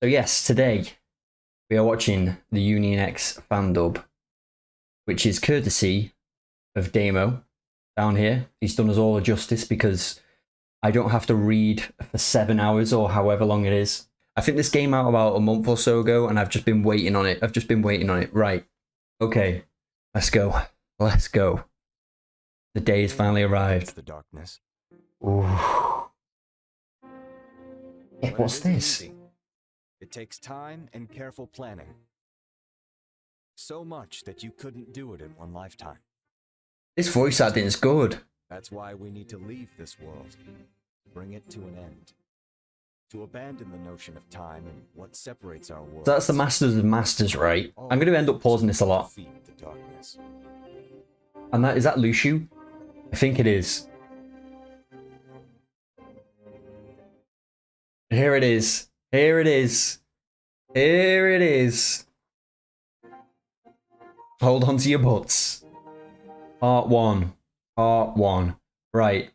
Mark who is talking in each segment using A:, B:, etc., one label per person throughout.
A: So yes, today we are watching the Union X fan dub, which is courtesy of Damo down here. He's done us all a justice because I don't have to read for 7 hours or however long it is. I think this came out about a month or so ago and I've just been waiting on it. Right. Okay. Let's go. Let's go. The day has finally arrived.
B: The darkness.
A: Ooh. Yeah, what's this?
B: It takes time and careful planning. So much that you couldn't do it in one lifetime.
A: This voice acting is good.
B: That's why we need to leave this world. Bring it to an end. To abandon the notion of time and what separates our world.
A: So that's the Masters of Masters, right? I'm going to end up pausing this a lot. And is that Lucio? I think it is. Here it is. Here it is. Here it is. Hold on to your butts. Part 1. Part 1. Right.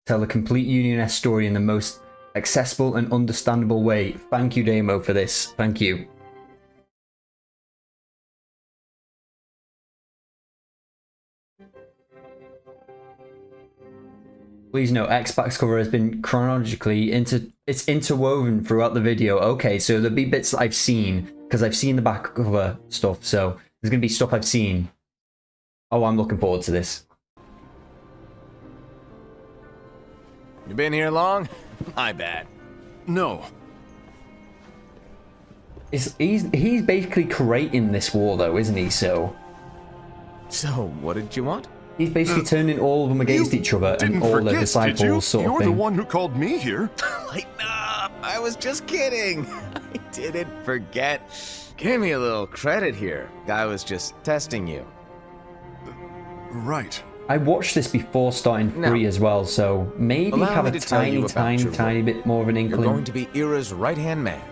A: Tell a complete Union S story in the most accessible and understandable way. Thank you, Damo, for this. Thank you. Please note, X-Pack's cover has been chronologically interwoven throughout the video. Okay, so there'll be bits that I've seen, because I've seen the back cover stuff, so there's going to be stuff I've seen. Oh, I'm looking forward to this.
B: You been here long? My bad.
C: No.
A: He's basically creating this war, though, isn't he? So
B: what did you want?
A: He's basically turning all of them against each other and all their disciples, sort of
C: You're
A: thing.
C: the one who called me here.
B: Lighten up! I was just kidding. I didn't forget. Give me a little credit here. I was just testing you.
C: Right.
A: I watched this before starting 3 as well, so maybe have a tiny bit more of an inkling.
B: You're going to be Ira's right-hand man.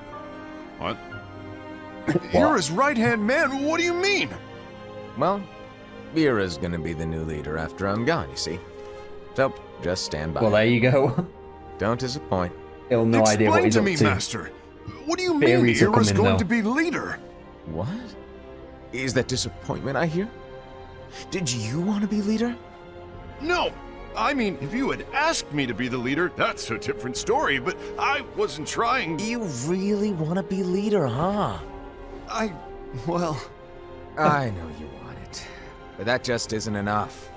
C: What? Ira's right-hand man? What do you mean?
B: Well, Ira's gonna be the new leader after I'm gone, you see. So, just stand by.
A: Well, there you go.
B: Don't disappoint.
A: He'll no idea what he's up to.
C: Explain to me, Master. What do you mean Ira's going to be leader?
B: What? Is that disappointment I hear? Did you want to be leader?
C: No. I mean, if you had asked me to be the leader, that's a different story, but I wasn't trying.
B: You really want to be leader, huh?
C: Well...
B: I know you want it, but that just isn't enough.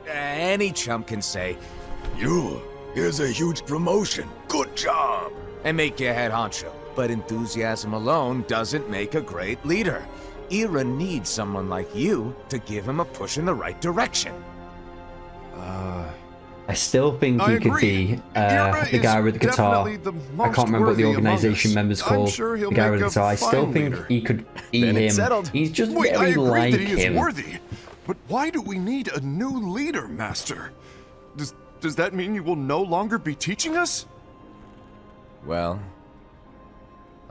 B: Any chump can say, here's a huge promotion, good job, and make you head honcho. But enthusiasm alone doesn't make a great leader. Ira needs someone like you to give him a push in the right direction.
A: I still think he could be the guy with the guitar. I can't remember what the organization member's called. The guy with the guitar. I still think he could be him. He's just very like him.
C: Worthy, but why do we need a new leader, Master? Does that mean you will no longer be teaching us?
B: Well,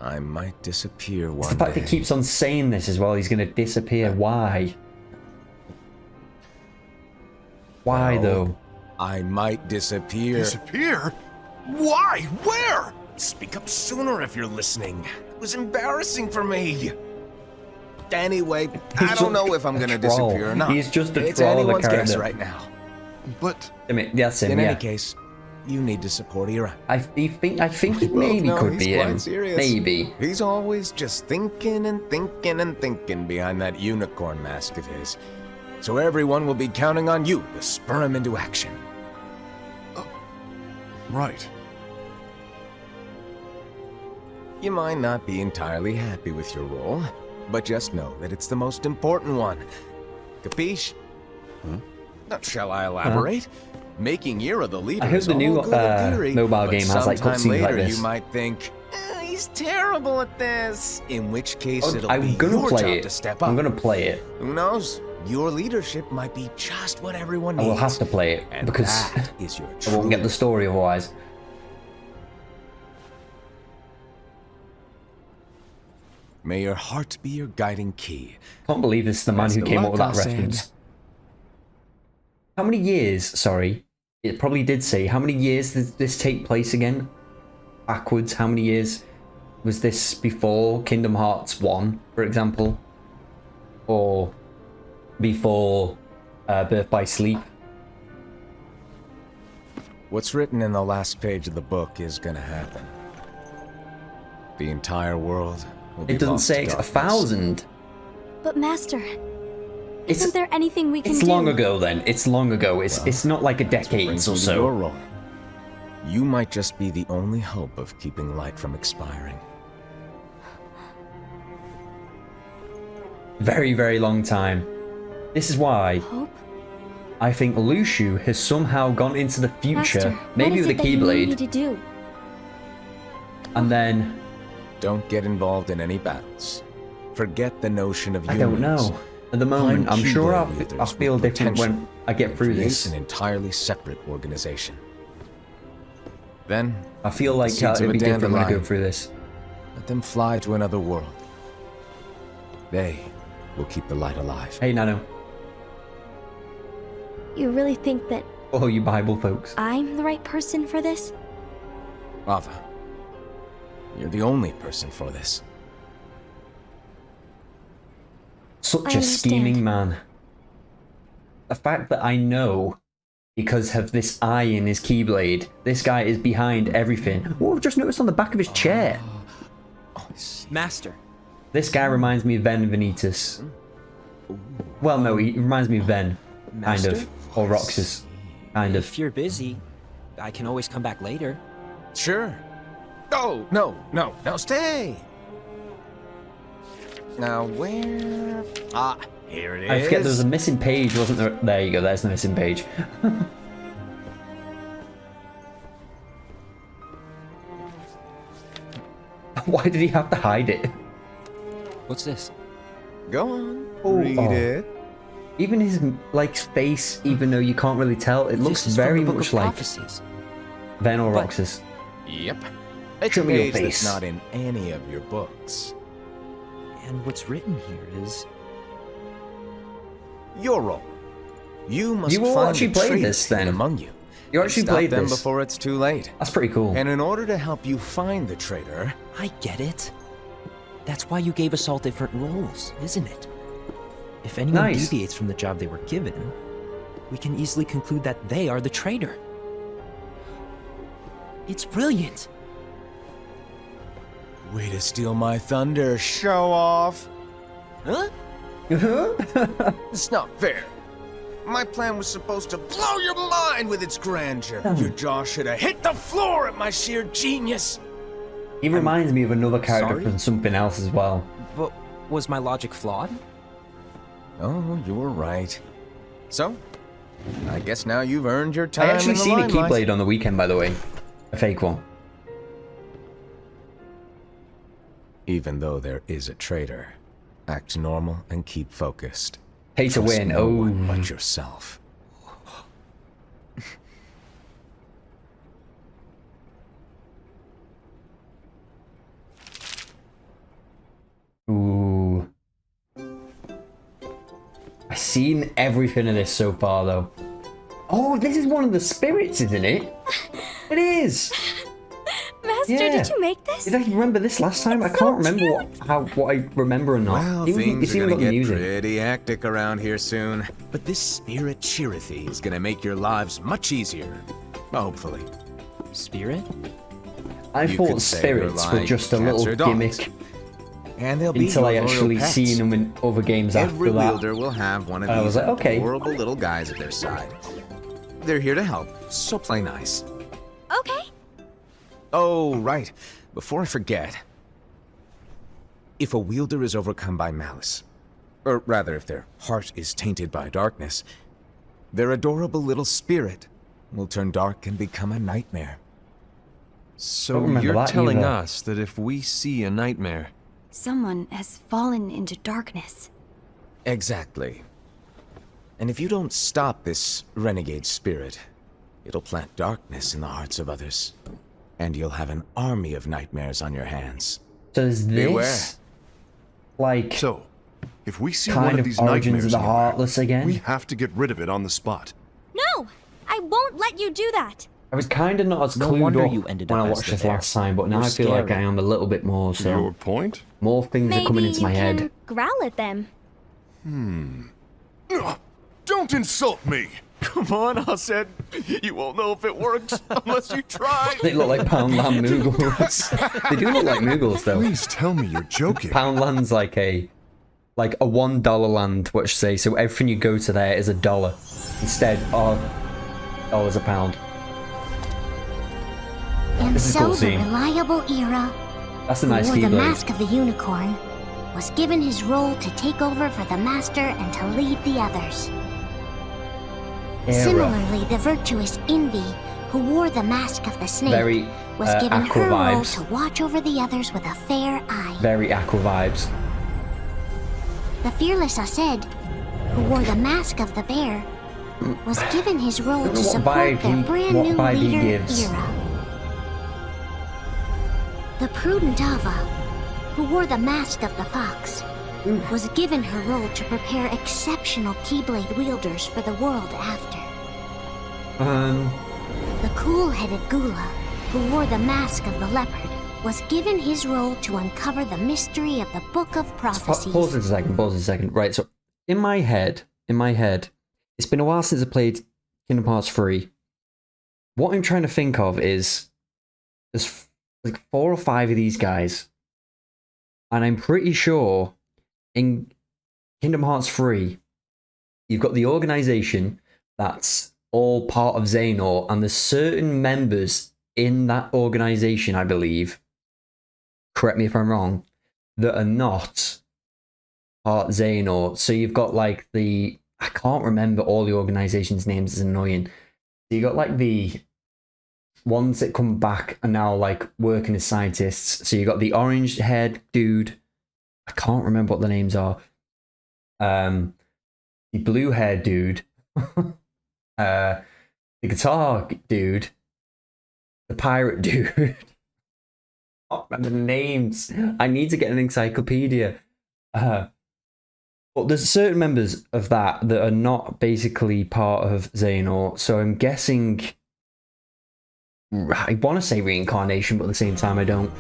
B: I might disappear one day.
A: It's the fact that he keeps on saying this as well. He's going to disappear. Why? Why though?
B: I might disappear.
C: Disappear? Why? Where?
B: Speak up sooner if you're listening. It was embarrassing for me. Anyway, I don't know if I'm gonna disappear or not.
A: He's just a
B: It's
A: troll,
B: anyone's
A: the
B: guess
A: character.
B: right now.
C: But
A: I mean, that's him.
B: In
A: Yeah.
B: any case, you need to support Ira.
A: I think he maybe
B: No,
A: could
B: he's
A: be
B: quite
A: him.
B: serious.
A: Maybe.
B: He's always just thinking and thinking and thinking behind that unicorn mask of his. So everyone will be counting on you to spur him into action.
C: right.
B: You might not be entirely happy with your role, but just know that it's the most important one. Capiche? Shall I elaborate? Making Ira the leader
A: I hope
B: is
A: the new
B: all good in theory,
A: mobile
B: but
A: game has like
B: sometime
A: cutscenes like
B: later
A: this.
B: you might think, he's terrible at this. In which case it'll be
A: I'm gonna
B: your
A: play
B: job
A: it.
B: to step up.
A: I'm gonna play it.
B: Who knows? Your leadership might be just what everyone
A: I
B: needs.
A: will have to play it
B: And
A: because
B: that is your
A: I won't get the story otherwise.
B: May your heart be your guiding key.
A: Can't believe this is the man
B: Best
A: who
B: of
A: came up
B: luck,
A: with that
B: I'll say.
A: reference. How many years, sorry, it probably did say, how many years did this take place again? Backwards, how many years? Was this before Kingdom Hearts 1, for example? Or before Birth by Sleep?
B: What's written in the last page of the book is gonna happen. The entire world will be
A: It doesn't
B: lost
A: say
B: to
A: it's
B: darkness.
A: 1,000.
D: But Master, isn't there anything we can
A: It's
D: do?
A: long ago then. It's long ago. It's not like a decade
B: Brings
A: or
B: me to your
A: so.
B: role. You might just be the only hope of keeping light from expiring.
A: Very, very long time. This is why
D: Hope?
A: I think Lushu has somehow gone into the future,
D: Master,
A: maybe
D: what
A: with
D: is
A: a
D: it that you need me
A: Keyblade,
D: to do?
A: and then
B: Don't get involved in any battles. Forget the notion of
A: I don't
B: unions.
A: know. At the moment,
B: Find
A: I'm sure
B: Keyblade wielders
A: I'll feel
B: with
A: different when
B: potential
A: I get
B: and
A: through
B: create
A: this.
B: an entirely separate organization. Then,
A: I feel like
B: seeds of
A: it'll
B: a
A: be different when I go
B: dandelion.
A: through this.
B: let them fly to another world. They will keep the light alive.
A: Hey, Nano.
D: You really think that
A: Oh, you Bible folks.
D: I'm the right person for this?
B: Ava, you're the only person for this.
A: Such
D: I
A: a
D: understand.
A: scheming man. The fact that I know, because of this eye in his Keyblade, this guy is behind everything. Oh, I've just noticed on the back of his chair.
E: Master,
A: This guy reminds me of Ven Vanitas. Well, no, he reminds me of Ven, kind
E: Master?
A: of. Or Roxas, kind of.
E: if you're busy, I can always come back later.
B: Sure. Oh, no, stay. Now, where? Ah, here it is.
A: I forget there was a missing page, wasn't there? There you go, there's the missing page. Why did he have to hide it?
E: What's this?
B: Go on,
A: Oh,
B: read
A: oh.
B: it.
A: Even his, like, face, even though you can't really tell, it looks
E: This is from
A: very
E: the Book
A: much
E: of
A: like
E: Prophecies.
A: Ven or
E: But-
A: Roxas.
B: Yep. It's
A: Show
B: a
A: me your
B: page
A: face.
B: that's not in any of your books.
E: And what's written here is...
B: Your role. You must
A: You will
B: find
A: actually
B: the
A: play
B: traitors
A: this, then?
B: hidden among you.
A: You
B: and
A: actually
B: stop
A: played
B: them
A: this.
B: before it's too late.
A: That's pretty cool.
B: And in order to help you find the traitor,
E: I get it. That's why you gave us all different roles, isn't it? If anyone
A: Nice.
E: deviates from the job they were given, we can easily conclude that they are the traitor. It's brilliant.
B: way to steal my thunder, show off.
E: Huh?
B: It's not fair. My plan was supposed to blow your mind with its grandeur. Your jaw should have hit the floor at my sheer genius.
A: He reminds me of another character
E: sorry?
A: from something else as well.
E: But was my logic flawed?
B: Oh, you were right. So, I guess now you've earned your time
A: I actually
B: in the
A: seen a
B: limelight.
A: Keyblade on the weekend, by the way. A fake one.
B: Even though there is a traitor, act normal and keep focused.
A: Pay to
B: Trust
A: win.
B: no one
A: Oh.
B: but yourself.
A: Ooh. I've seen everything of this so far, though. Oh, this is one of the spirits, isn't it? It is.
D: Master,
A: Yeah.
D: did you make this?
A: Did I remember this last time? I
D: It's
A: can't
D: so
A: remember what I remember or not.
B: Well,
A: Even-
B: things
A: it's
B: are
A: even
B: gonna
A: got the
B: get
A: music.
B: pretty hectic around here soon. But this spirit Chirithy is gonna make your lives much easier. Hopefully.
E: Spirit?
A: I
B: You
A: thought
B: could say they're
A: spirits were
B: like
A: just a
B: cats
A: little
B: or dogs.
A: gimmick
B: And they'll be
A: until I
B: your loyal
A: actually
B: pets.
A: seen them in other games
B: Every
A: after that.
B: wielder will have one of
A: I
B: these
A: was like, okay.
B: adorable little guys at their side. They're here to help, so play nice.
D: Okay.
B: Oh, right. Before I forget. If a wielder is overcome by malice, or rather if their heart is tainted by darkness, their adorable little spirit will turn dark and become a nightmare.
A: Don't
F: So
A: remember
F: you're
A: that
F: telling
A: either.
F: us that if we see a nightmare,
D: Someone has fallen into darkness.
B: Exactly. And if you don't stop this renegade spirit, it'll plant darkness in the hearts of others. And you'll have an army of nightmares on your hands.
A: So is
B: Beware.
A: this like
C: So, if we see
A: kind
C: one of
A: of
C: these
A: Origins
C: nightmares
A: of the
C: anywhere,
A: Heartless again?
C: we have to get rid of it on the spot.
D: No! I won't let you do that!
A: I was kind of not as
E: No
A: clued
E: wonder
A: up
E: you ended
A: when
E: up
A: I
E: as
A: watched
E: the
A: this
E: bear.
A: last time, but now
E: You're
A: I feel like I
E: scary.
A: am a little bit more. So
C: Your point?
A: more things are coming
D: Maybe
A: into my
D: you
A: head.
D: can growl at them.
C: Don't insult me!
B: Come on, Arsene. You won't know if it works unless you try.
A: They look like Poundland Moogles. They do look like Moogles, though.
C: Please tell me you're joking.
A: Poundland's like a $1 land, what should I say? So everything you go to there is $1 instead of dollars a pound.
G: And
A: This is a
G: so
A: cool
G: the
A: scene.
G: reliable Era,
A: That's a
G: who
A: nice
G: wore the
A: Keyblade.
G: mask of the unicorn, was given his role to take over for the Master and to lead the others.
A: Era.
G: Similarly, the virtuous Envy, who wore the mask of the snake,
A: Very
G: was given
A: Aqua
G: her role
A: vibes.
G: to watch over the others with a fair eye.
A: Very Aqua vibes.
G: The fearless Aced, who wore the mask of the bear, was given his role
A: Don't
G: to
A: know what
G: support
A: vibe
G: their
A: he-
G: brand
A: what
G: new
A: vibe he
G: leader,
A: gives.
G: Era. The prudent Ava, who wore the mask of the fox, was given her role to prepare exceptional Keyblade wielders for the world after. The cool-headed Gula, who wore the mask of the leopard, was given his role to uncover the mystery of the Book of Prophecies.
A: Pause it a second. Right, so in my head, it's been a while since I played Kingdom Hearts 3. What I'm trying to think of is there's like 4 or 5 of these guys, and I'm pretty sure in Kingdom Hearts 3, you've got the organization that's all part of Xehanort, and there's certain members in that organization, I believe, correct me if I'm wrong, that are not part Xehanort. So you've got like I can't remember all the organization's names, it's annoying. So you got like the ones that come back and now like working as scientists. So you got the orange haired dude, I can't remember what the names are. The blue haired dude, the guitar dude, the pirate dude. I can't remember the names. I need to get an encyclopedia. But there's certain members of that are not basically part of Xehanort, so I'm guessing. I want to say reincarnation, but at the same time, I don't.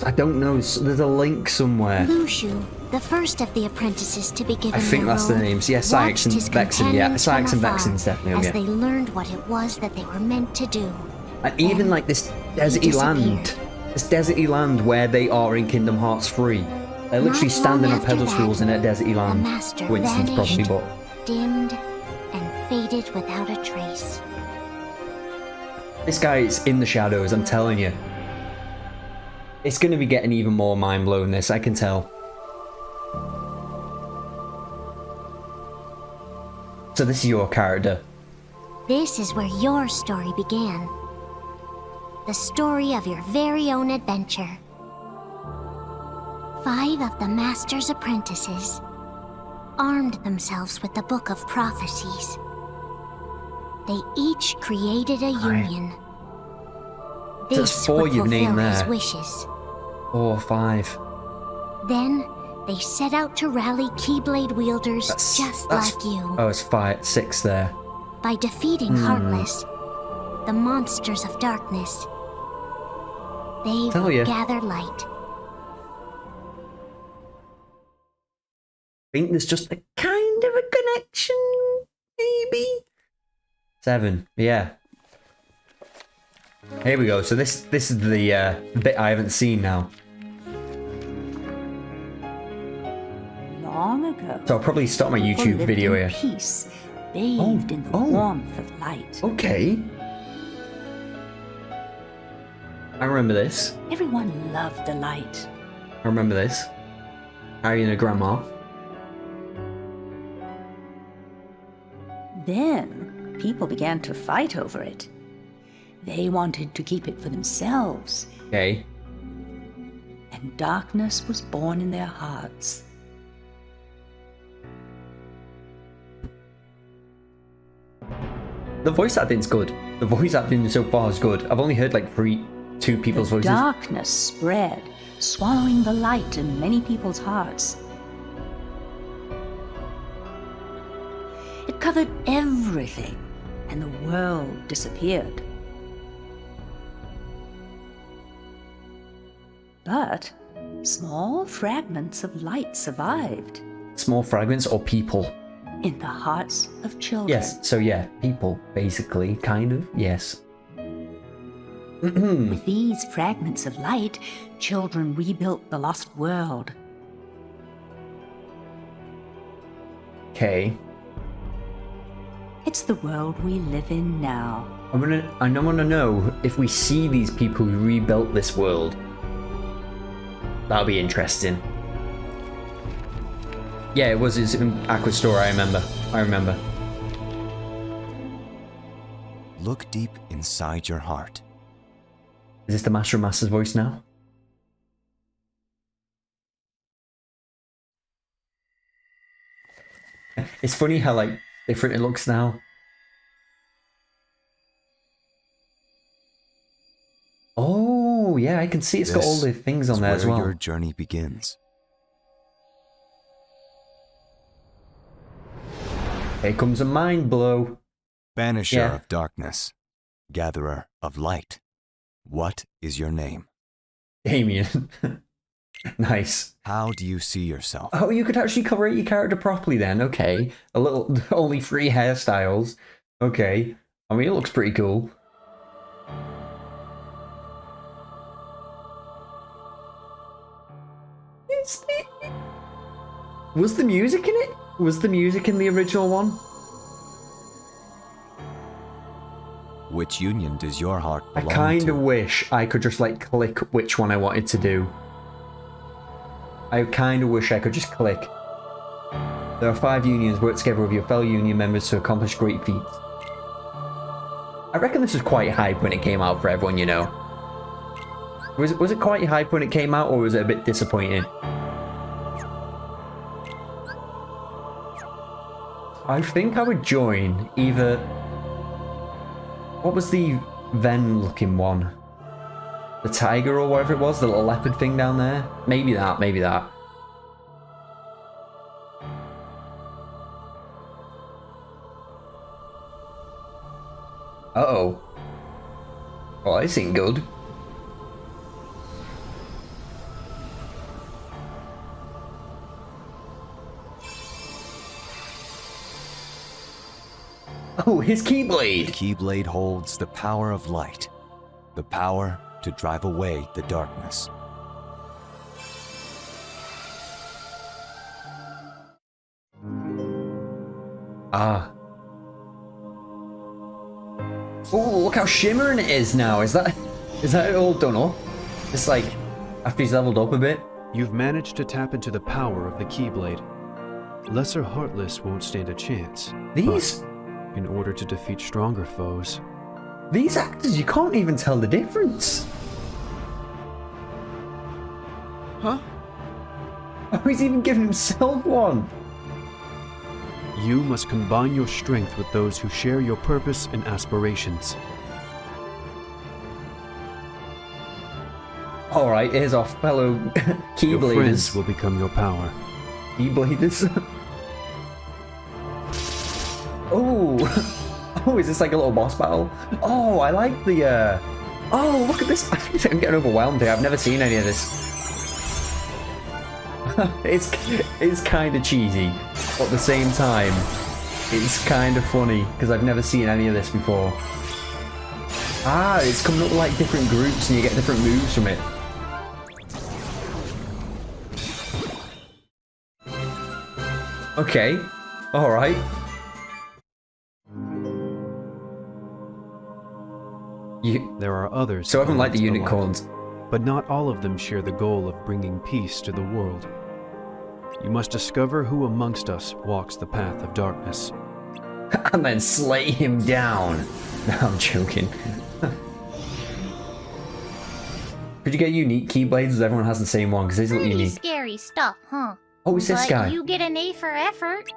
A: I don't know. There's a link somewhere.
G: Lushu, the first of the apprentices to be given
A: I think
G: their
A: that's the
G: role,
A: names. Yeah, Cyax
G: watched
A: and
G: his
A: Vexen. Yeah,
G: companions
A: Cyax
G: from
A: and
G: afar
A: Vexen's definitely
G: as
A: yeah.
G: they learned what it was that they were meant to do.
A: And even like this deserty land, where they are in Kingdom Hearts 3. They're literally
G: Not
A: standing
G: long
A: on
G: after
A: pedestals
G: that,
A: in a deserty
G: the
A: land.
G: master
A: Coincidence
G: vanished,
A: probably, but
G: dimmed, and faded without a trace.
A: this guy is in the shadows, I'm telling you. It's going to be getting even more mind-blowing, this, I can tell. So this is your character.
G: This is where your story began. The story of your very own adventure. 5 of the Master's apprentices armed themselves with the Book of Prophecies. They each created a union.
A: There's
G: This
A: 4
G: would
A: you've named
G: fulfill his
A: there.
G: wishes.
A: 4 or 5.
G: Then they set out to rally Keyblade wielders just like you.
A: Oh, it's 6 there.
G: By defeating Heartless, the monsters of darkness, they
A: Tell
G: will
A: ya.
G: gather light.
A: I think there's just a kind of a connection, maybe? 7, yeah. Here we go. So this is the bit I haven't seen now.
H: Long ago,
A: So I'll probably start my
H: people
A: YouTube
H: lived
A: video
H: in
A: here.
H: peace, bathed in the
A: oh.
H: warmth of light.
A: Okay. I remember this.
H: Everyone loved the light.
A: I remember this. Harry and her grandma.
H: Then, people began to fight over it. They wanted to keep it for themselves,
A: Okay.
H: and darkness was born in their hearts.
A: The voice acting's good. The voice acting so far is good. I've only heard like 2 people's
H: The
A: voices.
H: darkness spread, swallowing the light in many people's hearts. It covered everything, and the world disappeared. But small fragments of light survived
A: Small fragments or people?
H: in the hearts of children.
A: Yes, so yeah, people, basically, kind of, yes.
H: With these fragments of light, children rebuilt the lost world.
A: Okay.
H: It's the world we live in now.
A: I want to know if we see these people who rebuilt this world. That'll be interesting. Yeah, it was his Aqua store, I remember.
I: Look deep inside your heart.
A: Is this the Master of Masters voice now? It's funny how, like, different it looks now. Oh, yeah, I can see it's got all the things on there as well.
I: Where your journey begins.
A: Here comes a mind blow.
I: Banisher of darkness, gatherer of light. What is your name?
A: Damien. Nice.
I: How do you see yourself?
A: Oh, you could actually create your character properly then. Okay. A little, only 3 hairstyles. Okay. I mean, it looks pretty cool. Was the music in it? Was the music in the original one?
I: Which union does your heart
A: I
I: belong
A: kind
I: to?
A: of wish I could just like click which one I wanted to do. I kind of wish I could just click. There are 5 unions. Work together with your fellow union members to accomplish great feats. I reckon this was quite hype when it came out for everyone, you know. Was it quite hype when it came out, or was it a bit disappointing? I think I would join either... What was the Ven-looking one? The tiger or whatever it was, the little leopard thing down there? Maybe that, maybe that. Uh-oh. Oh, this ain't good. Oh, his Keyblade!
I: The Keyblade holds the power of light, the power to drive away the darkness.
A: Ah. Oh, look how shimmering it is now. Is that it all done up? It's like, after he's leveled up a bit.
F: You've managed to tap into the power of the Keyblade. Lesser Heartless won't stand a chance.
A: These...
F: In order to defeat stronger foes.
A: These actors, you can't even tell the difference.
F: Huh?
A: Oh, he's even given himself one.
F: You must combine your strength with those who share your purpose and aspirations.
A: Alright, here's our fellow Keybladers.
F: Your friends will become your power.
A: Keybladers. Oh, oh, is this like a little boss battle? Oh, I like the, oh, look at this. I'm getting overwhelmed here. I've never seen any of this. It's kind of cheesy, but at the same time, it's kind of funny, because I've never seen any of this before. Ah, it's coming up with like different groups, and you get different moves from it. Okay, alright.
F: There are others.
A: So I haven't liked the unicorns.
F: But not all of them share the goal of bringing peace to the world. You must discover who amongst us walks the path of darkness.
A: And then slay him down. No, I'm joking. Could you get unique Keyblades? Everyone has the same one, because these look
J: Pretty
A: unique.
J: scary stuff, huh?
A: Oh, it's this guy.
J: But you get an A for effort.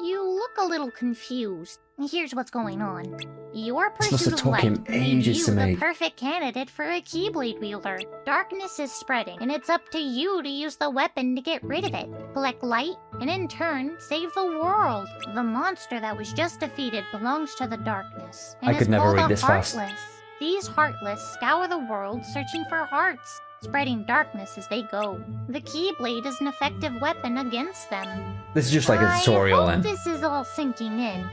J: You look a little confused. Here's what's going on. Your
A: This must have
J: pursuit of
A: took him
J: light made
A: ages
J: you
A: to
J: the
A: make.
J: perfect candidate for a Keyblade wielder. Darkness is spreading, and it's up to you to use the weapon to get rid of it. Collect light, and in turn, save the world. The monster that was just defeated belongs to the darkness. And
A: I could
J: is
A: never
J: called
A: read
J: a
A: this fast.
J: Heartless. These Heartless scour the world searching for hearts. spreading darkness as they go. The Keyblade is an effective weapon against them.
A: This is just like a tutorial
J: I hope
A: then.
J: this is all sinking in.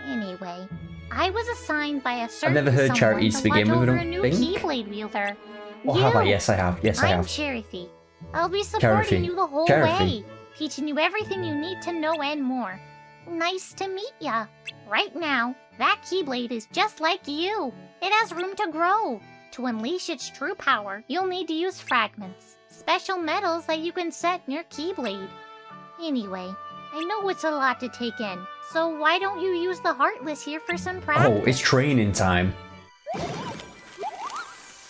J: Anyway, I was assigned by a certain
A: I've never heard
J: someone
A: Charities
J: to
A: begin
J: watch
A: with, I
J: over
A: don't
J: a new
A: think.
J: Keyblade wielder.
A: Or
J: You!
A: have I? Yes, I have. Yes, I
J: I'm
A: have.
J: Charity. I'll be supporting
A: Charity.
J: you the whole
A: Charity.
J: way, teaching you everything you need to know and more. Nice to meet ya. Right now, that Keyblade is just like you. It has room to grow. To unleash its true power, you'll need to use fragments, special metals that you can set in your Keyblade. Anyway, I know it's a lot to take in, so why don't you use the Heartless here for some practice?
A: Oh, it's training time.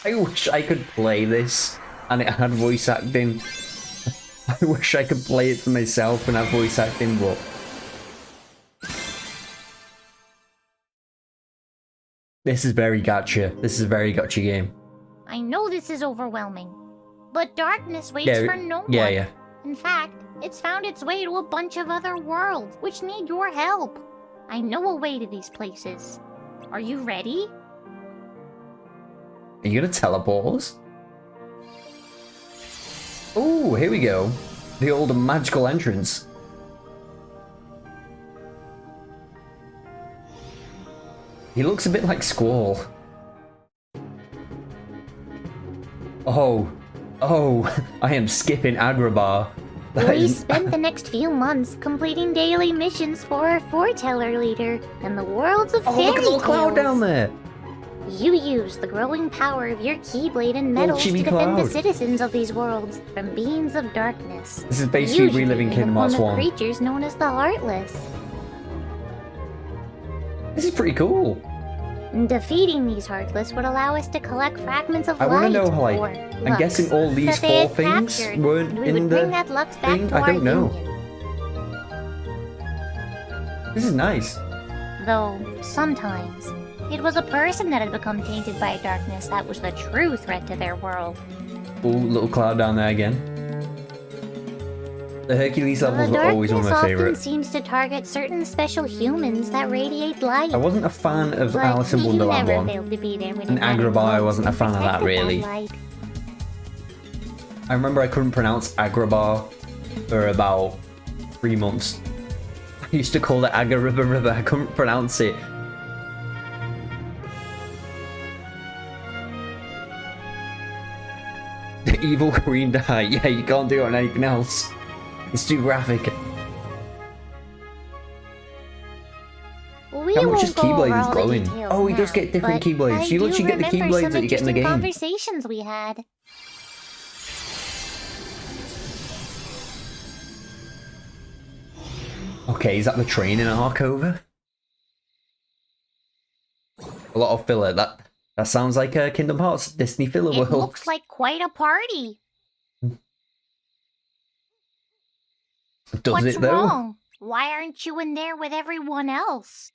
A: I wish I could play this and it had voice acting. I wish I could play it for myself and have voice acting, but... This is very gacha. This is a very gacha game.
J: I know this is overwhelming, but darkness waits
A: Yeah,
J: for no one.
A: yeah.
J: In fact, it's found its way to a bunch of other worlds, which need your help. I know a way to these places. Are you ready?
A: Are you gonna teleport us? Oh, here we go. The old magical entrance. He looks a bit like Squall. Oh, I am skipping Agrabah. That
J: We
A: is-
J: spent the next few months completing daily missions for our foreteller leader and the worlds of
A: Oh,
J: fairy
A: look at the little cloud
J: tales.
A: down there.
J: You use the growing power of your Keyblade and metals to
A: chibi
J: defend the
A: cloud.
J: citizens of these worlds from beings of darkness.
A: This is basically
J: Usually
A: reliving
J: in
A: Kingdom
J: the form
A: Hearts
J: of
A: 1.
J: creatures known as the Heartless.
A: This is pretty cool.
J: Defeating these Heartless would allow us to collect fragments of
A: I
J: light
A: want to know how, like,
J: or
A: I'm
J: Lux
A: guessing all these
J: that they
A: four
J: had
A: things
J: captured,
A: weren't
J: and we
A: in
J: would
A: the
J: bring that Lux back
A: thing?
J: to
A: I
J: our
A: don't know.
J: union.
A: This is nice.
J: Though, sometimes, it was a person that had become tainted by darkness that was the true threat to their world.
A: Oh, little cloud down there again. The Hercules levels
J: The
A: were always one of my
J: darkness often
A: favourites.
J: seems to target certain special humans that radiate light.
A: I wasn't a fan of
J: But
A: Alice in
J: he
A: Wonderland
J: never
A: 1.
J: failed to be there when
A: And
J: it mattered
A: Agrabah, I
J: most
A: wasn't a
J: and
A: fan of that,
J: protected
A: really.
J: light.
A: I remember I couldn't pronounce Agrabah for about 3 months. I used to call it Agariba. I couldn't pronounce it. The evil queen died. Yeah, you can't do it on anything else. It's too graphic.
J: We
A: How much
J: won't
A: his
J: go
A: Keyblade
J: over
A: is
J: all the
A: glowing?
J: details
A: Oh, he does
J: now,
A: get different
J: but
A: Keyblades.
J: I
A: You
J: do
A: literally get the
J: remember
A: Keyblades
J: some
A: that you get in the
J: interesting
A: game.
J: Conversations we had.
A: Okay, is that the training arc over? A lot of filler. That sounds like a Kingdom Hearts Disney filler
J: It
A: world.
J: looks like quite a party.
A: Does
J: What's
A: it though?
J: wrong? Why aren't you in there with everyone else?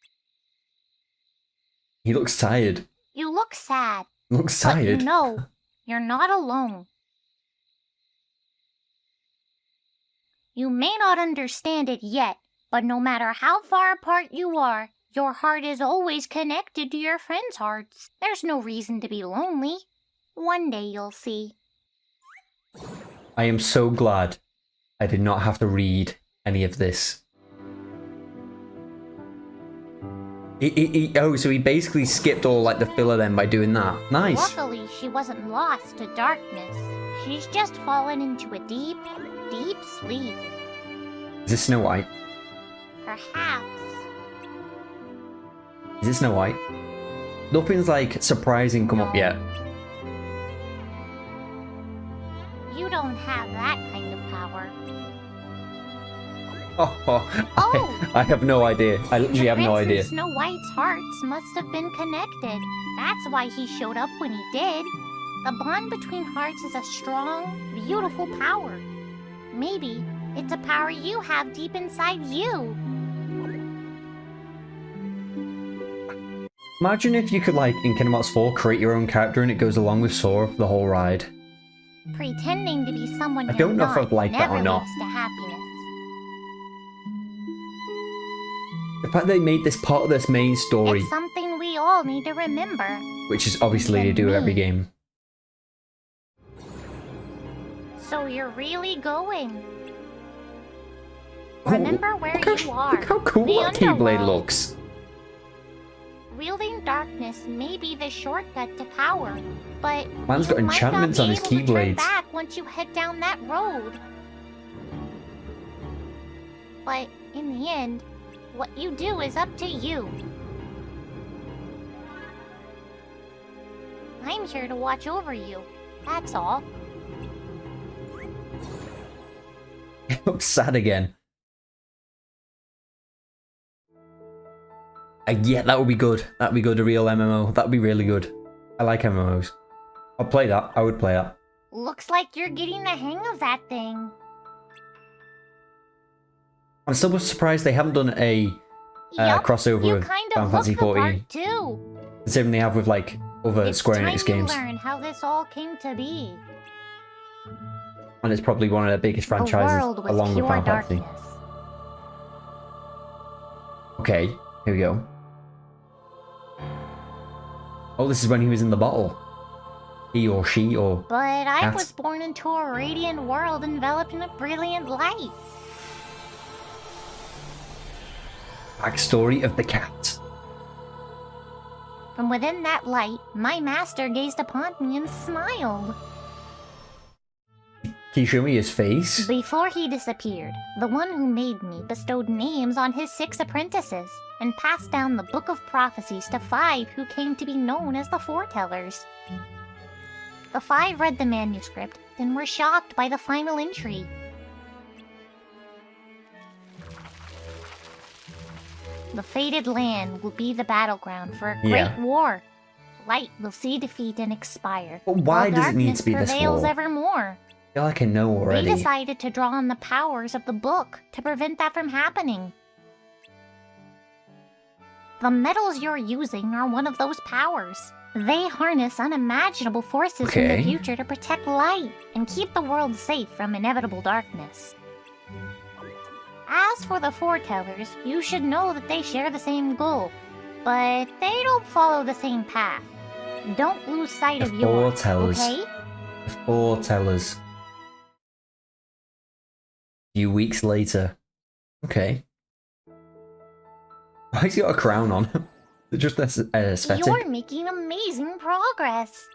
A: He looks tired.
J: You look sad.
A: Looks
J: But
A: tired.
J: you know, you're not alone. You may not understand it yet, but no matter how far apart you are, your heart is always connected to your friends' hearts. There's no reason to be lonely. One day you'll see.
A: I am so glad I did not have to read any of this. Oh, so he basically skipped all like the filler then by doing that. Nice.
J: Luckily, she wasn't lost to darkness. She's just fallen into a deep, deep sleep.
A: Is this Snow White?
J: Perhaps.
A: Is it Snow White? Nothing's like surprising come up yet.
J: You don't have that kind of power.
A: Oh, I have no idea. I literally have no
J: Prince
A: idea.
J: and Snow White's hearts must have been connected. That's why he showed up when he did. The bond between hearts is a strong, beautiful power. Maybe it's a power you have deep inside you.
A: Imagine if you could, like, in Kingdom Hearts 4, create your own character and it goes along with Sora for the whole ride.
J: Pretending to be someone
A: I
J: you're
A: don't know if
J: not
A: I'd like that
J: never
A: or not.
J: leads to happiness.
A: The fact they made this part of this main story,
J: It's something we all need to remember.
A: which is obviously to do with every game.
J: So you're really going.
A: Ooh,
J: Remember where you are.
A: Look how cool
J: the
A: that Keyblade
J: underworld.
A: looks.
J: Wielding darkness may be the shortcut to power, but
A: Man's got
J: you might
A: enchantments
J: not
A: on
J: be
A: his
J: able to turn
A: Keyblades.
J: back once you head down that road. But in the end, what you do is up to you. I'm here to watch over you. That's all.
A: He looks sad again. Yeah, that would be good. That would be good, a real MMO. That would be really good. I like MMOs. I'll play that. I would play that.
J: Looks like you're getting the hang of that thing.
A: I'm still surprised they haven't done a
J: Yup,
A: crossover
J: you
A: with
J: kind
A: Final
J: of
A: Fantasy
J: look the
A: 14.
J: part too.
A: The same they have with like other
J: It's
A: Square
J: time
A: Enix games.
J: you learn how this all came to be.
A: And it's probably one of their biggest
J: The
A: franchises
J: world was
A: along with
J: pure
A: Final Fantasy.
J: darkness.
A: Okay, here we go. Oh, this is when he was in the bottle. He or she or...
J: But I
A: cat.
J: was born into a radiant world enveloped in a brilliant light.
A: Backstory of the cat.
J: From within that light, my master gazed upon me and smiled.
A: Can you show me his face?
J: Before he disappeared, the one who made me bestowed names on his 6 apprentices and passed down the Book of Prophecies to 5 who came to be known as the Foretellers. The 5 read the manuscript and were shocked by the final entry. The fated land will be the battleground for a great
A: Yeah.
J: war. Light will see defeat and expire.
A: But why
J: while
A: does it need
J: darkness
A: to be this
J: prevails
A: war?
J: evermore.
A: I feel like I know already.
J: They decided to draw on the powers of the book to prevent that from happening. The metals you're using are one of those powers. They harness unimaginable forces from
A: Okay.
J: the future to protect light and keep the world safe from inevitable darkness. As for the Foretellers, you should know that they share the same goal, but they don't follow the same path. Don't lose sight
A: The
J: of yours,
A: Foretellers.
J: okay?
A: The Foretellers. A few weeks later. Okay. Why has he got a crown on? Is it just aesthetic?
J: You're making amazing progress.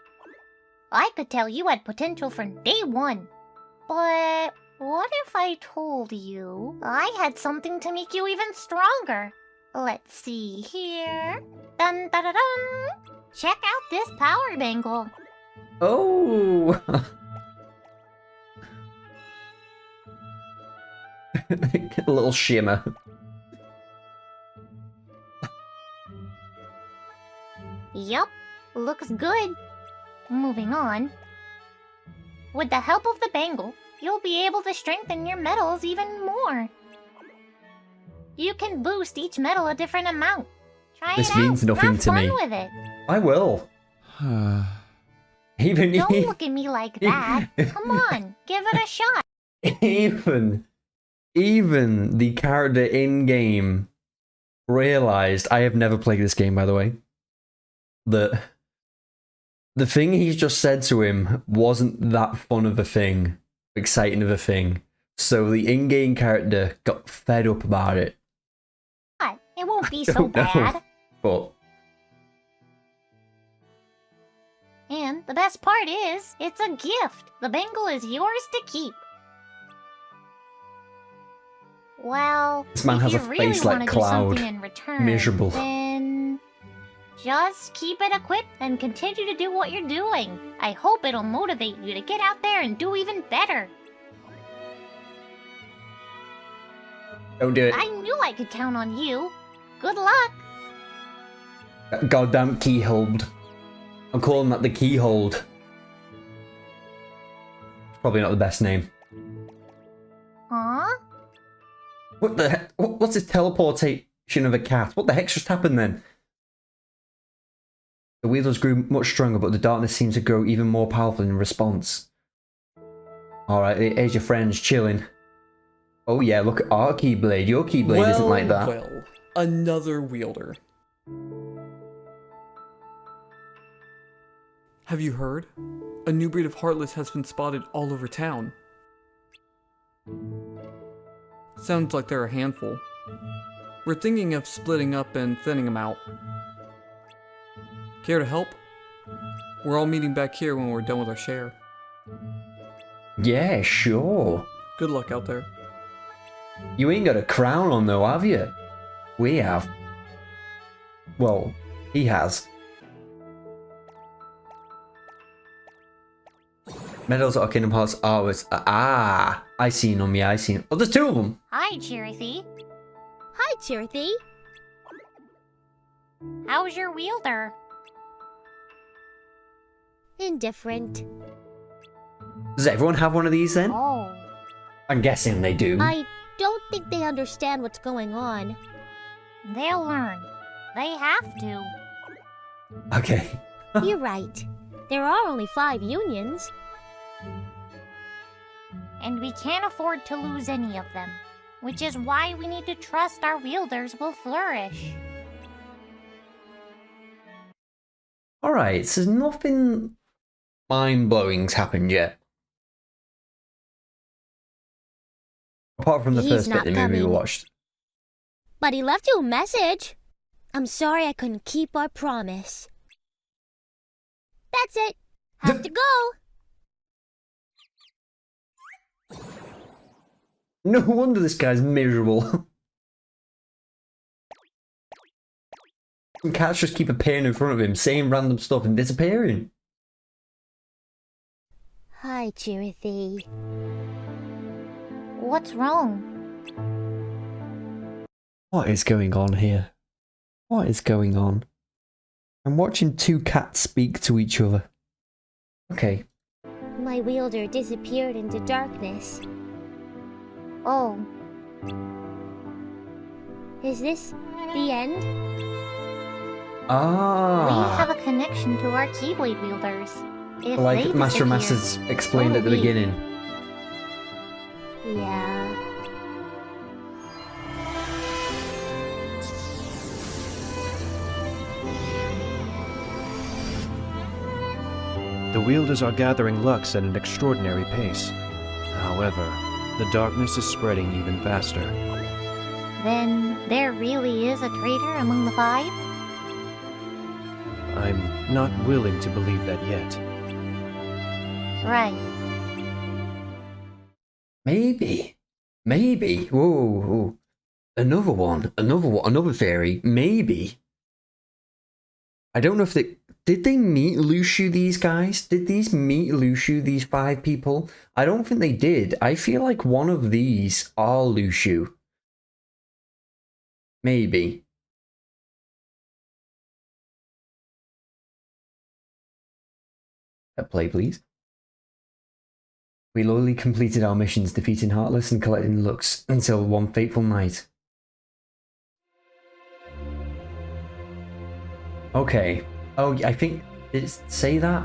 J: I could tell you had potential from day one. But what if I told you I had something to make you even stronger? Let's see here. Dun dun dun dun! Check out this power bangle.
A: Oh! A little shimmer.
J: Yup, looks good. Moving on. With the help of the bangle, you'll be able to strengthen your metals even more. You can boost each metal a different amount. Try
A: This
J: it
A: means
J: out.
A: nothing
J: Have
A: to
J: fun
A: me.
J: with it.
A: I will. Even
J: Don't look at me like that. Come on, give it a shot.
A: even the character in game realized, I have never played this game by the way, that the thing he's just said to him wasn't that fun of a thing, exciting of a thing. So the in-game character got fed up about it.
J: It won't be
A: I
J: so
A: don't know.
J: bad.
A: But
J: And the best part is, it's a gift. The bangle is yours to keep. Well,
A: This man
J: if
A: has
J: you
A: a
J: really
A: face like
J: want to
A: Cloud.
J: do something in return,
A: Miserable.
J: then just keep it equipped and continue to do what you're doing. I hope it'll motivate you to get out there and do even better.
A: don't do it.
J: I knew I could count on you. Good luck.
A: That goddamn keyhold. I'm calling that the keyhold. It's probably not the best name.
J: Huh?
A: What the heck? What's this teleportation of a cat? What the heck just happened then? The wheels grew much stronger, but the darkness seemed to grow even more powerful in response. Alright, here's your friends chilling. Oh yeah, look at our Keyblade. Your Keyblade isn't like that.
K: Well, another wielder. Have you heard? a new breed of Heartless has been spotted all over town. Sounds like they're a handful. We're thinking of splitting up and thinning them out. Care to help? We're all meeting back here when we're done with our share.
A: Yeah, sure.
K: Good luck out there.
A: You ain't got a crown on though, have you? We have. Well, he has. Medals at Kingdom Hearts Artworks. I seen them, yeah, I seen them. Oh, there's two of them.
J: Hi, Chirithy.
D: Hi, Chirithy.
J: How's your wielder?
D: Indifferent.
A: Does everyone have one of these then?
J: Oh.
A: I'm guessing they do.
D: I don't think they understand what's going on.
J: They'll learn. They have to.
A: Okay.
D: You're right. There are only 5 unions.
J: And we can't afford to lose any of them. Which is why we need to trust our wielders will flourish.
A: Alright, so nothing mind-blowing's happened yet. Apart from the
D: He's
A: first bit
D: not
A: of the movie we
D: coming.
A: watched.
D: But he left you a message. I'm sorry I couldn't keep our promise. That's it. Have to go.
A: No wonder this guy's miserable. Some cats just keep appearing in front of him, saying random stuff and disappearing.
D: Hi, Chirithy.
J: What's wrong?
A: What is going on here? What is going on? I'm watching two cats speak to each other. Okay.
D: My wielder disappeared into darkness.
J: Oh.
D: Is this the end?
J: We have a connection to our Keyblade wielders. If
A: Like
J: they
A: Master
J: disappear,
A: Masters explained at the
J: we-
A: beginning.
D: Yeah.
F: The wielders are gathering Lux at an extraordinary pace. However, the darkness is spreading even faster.
J: Then there really is a traitor among the 5?
F: I'm not willing to believe that yet.
J: Right.
A: Maybe. Maybe. Whoa. Another one. Another theory. Maybe. I don't know if they... Did they meet Lucio, these guys? Did these meet Lucio, these 5 people? I don't think they did. I feel like one of these are Lucio. Maybe. Play, please. We loyally completed our missions, defeating Heartless and collecting Lux until one fateful night. Okay. Oh, I think... Did it say that?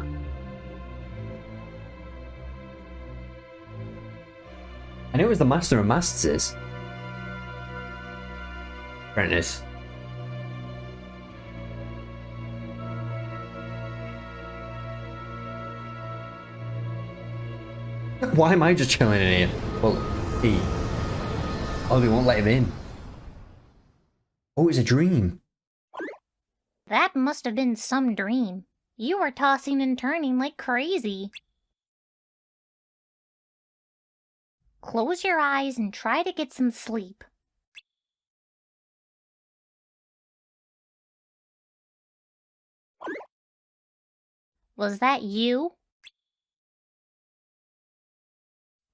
A: I know it was the Master of Masters. Apprentice. Why am I just chilling in here? Well, he... Oh, they won't let him in. Oh, it's a dream.
J: That must have been some dream. You were tossing and turning like crazy. Close your eyes and try to get some sleep. Was that you?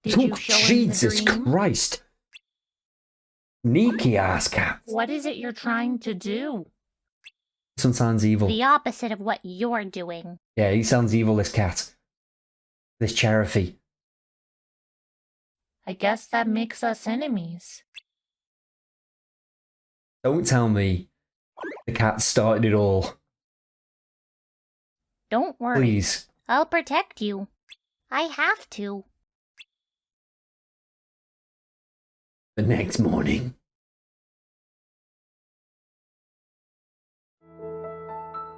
J: Did you show him the
A: Jesus
J: dream?
A: Christ. Sneaky ass cat.
J: What is it you're trying to do?
A: This one sounds evil.
J: The opposite of what you're doing.
A: Yeah, he sounds evil, this cat. This Cherokee.
J: I guess that makes us enemies.
A: Don't tell me the cat started it all.
J: Don't worry.
A: Please.
J: I'll protect you. I have to.
A: The next morning.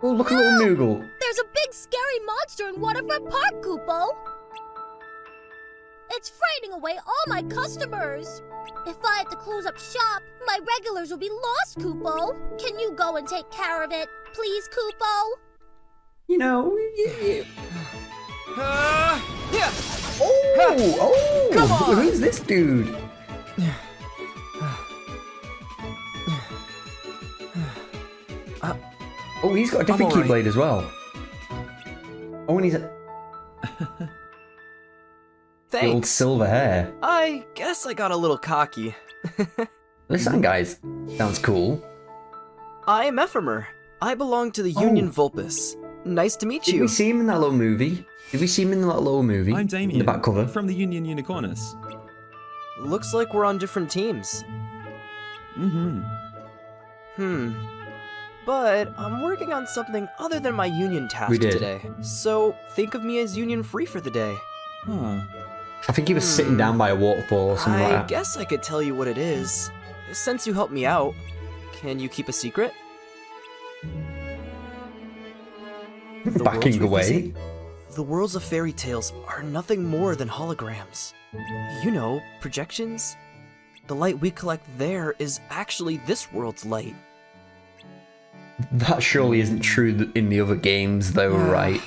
A: Oh, look at little Moogle.
D: There's a big scary monster in Waterfront Park, Koopo! It's frightening away all my customers. If I had to close up shop, my regulars will be lost, Koopo. Can you go and take care of it, please, Koopo?
A: You know,
L: Yeah.
A: Oh,
L: Come on!
A: who's this dude? Oh, he's got a different
L: alright.
A: Keyblade as well. Oh, and he's the old
L: Thanks.
A: silver hair.
L: I guess I got a little cocky.
A: Listen, guys, sounds cool.
L: I am Ephemer. I belong to the Union Vulpus. Nice to meet
A: Did
L: you.
A: we see him in that little movie? Did we see him in that little movie?
M: I'm
A: In
M: Damien,
A: the back cover.
M: from the Union Unicornus.
L: Looks like we're on different teams. But I'm working on something other than my Union task
A: We did.
L: today. So think of me as Union free for the day.
M: Huh.
A: I think he was sitting down by a waterfall or something
L: I
A: like that.
L: guess I could tell you what it is. Since you helped me out, can you keep a secret? The
A: Backing
L: worlds we
A: away.
L: visit- The worlds of fairy tales are nothing more than holograms. You know, projections. The light we collect there is actually this world's light.
A: That surely isn't true in the other games, though, right?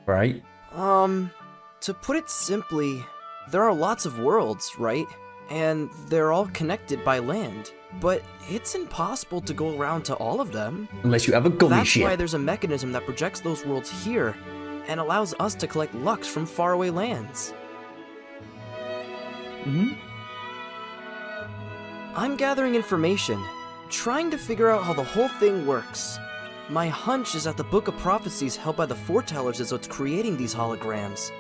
A: Right?
L: To put it simply, there are lots of worlds, right? And they're all connected by land. But it's impossible to go around to all of them.
A: Unless you have a gummy
L: That's
A: ship.
L: why there's a mechanism that projects those worlds here and allows us to collect Lux from faraway lands. I'm gathering information, trying to figure out how the whole thing works. My hunch is that the Book of Prophecies held by the Foretellers is what's creating these holograms.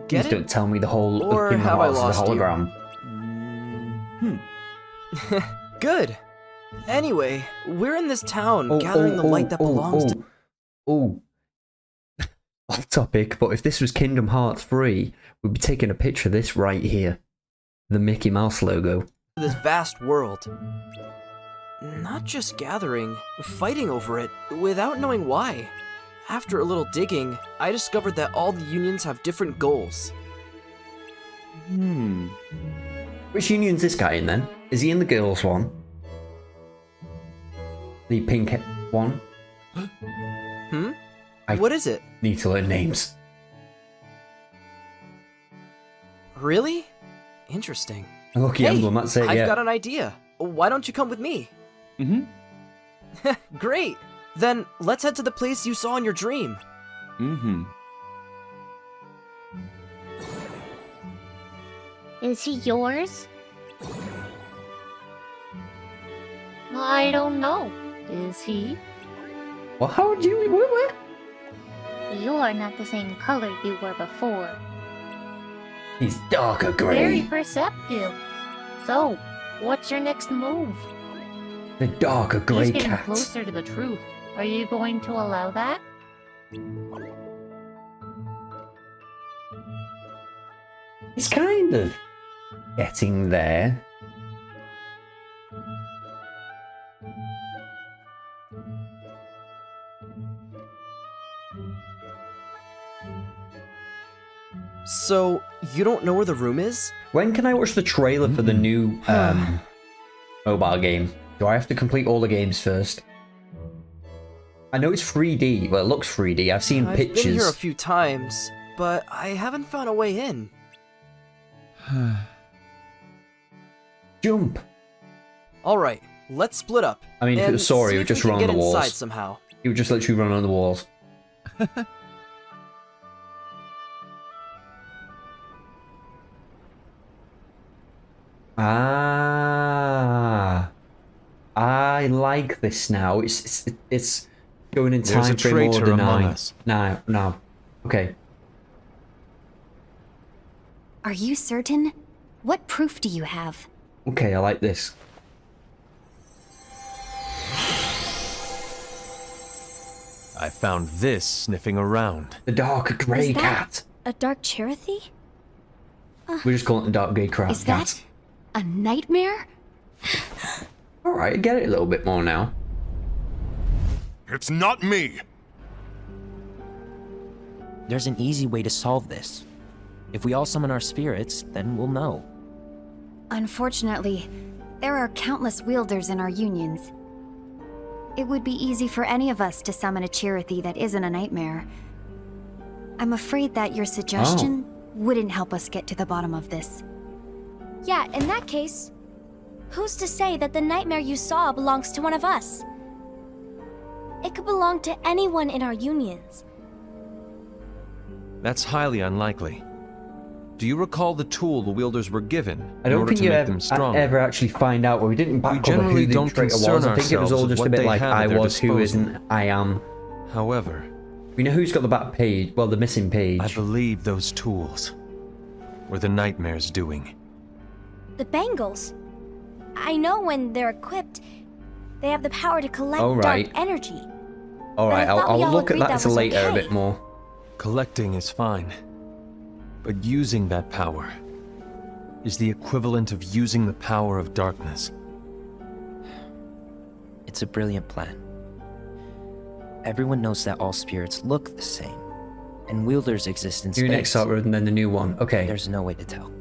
L: Get
A: Please
L: it?
A: don't tell me the whole
L: Or
A: Kingdom
L: have I
A: Hearts is a
L: lost you?
A: hologram.
L: Good. Anyway, we're in this town gathering the light that belongs to.
A: Oh. Off topic, but if this was Kingdom Hearts 3, we'd be taking a picture of this right here. The Mickey Mouse logo.
L: This vast world. Not just gathering, fighting over it, without knowing why. After a little digging, I discovered that all the unions have different goals.
A: Which union's this guy in then? Is he in the girls one? The pink one? I
L: What is it?
A: need to learn names.
L: Really? Interesting.
A: A lucky emblem, that's it,
L: I've
A: yeah.
L: got an idea. Why don't you come with me? Great! Then let's head to the place you saw in your dream.
J: Is he yours? I don't know. Is he?
A: Well, how would you... What?
J: You are not the same color you were before.
A: He's darker grey.
J: Very perceptive. So, what's your next move?
A: The darker
J: He's
A: grey
J: getting
A: cat.
J: closer to the truth. Are you going to allow that?
A: He's kind of getting there.
L: So, you don't know where the room is?
A: When can I watch the trailer for the new mobile game? Do I have to complete all the games first? I know it's 3D. Well, it looks 3D. I've seen
L: I've
A: pictures.
L: been here a few times, but I haven't found a way in.
A: Jump.
L: Alright, let's split up.
A: I mean, if it
L: and
A: was Sora,
L: see
A: he would
L: if we
A: just
L: can
A: run on
L: get
A: the walls.
L: inside somehow.
A: He would just literally run on the walls. I like this now. It's going in
I: There's
A: time
I: a
A: frame
I: traitor
A: order
I: among
A: 9.
I: us.
A: No. Okay.
N: Are you certain? What proof do you have?
A: Okay, I like this.
I: I found this sniffing around.
A: The dark grey
N: Is that
A: cat.
N: a dark Cherothy?
A: We're just calling it the dark grey cat.
N: Is that a nightmare?
A: Alright, I get it a little bit more now.
C: It's not me!
E: There's an easy way to solve this. If we all summon our spirits, then we'll know.
N: Unfortunately, there are countless wielders in our unions. It would be easy for any of us to summon a Chirithy that isn't a nightmare. I'm afraid that your suggestion wouldn't help us get to the bottom of this.
O: Yeah, in that case, who's to say that the nightmare you saw belongs to one of us? It could belong to anyone in our unions.
P: That's highly unlikely. Do you recall the tool the wielders were given
A: I
P: in
A: don't
P: order
A: think
P: to
A: you
P: make
A: ever,
P: them stronger?
A: ever actually find out. Well, we didn't back
P: We
A: over
P: generally
A: who the
P: don't
A: traitor
P: concern
A: was. I think it was all
P: ourselves
A: just
P: with
A: a bit
P: what
A: like
P: they have
A: I
P: at their
A: was, who
P: disposal.
A: isn't, I am.
P: However,
A: We know who's got the back page, well, the missing page.
P: I believe those tools were the Nightmare's doing.
O: The bangles. I know when they're equipped, they have the power to collect
A: Oh, right.
O: dark energy.
A: Alright,
O: But I thought we
A: I'll
O: all
A: look at
O: agreed
A: that
O: that was
A: later a
O: okay.
A: bit more.
P: Collecting is fine, but using that power is the equivalent of using the power of darkness.
E: It's a brilliant plan. Everyone knows that all spirits look the same, and wielders exist in
A: New next
E: space.
A: start and then the new one. Okay.
E: There's no way to tell.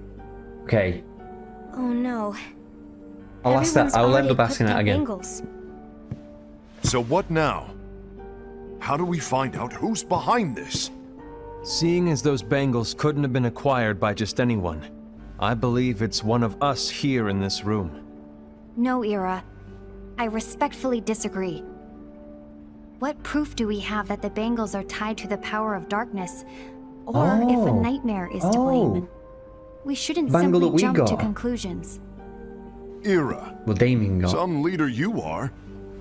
A: Okay.
O: Oh no.
A: I'll ask that.
O: Everyone's
A: I'll end
O: already
A: up asking
O: equipped
A: that
O: their
A: again.
O: bangles.
C: So what now? How do we find out who's behind this?
P: Seeing as those bangles couldn't have been acquired by just anyone, I believe it's one of us here in this room.
N: No, Ira. I respectfully disagree. What proof do we have that the bangles are tied to the power of darkness? Or if a nightmare is to blame? We shouldn't
A: Bangle that
N: simply
A: we
N: jump to
A: got.
N: conclusions.
C: Ira.
A: Well, Damien got.
C: Some leader you are.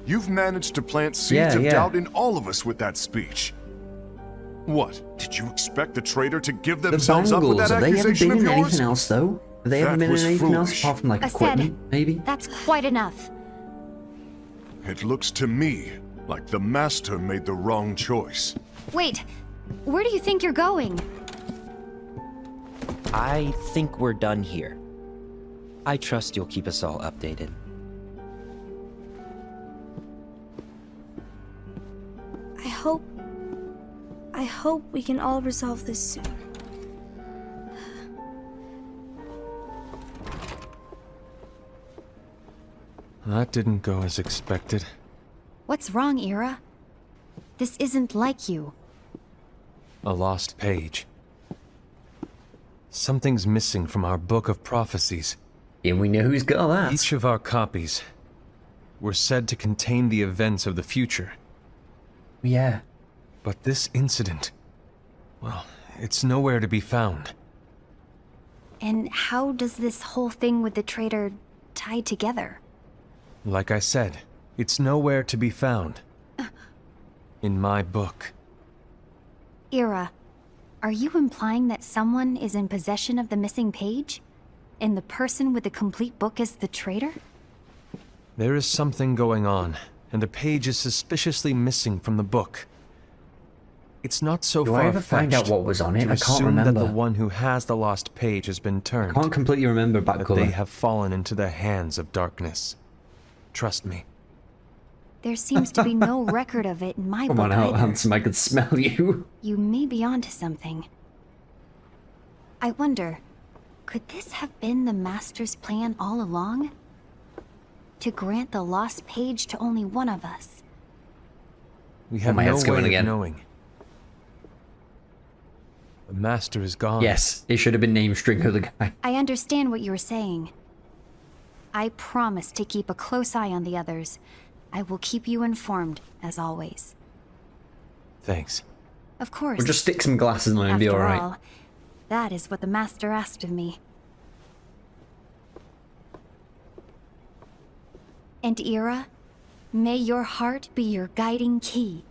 C: You've managed to plant seeds of doubt in all of us with that speech. What? Did you expect the traitor to give
A: The
C: themselves up with
A: bangles,
C: that
A: have they ever
C: accusation
A: been
C: of
A: in
C: yours?
A: anything else, though? Have they ever
C: That
A: been in
C: was
A: anything else
C: foolish.
A: apart from, like,
N: Ased,
A: equipment, maybe?
N: That's quite enough.
C: It looks to me like the Master made the wrong choice.
N: Wait, where do you think you're going?
E: I think we're done here. I trust you'll keep us all updated.
O: I hope we can all resolve this soon.
P: That didn't go as expected.
N: What's wrong, Ira? This isn't like you.
P: A lost page. Something's missing from our book of prophecies.
A: And we know who's got that.
P: Each of our copies were said to contain the events of the future.
A: Yeah.
P: But this incident, well, it's nowhere to be found.
N: And how does this whole thing with the traitor tie together?
P: Like I said, it's nowhere to be found. In my book.
N: Ira, are you implying that someone is in possession of the missing page? And the person with the complete book is the traitor?
P: There is something going on, and the page is suspiciously missing from the book. It's not so
A: Do I ever
P: far-fetched
A: find out what was on it?
P: to
A: I can't
P: assume
A: remember.
P: that the one who has the lost page has been turned.
A: I can't completely remember back
P: that
A: colour.
P: they have fallen into the hands of darkness. Trust me.
N: There seems to be no record of it in my
A: Come
N: book
A: on out,
N: either.
A: handsome, I could smell you.
N: You may be onto something. I wonder, could this have been the Master's plan all along? To grant the lost page to only one of us?
P: We have
A: my
P: no
A: head's
P: way
A: going
P: of
A: again.
P: knowing. The Master is gone.
A: Yes, it should have been named Stringer the guy.
N: I understand what you were saying. I promise to keep a close eye on the others. I will keep you informed, as always.
P: Thanks.
N: Of course.
A: We'll just stick some glasses on and be
N: After
A: alright.
N: all, that is what the Master asked of me. And Ira, may your heart be your guiding key.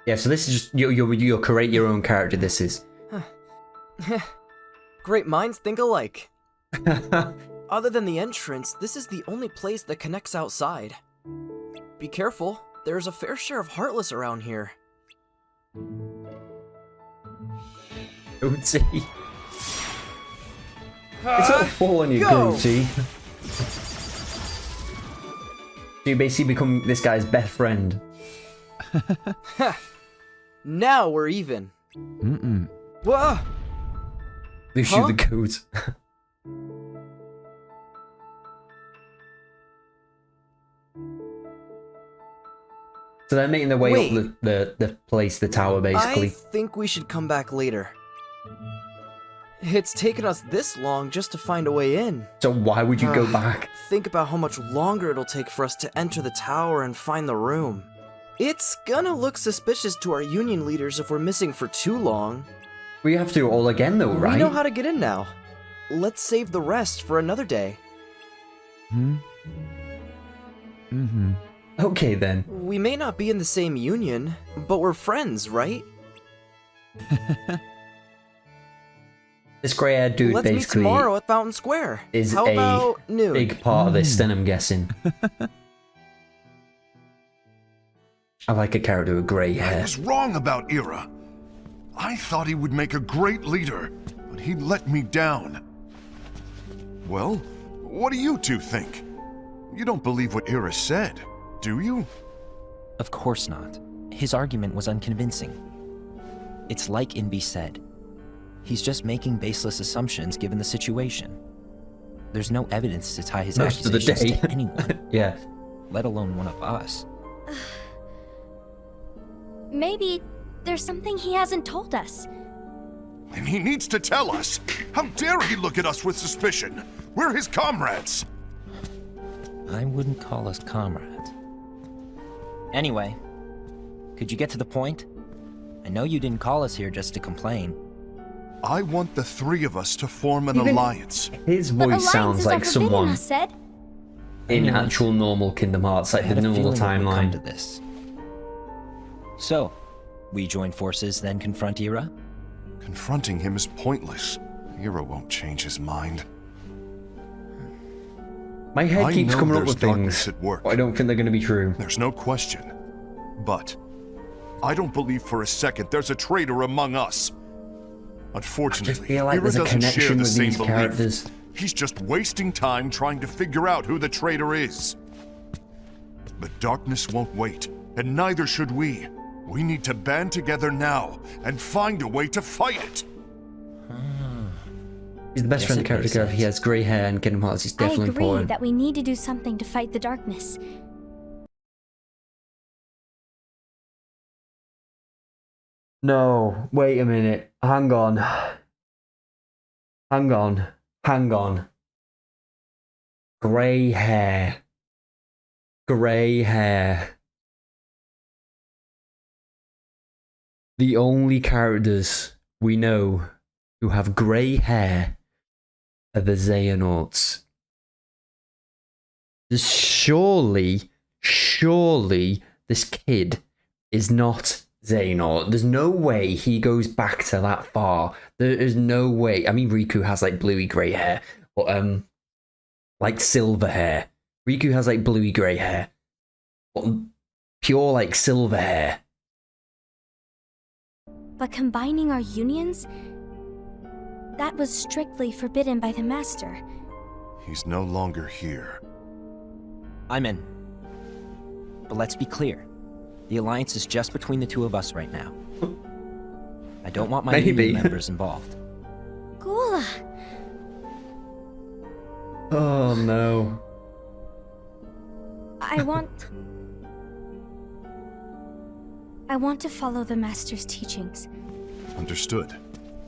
A: Yeah, so this is just you'll create your own character. This is.
L: Great minds think alike. Other than the entrance, this is the only place that connects outside. Be careful, there's a fair share of Heartless around here.
A: Goatee. It's not fall on you,
L: Go!
A: Goatee. So you basically become this guy's best friend.
L: Now we're even.
P: Mm-mm.
L: Whoa!
A: They shoot the codes. So they're making their way up the place, the tower, basically.
L: I think we should come back later. It's taken us this long just to find a way in.
A: So why would you go back?
L: Think about how much longer it'll take for us to enter the tower and find the room. It's gonna look suspicious to our union leaders if we're missing for too long.
A: We have to do it all again, though, right?
L: We know how to get in now. Let's save the rest for another day.
P: Mm-hmm.
A: Okay, then.
L: We may not be in the same union, but we're friends, right?
A: This grey-haired dude
L: Let's meet
A: basically
L: tomorrow at Fountain Square.
A: is
L: How about noon?
A: big part of this, then I'm guessing. I like a character with grey hair.
C: I was wrong about Ira. I thought he would make a great leader, but he let me down. Well, what do you two think? You don't believe what Ira said, do you?
E: Of course not. His argument was unconvincing. It's like Invi said. He's just making baseless assumptions given the situation. There's no evidence to tie his
A: Most of the
E: accusations
A: day.
E: to anyone.
A: Yeah.
E: Let alone one of us.
O: Maybe there's something he hasn't told us.
C: And he needs to tell us. How dare he look at us with suspicion? We're his comrades.
E: I wouldn't call us comrades. Anyway, could you get to the point? I know you didn't call us here just to complain.
C: I want the three of us to form an alliance.
A: His voice sounds like someone
O: said.
A: in actual normal Kingdom Hearts, like the normal timeline.
E: To this. So, we join forces, then confront Ira?
C: Confronting him is pointless. Ira won't change his mind.
A: My head keeps coming up with
C: darkness
A: things,
C: at work.
A: but I don't think they're going to be true.
C: There's no question. But I don't believe for a second there's a traitor among us. Unfortunately,
A: I just feel like
C: Ira
A: there's a
C: doesn't share
A: connection
C: the
A: with
C: same
A: these
C: belief.
A: characters.
C: He's just wasting time trying to figure out who the traitor is. The darkness won't wait, and neither should we. We need to band together now and find a way to fight it.
A: He's the best friend character. He has grey hair and Kingdom Hearts is definitely
O: I agree
A: important.
O: that we need to do something to fight the darkness.
A: No, wait a minute. Hang on. Hang on. Hang on. Grey hair. Grey hair. The only characters we know who have grey hair are the Xehanorts. Surely this kid is not Xehanort. There's no way he goes back to that far. There is no way. I mean, Riku has like bluey grey hair, but like silver hair. Riku has like bluey grey hair, but pure like silver hair.
O: But combining our unions? That was strictly forbidden by the Master.
C: He's no longer here.
E: I'm in. But let's be clear. The alliance is just between the two of us right now. I don't want my union members involved.
O: Gula!
A: Oh no.
O: I want to follow the Master's teachings.
C: Understood.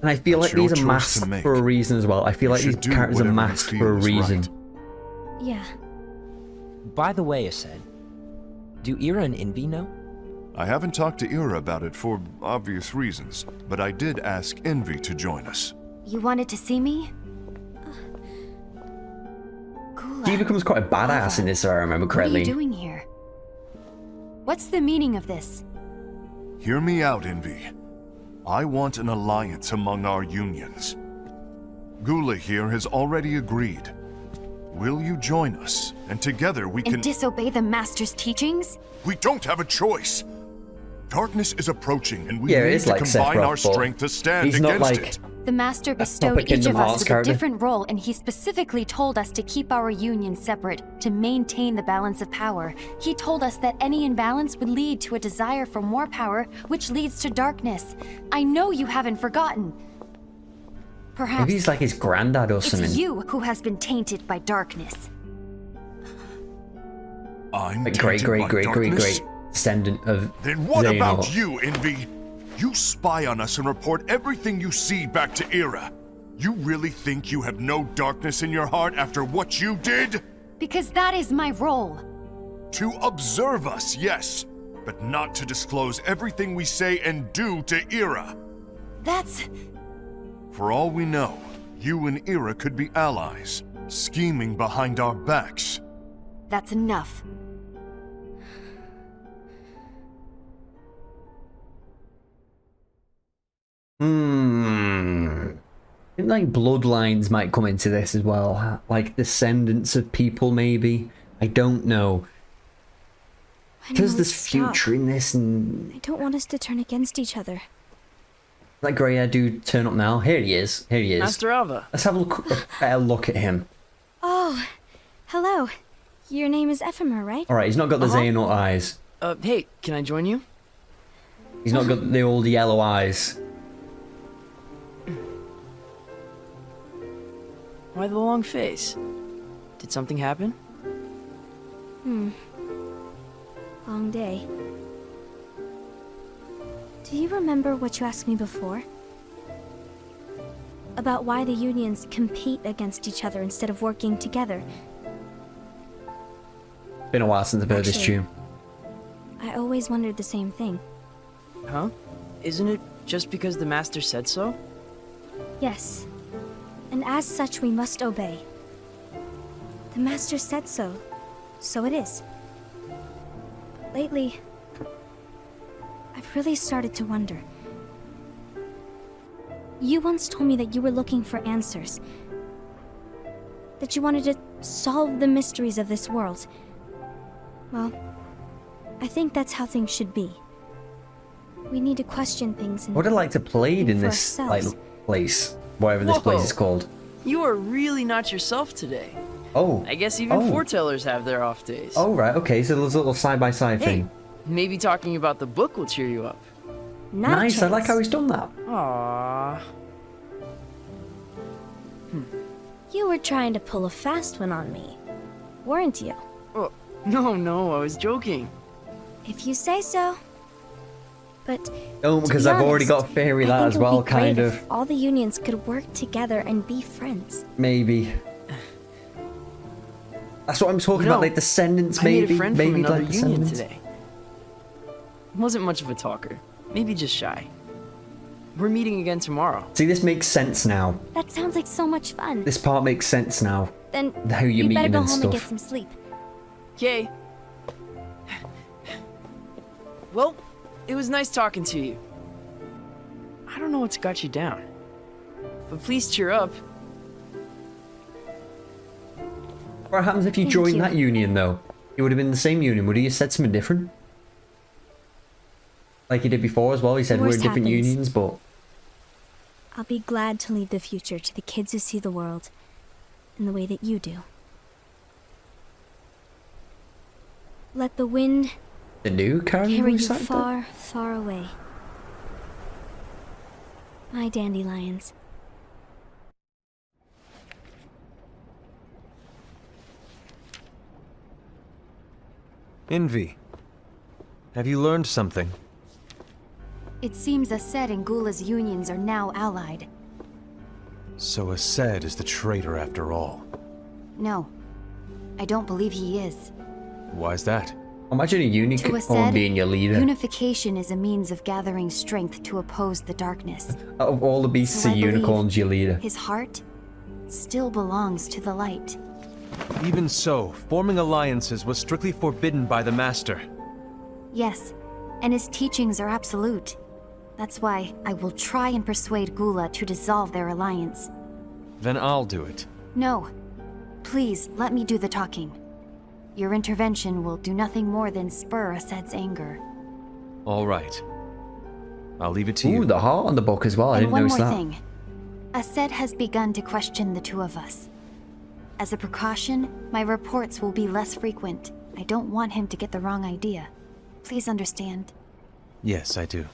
A: And I feel like
C: That's your
A: these are
C: choice
A: masked
C: to make.
A: for a reason as well. I feel
C: You
A: like these
C: should do
A: characters are
C: whatever you
A: masked
C: feel
A: for a
C: is
A: reason.
C: right.
O: Yeah.
E: By the way, Aced, do Ira and Invi know?
C: I haven't talked to Ira about it for obvious reasons, but I did ask Envy to join us.
N: You wanted to see me?
A: He becomes quite a badass in this, if I remember correctly.
N: What are you doing here? What's the meaning of this?
C: Hear me out, Envy. I want an alliance among our unions. Gula here has already agreed. Will you join us? And together we can...
N: And disobey the Master's teachings?
C: We don't have a choice! Darkness is approaching, and we
A: Yeah, it
C: need
A: is
C: to
A: like Seth
C: combine our
A: Roth, but
C: strength to stand
A: he's not
C: against
A: like
C: it.
N: The Master
A: a
N: bestowed
A: proper
N: each
A: Kingdom
N: of us
A: Hearts
N: with
A: character.
N: a different role, and he specifically told us to keep our union separate, to maintain the balance of power. He told us that any imbalance would lead to a desire for more power, which leads to darkness. I know you haven't forgotten. Perhaps
A: Maybe he's like his granddad or something.
N: it's you who has been tainted by darkness.
C: I'm
A: Like great,
C: tainted
A: great,
C: by
A: great, great,
C: darkness?
A: great descendant of
C: Then what
A: Xehanort.
C: about you, Envy? You spy on us and report everything you see back to Era. You really think you have no darkness in your heart after what you did?
N: Because that is my role.
C: To observe us, yes, but not to disclose everything we say and do to Era.
N: That's...
C: For all we know, you and Era could be allies, scheming behind our backs.
N: that's enough.
A: I think like bloodlines might come into this as well, like descendants of people maybe. I don't know. There's this future in this, and
O: I don't want us to turn against each other.
A: that grey hair dude turn up now. Here he is. Here he is.
L: Master Alva.
A: Let's have a better look at him.
O: Oh, hello. Your name is Ephemer, right?
A: All right, he's not got the Xehanort eyes.
L: Hey, can I join you?
A: He's not got the old yellow eyes.
L: Why the long face? Did something happen?
O: Long day. Do you remember what you asked me before? About why the unions compete against each other instead of working together.
A: Been a while since I've heard this
O: Actually-
A: tune.
O: I always wondered the same thing.
L: Huh? Isn't it just because the Master said so?
O: Yes. And as such, we must obey. The Master said so, so it is. But lately, I've really started to wonder. You once told me that you were looking for answers. That you wanted to solve the mysteries of this world. Well, I think that's how things should be. We need to question things and
A: I would have liked to played in
O: for
A: this like
O: ourselves.
A: place, whatever this place is called.
L: You are really not yourself today.
A: Oh.
L: I guess even
A: Oh.
L: foretellers have their off days.
A: Oh right, okay. So there's a little side by side
L: Hey,
A: thing.
L: maybe talking about the book will cheer you up.
A: Nice. I like how he's done that.
L: Aww.
O: You were trying to pull a fast one on me, weren't you?
L: Oh, no, I was joking.
O: If you say so. But
A: Oh,
O: to
A: because
O: be
A: I've already
O: honest,
A: got theory
O: I
A: that
O: think
A: as
O: it would
A: well,
O: be great
A: kind
O: if
A: of.
O: all the unions could work together and be friends.
A: Maybe. That's what I'm talking
L: You know,
A: about, like descendants,
L: I
A: maybe.
L: made a friend
A: maybe
L: from another
A: like
L: union
A: descendants.
L: today. Wasn't much of a talker. Maybe just shy. We're meeting again tomorrow.
A: See, this makes sense now.
O: That sounds like so much fun.
A: This part makes sense now.
O: Then
A: How you
O: you'd
A: meet
O: better
A: him
O: go
A: and
O: home and get
A: stuff.
O: some sleep.
L: Yay. Well, it was nice talking to you. I don't know what's got you down. But please cheer up.
A: What happens if you
O: Thank
A: joined
O: you.
A: that union, though? You would have been in the same union. Would he have said something different? Like he did before as well. He said we're in
O: Worst
A: different
O: happens.
A: unions, but
O: I'll be glad to leave the future to the kids who see the world in the way that you do. Let the wind
A: the new
O: carry
A: Karen
O: you
A: was like that?
O: far, far away. My dandelions.
P: Envy. Have you learned something?
N: It seems Ased and Gula's unions are now allied.
P: So Ased is the traitor after all.
N: No, I don't believe he is.
P: Why's that?
A: Imagine a
N: To
A: unicorn
N: Ased,
A: being your leader.
N: unification is a means of gathering strength to oppose the darkness.
A: Out of all the beasts,
N: So
A: a
N: I believe
A: unicorn's your leader.
N: His heart still belongs to the light.
P: Even so, forming alliances was strictly forbidden by the Master.
N: Yes, and his teachings are absolute. That's why I will try and persuade Gula to dissolve their alliance.
P: Then I'll do it.
N: No, please let me do the talking. Your intervention will do nothing more than spur Ased's anger.
P: All right. I'll leave it to you.
A: Ooh, the heart on the book as well. I
N: And
A: didn't
N: one
A: notice
N: more
A: that.
N: thing. Aset has begun to question the two of us. As a precaution, my reports will be less frequent. I don't want him to get the wrong idea. Please understand.
P: Yes, I do.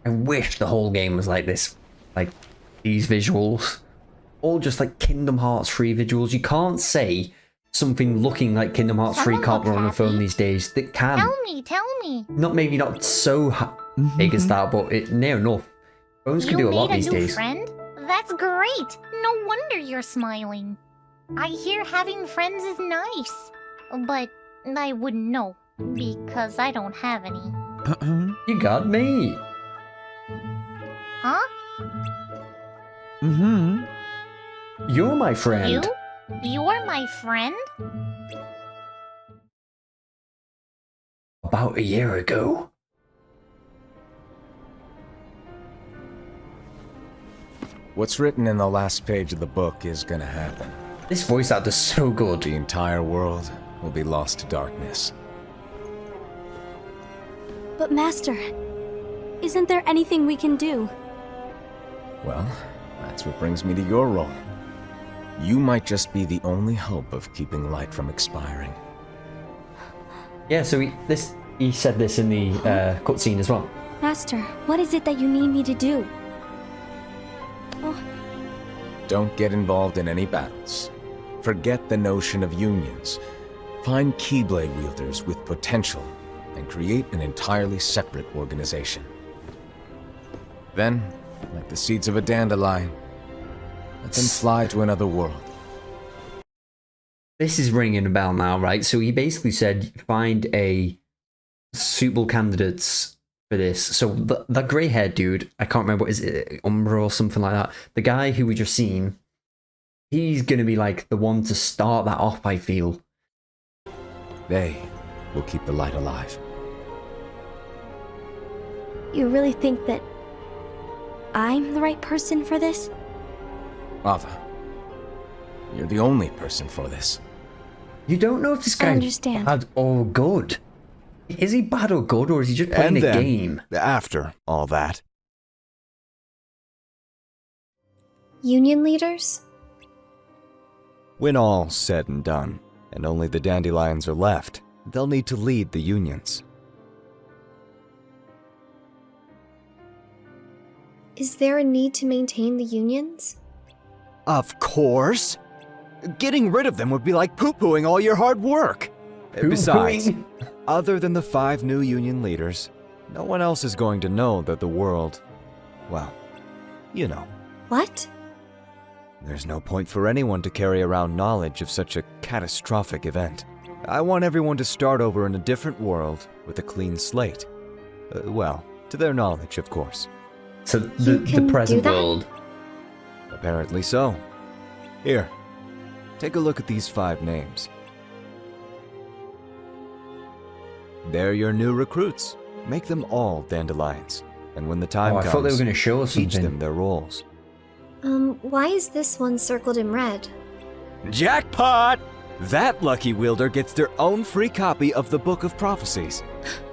A: I wish the whole game was like this. Like, these visuals. All just like Kingdom Hearts 3 visuals. You can't say something looking like Kingdom Hearts 3
J: Someone
A: can't
J: looks
A: run on a phone
J: happy.
A: these days. That can.
J: Tell me.
A: Maybe not so big as that, but near enough. Phones can
J: You
A: do a lot
J: made
A: these
J: a new
A: days.
J: friend? That's great. No wonder you're smiling. I hear having friends is nice. But I wouldn't know, because I don't have any.
A: You got me.
J: Huh?
P: Mm-hmm.
A: You're my friend.
J: You? You're my friend?
A: About a year ago.
B: What's written in the last page of the book is gonna happen.
A: This voice actor's so good.
B: The entire world will be lost to darkness.
O: But Master, isn't there anything we can do?
B: Well, that's what brings me to your role. You might just be the only hope of keeping light from expiring.
A: Yeah, so he said this in the cutscene as well.
O: Master, what is it that you need me to do? Oh,
B: Don't get involved in any battles. Forget the notion of unions. Find Keyblade wielders with potential and create an entirely separate organization. Then, like the seeds of a dandelion, let them fly to another world.
A: This is ringing a bell now, right? So he basically said find a suitable candidates for this. So the grey-haired dude, I can't remember, is it Umbra or something like that? The guy who we just seen, he's gonna be like the one to start that off, I feel.
B: They will keep the light alive.
O: you really think that I'm the right person for this?
B: Ava, you're the only person for this.
A: You don't know if this
O: I
A: guy
O: understand.
A: bad or good. Is he bad or good, or is he just playing
I: And
A: a
I: then,
A: game?
I: after all that,
O: Union leaders?
I: when all's said and done, and only the dandelions are left, they'll need to lead the unions.
Q: Is there a need to maintain the unions?
I: Of course! Getting rid of them would be like poo-pooing all your hard work! Besides, other than the 5 new union leaders, no one else is going to know that the world, well, you know.
Q: What?
I: There's no point for anyone to carry around knowledge of such a catastrophic event. I want everyone to start over in a different world with a clean slate. Well, to their knowledge, of course.
A: So the present world.
I: Apparently so. Here, take a look at these 5 names. They're your new recruits. Make them all dandelions. And when the time comes,
A: I thought they were going to show us
I: teach
A: something.
I: them their roles.
Q: Why is this one circled in red?
I: Jackpot! That lucky wielder gets their own free copy of the Book of Prophecies.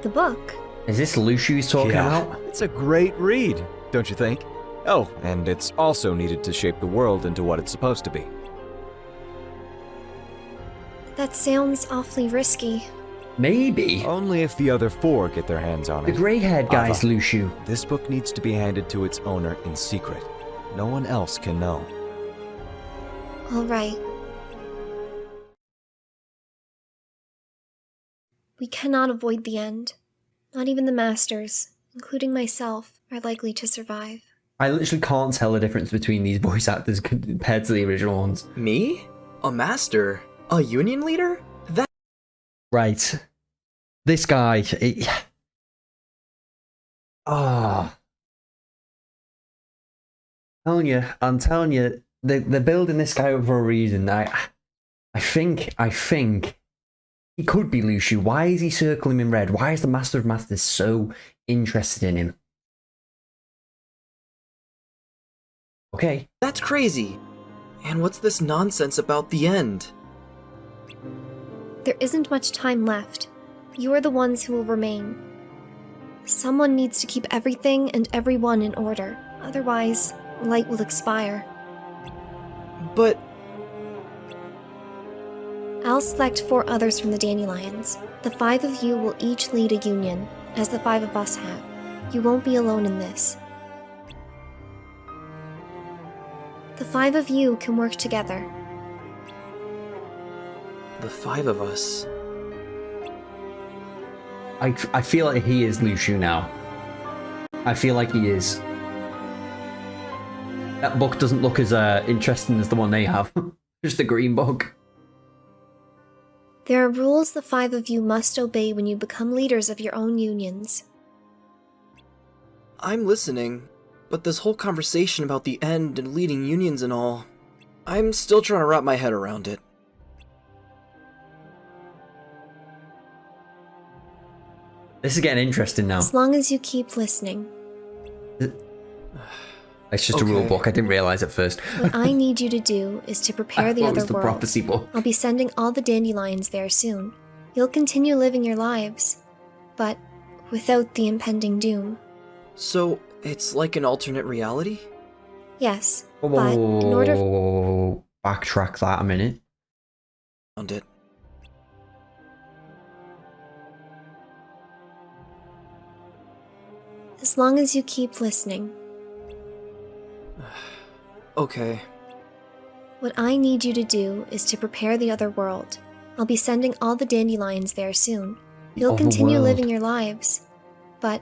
Q: The book?
A: Is this Lucio he's talking about?
I: It's a great read, don't you think? Oh, and it's also needed to shape the world into what it's supposed to be.
Q: That sounds awfully risky.
A: Maybe.
I: Only if the other 4 get their hands on it.
A: The grey-haired guy's
I: Ava,
A: Lucio.
I: This book needs to be handed to its owner in secret. No one else can know.
Q: All right. We cannot avoid the end. Not even the masters, including myself, are likely to survive.
A: I literally can't tell the difference between these voice actors compared to the original ones.
L: Me? A master? A union leader? That.
A: Right. This guy. I'm telling you, they're building this guy up for a reason. I think he could be Lucio. Why is he circling him in red? Why is the Master of Masters so interested in him? Okay.
L: That's crazy. And what's this nonsense about the end?
Q: There isn't much time left. You are the ones who will remain. Someone needs to keep everything and everyone in order. Otherwise, light will expire.
L: But...
Q: I'll select 4 others from the Dandelions. The 5 of you will each lead a union, as the 5 of us have. You won't be alone in this. The 5 of you can work together.
L: The 5 of us.
A: I feel like he is Luciu now. I feel like he is. That book doesn't look as interesting as the one they have. Just a green book.
Q: There are rules the 5 of you must obey when you become leaders of your own unions.
L: I'm listening, but this whole conversation about the end and leading unions and all, I'm still trying to wrap my head around it.
A: This is getting interesting now.
Q: As long as you keep listening.
A: It's just a rule book. I didn't realize at first.
Q: What I need you to do is to prepare the other
A: the
Q: world.
A: prophecy book.
Q: I'll be sending all the Dandelions there soon. You'll continue living your lives, but without the impending doom.
L: So, it's like an alternate reality?
Q: Yes, but in order...
A: Backtrack that a minute.
L: Found it.
Q: As long as you keep listening.
L: Okay.
Q: What I need you to do is to prepare the other world. I'll be sending all the Dandelions there soon. You'll continue living your lives, but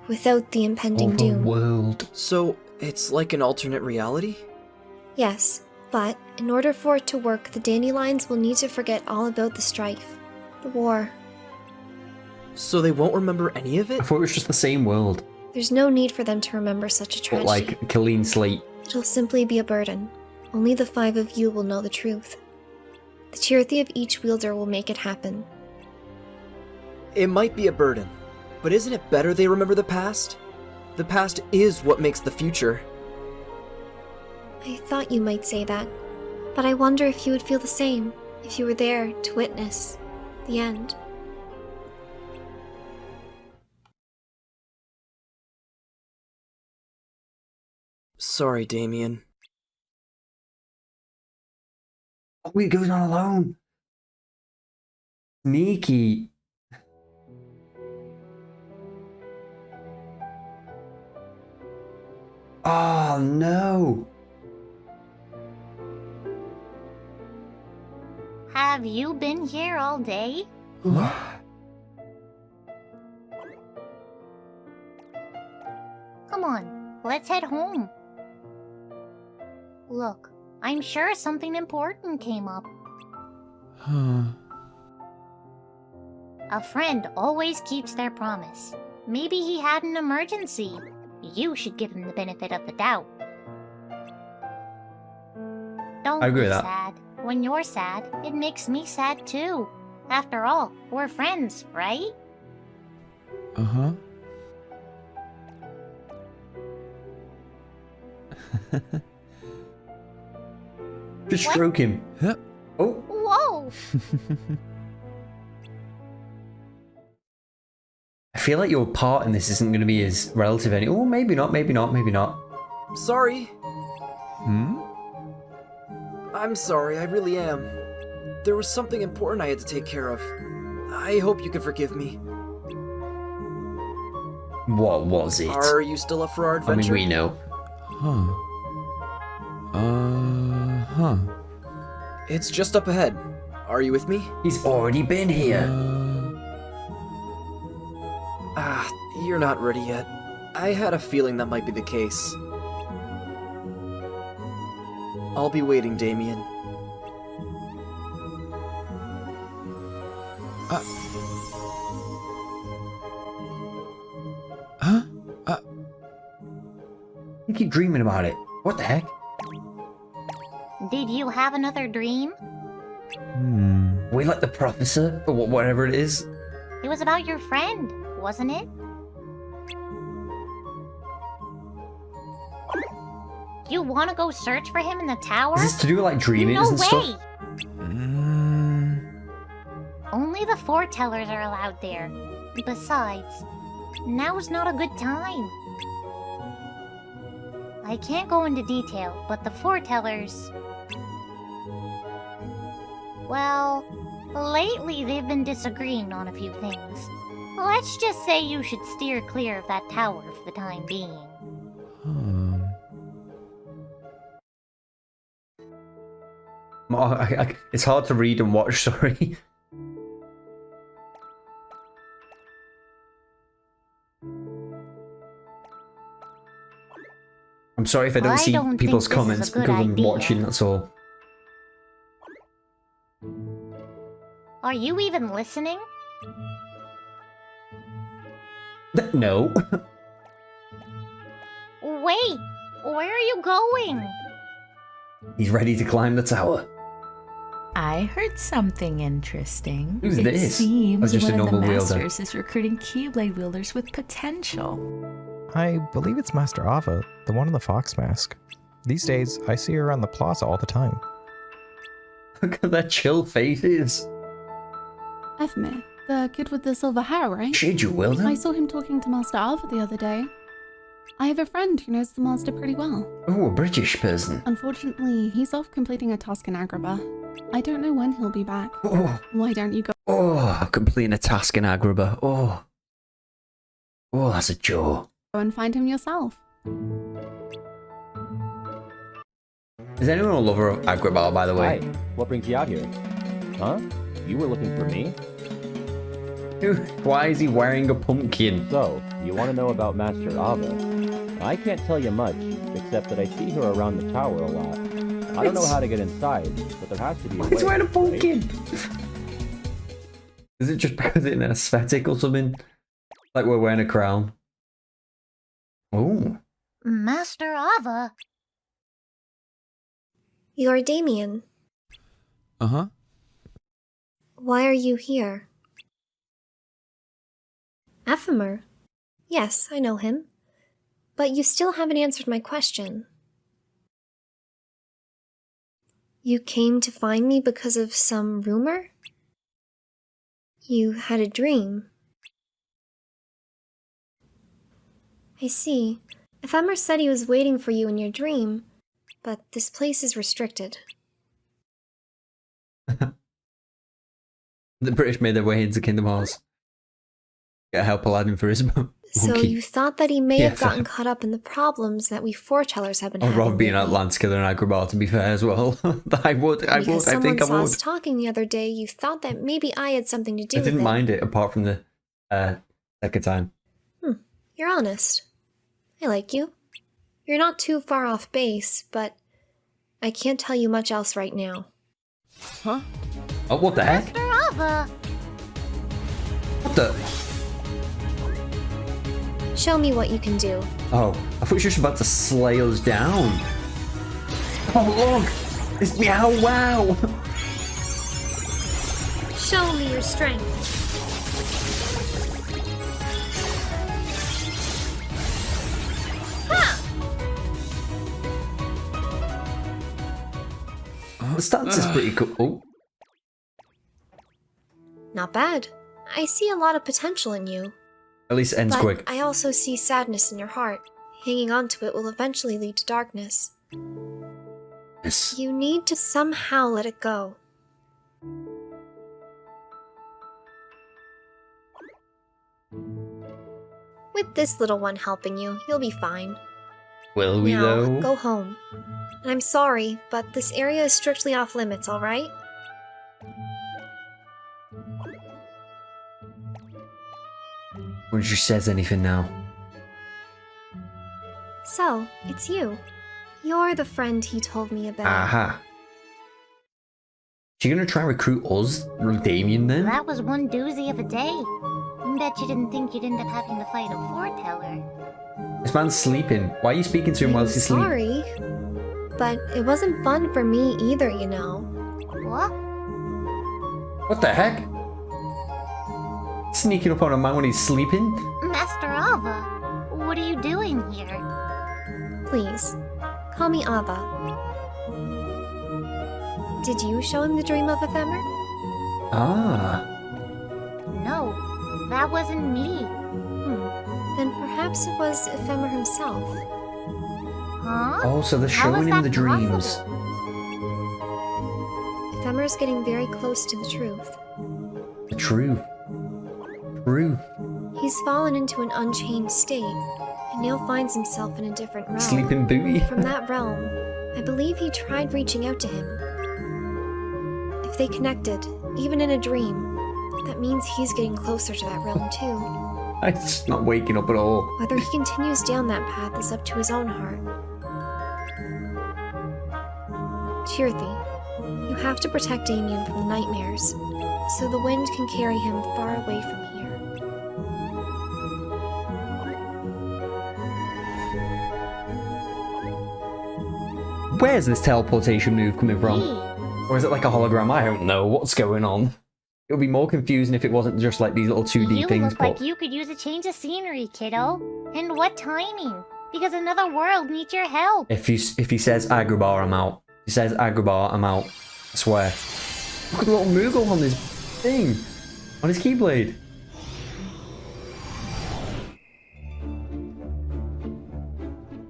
Q: without the impending doom.
A: World.
L: So, it's like an alternate reality?
Q: Yes, but in order for it to work, the Dandelions will need to forget all about the strife, the war.
L: So they won't remember any of it?
A: I thought it was just the same world.
Q: There's no need for them to remember such a
A: But
Q: tragedy.
A: like clean slate.
Q: It'll simply be a burden. Only the 5 of you will know the truth. The charity of each wielder will make it happen.
L: It might be a burden, but isn't it better they remember the past? The past is what makes the future.
Q: I thought you might say that, but I wonder if you would feel the same if you were there to witness the end.
L: Sorry, Damien.
A: Oh, he goes on alone. Sneaky. Oh no.
J: Have you been here all day? Come on, let's head home. Look, I'm sure something important came up. A friend always keeps their promise. Maybe he had an emergency. You should give him the benefit of the doubt. Don't
A: I agree
J: be
A: with that.
J: sad. When you're sad, it makes me sad too. After all, we're friends, right?
P: Uh-huh.
A: Just stroke him. Oh.
J: Whoa!
A: I feel like your part in this isn't going to be as relative any. Oh, maybe not, maybe not, maybe not.
L: Sorry.
P: Hmm?
L: I'm sorry, I really am. There was something important I had to take care of. I hope you can forgive me.
A: What was it?
L: Are you still up for our
A: I
L: adventure?
A: mean, we know.
P: Huh.
L: It's just up ahead. Are you with me?
A: He's already been here.
L: You're not ready yet. I had a feeling that might be the case. I'll be waiting, Damien.
A: You keep dreaming about it. What the heck?
J: Did you have another dream?
A: We like the professor, or whatever it is.
J: It was about your friend, wasn't it? You want to go search for him in the tower?
A: Is this to do with like dreaming
J: No
A: and
J: way!
A: stuff?
J: Only the foretellers are allowed there. Besides, now's not a good time. I can't go into detail, but the foretellers... Well, lately they've been disagreeing on a few things. Let's just say you should steer clear of that tower for the time being.
A: It's hard to read and watch, sorry. I'm sorry if I don't see people's comments because I'm watching, that's all.
J: Are you even listening?
A: No.
J: Wait! Where are you going?
A: He's ready to climb the tower.
R: I heard something interesting.
A: Who's this?
R: It seems
A: just a
R: one of the
A: normal wielder.
R: masters is recruiting Keyblade wielders with potential.
S: I believe it's Master Ava, the one in the fox mask. These days, I see her around the plaza all the time.
A: Look at their chill faces.
T: Ephmir, the kid with the silver hair, right?
A: Should you will them?
T: I saw him talking to Master Ava the other day. I have a friend who knows the master pretty well.
A: Oh, a British person.
T: Unfortunately, he's off completing a task in Agrabah. I don't know when he'll be back.
A: Oh.
T: Why don't you go?
A: Oh, completing a task in Agrabah. Oh. Oh, that's a jaw.
T: Go and find him yourself.
A: Is anyone a lover of Agrabah, by the way?
U: Hi, what brings you out here? Huh? You were looking for me?
A: Why is he wearing a pumpkin?
U: So, you want to know about Master Ava? I can't tell you much, except that I see her around the tower a lot. I don't know how to get inside, but there has to be a way.
A: He's wearing a pumpkin!
U: Right?
A: Is it just because it's an aesthetic or something? Like we're wearing a crown? Oh.
J: Master Ava?
Q: You're Damien.
B: Uh-huh.
Q: Why are you here? Ephemer? Yes, I know him. But you still haven't answered my question. You came to find me because of some rumor? You had a dream. I see. Ephemer said he was waiting for you in your dream, but this place is restricted.
A: The British made their way into Kingdom Hearts. Gotta help Aladdin for his monkey.
Q: So you thought that he may have
A: fair.
Q: gotten caught up in the problems that we foretellers have been
A: I'd
Q: having.
A: rather be in
Q: lately.
A: Atlantica than Agrabah, to be fair, as well. I would, I
Q: Because
A: think I
Q: someone saw
A: would.
Q: us talking the other day, you thought that maybe I had something to do
A: I
Q: with
A: didn't
Q: it.
A: mind it, apart from the second time.
Q: You're honest. I like you. You're not too far off base, but I can't tell you much else right now.
L: Huh?
A: Oh, what the heck?
J: Master Ava?
A: What the?
Q: Show me what you can do.
A: Oh, I thought you were just about to slay us down. Oh, look! It's Meow Wow!
Q: Show me your strength.
A: The stance is pretty cool. Oh.
Q: Not bad. I see a lot of potential in you.
A: At least it ends
Q: But
A: quick.
Q: I also see sadness in your heart. Hanging on to it will eventually lead to darkness.
A: Yes.
Q: You need to somehow let it go. With this little one helping you, you'll be fine.
A: Will we,
Q: now,
A: though?
Q: go home. And I'm sorry, but this area is strictly off limits, alright?
A: When she says anything now.
Q: So, it's you. You're the friend he told me about.
A: Aha. She gonna try and recruit us, Damien, then?
J: That was one doozy of a day. Bet you didn't think you'd end up having to fight a foreteller.
A: This man's sleeping. Why are you speaking to him while he's asleep?
Q: Sorry, but it wasn't fun for me either, you know.
J: What?
A: What the heck? Sneaking up on a man when he's sleeping?
J: Master Ava, what are you doing here?
Q: Please, Call me Ava. Did you show him the dream of Ephemer?
A: Ah.
J: No, that wasn't me.
Q: Then perhaps it was Ephemer himself.
J: Huh?
A: Oh, so they're
J: How
A: showing
J: is
A: him
J: that
A: the dreams.
J: possible?
Q: Ephemer's getting very close to the truth.
A: The truth. Truth.
Q: He's fallen into an unchained state, and now finds himself in a different realm.
A: Sleeping Beauty.
Q: From that realm, I believe he tried reaching out to him. If they connected, even in a dream, that means he's getting closer to that realm too.
A: I'm just not waking up at all.
Q: Whether he continues down that path is up to his own heart. Tirthi, you have to protect Damien from the nightmares, so the wind can carry him far away from here.
A: Where's this teleportation move coming from? Or is it like a hologram? I don't know what's going on. It would be more confusing if it wasn't just like these little 2D
J: You
A: things.
J: look like you could use a change of scenery, kiddo. And what timing? Because another world needs your help.
A: If he says Agrabah, I'm out. If he says Agrabah, I'm out. I swear. Look at the little Moogle on his thing. On his Keyblade.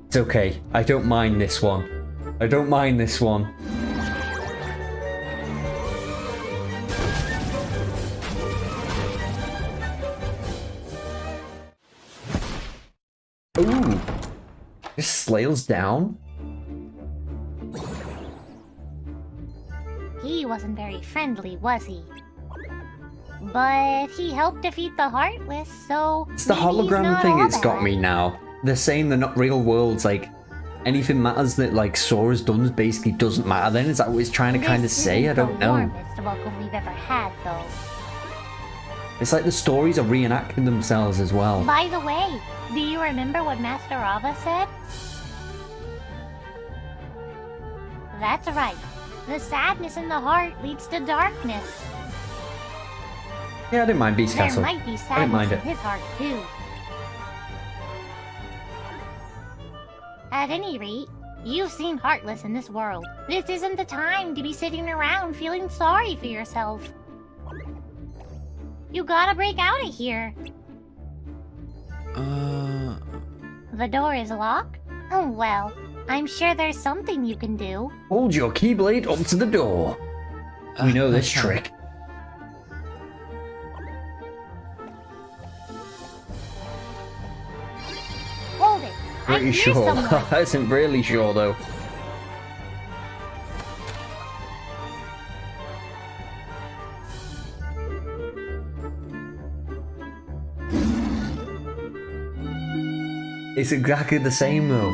A: It's okay. I don't mind this one. I don't mind this one. Ooh. This slails down?
J: He wasn't very friendly, was he? But he helped defeat the Heartless, so
A: It's the
J: maybe he's
A: hologram
J: not
A: thing
J: all
A: it's got
J: bad.
A: me now. They're saying they're not real worlds, like anything matters that like Sora's done basically doesn't matter then? Is that what it's trying to kind of say? I don't
J: The
A: know.
J: warmest welcome we've ever had, though.
A: It's like the stories are reenacting themselves as well.
J: By the way, do you remember what Master Ava said? That's right. The sadness in the heart leads to darkness.
A: Yeah, I didn't mind Beast
J: There
A: Castle.
J: might be
A: I didn't
J: sadness
A: mind
J: in
A: it.
J: his heart, too. At any rate, you've seen Heartless in this world. This isn't the time to be sitting around feeling sorry for yourself. You gotta break out of here. The door is locked? Oh well, I'm sure there's something you can do.
A: Hold your Keyblade up to the door. We know this trick.
J: Hold it. I'm
A: Pretty
J: here
A: sure.
J: somewhere.
A: I isn't really sure though. It's exactly the same though.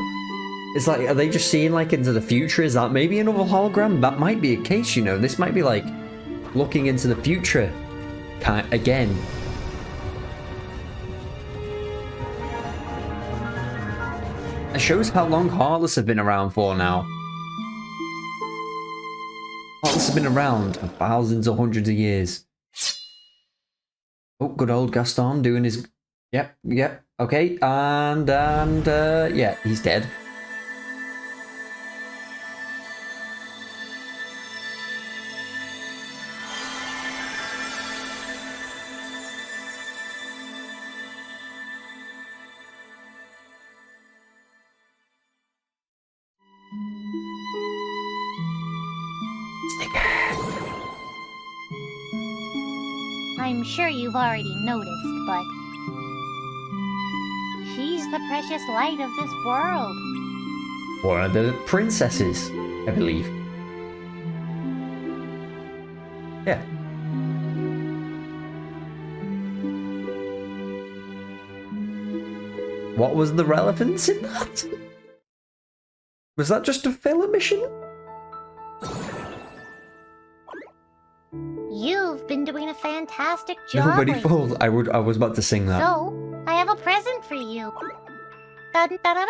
A: It's like, are they just seeing like into the future? Is that maybe another hologram? That might be a case, you know. This might be like looking into the future again. It shows how long Heartless have been around for now. Heartless have been around for thousands or hundreds of years. Oh, good old Gaston doing his... Yep, okay, and yeah, he's dead.
J: I'm sure you've already noticed, but she's the precious light of this world.
A: One of the princesses, I believe. Yeah. What was the relevance in that? Was that just a filler mission?
J: You've been doing a fantastic job.
A: Nobody
J: lately.
A: fooled. I was about to sing that.
J: So, I have a present for you. Dun, dun, dun, dun.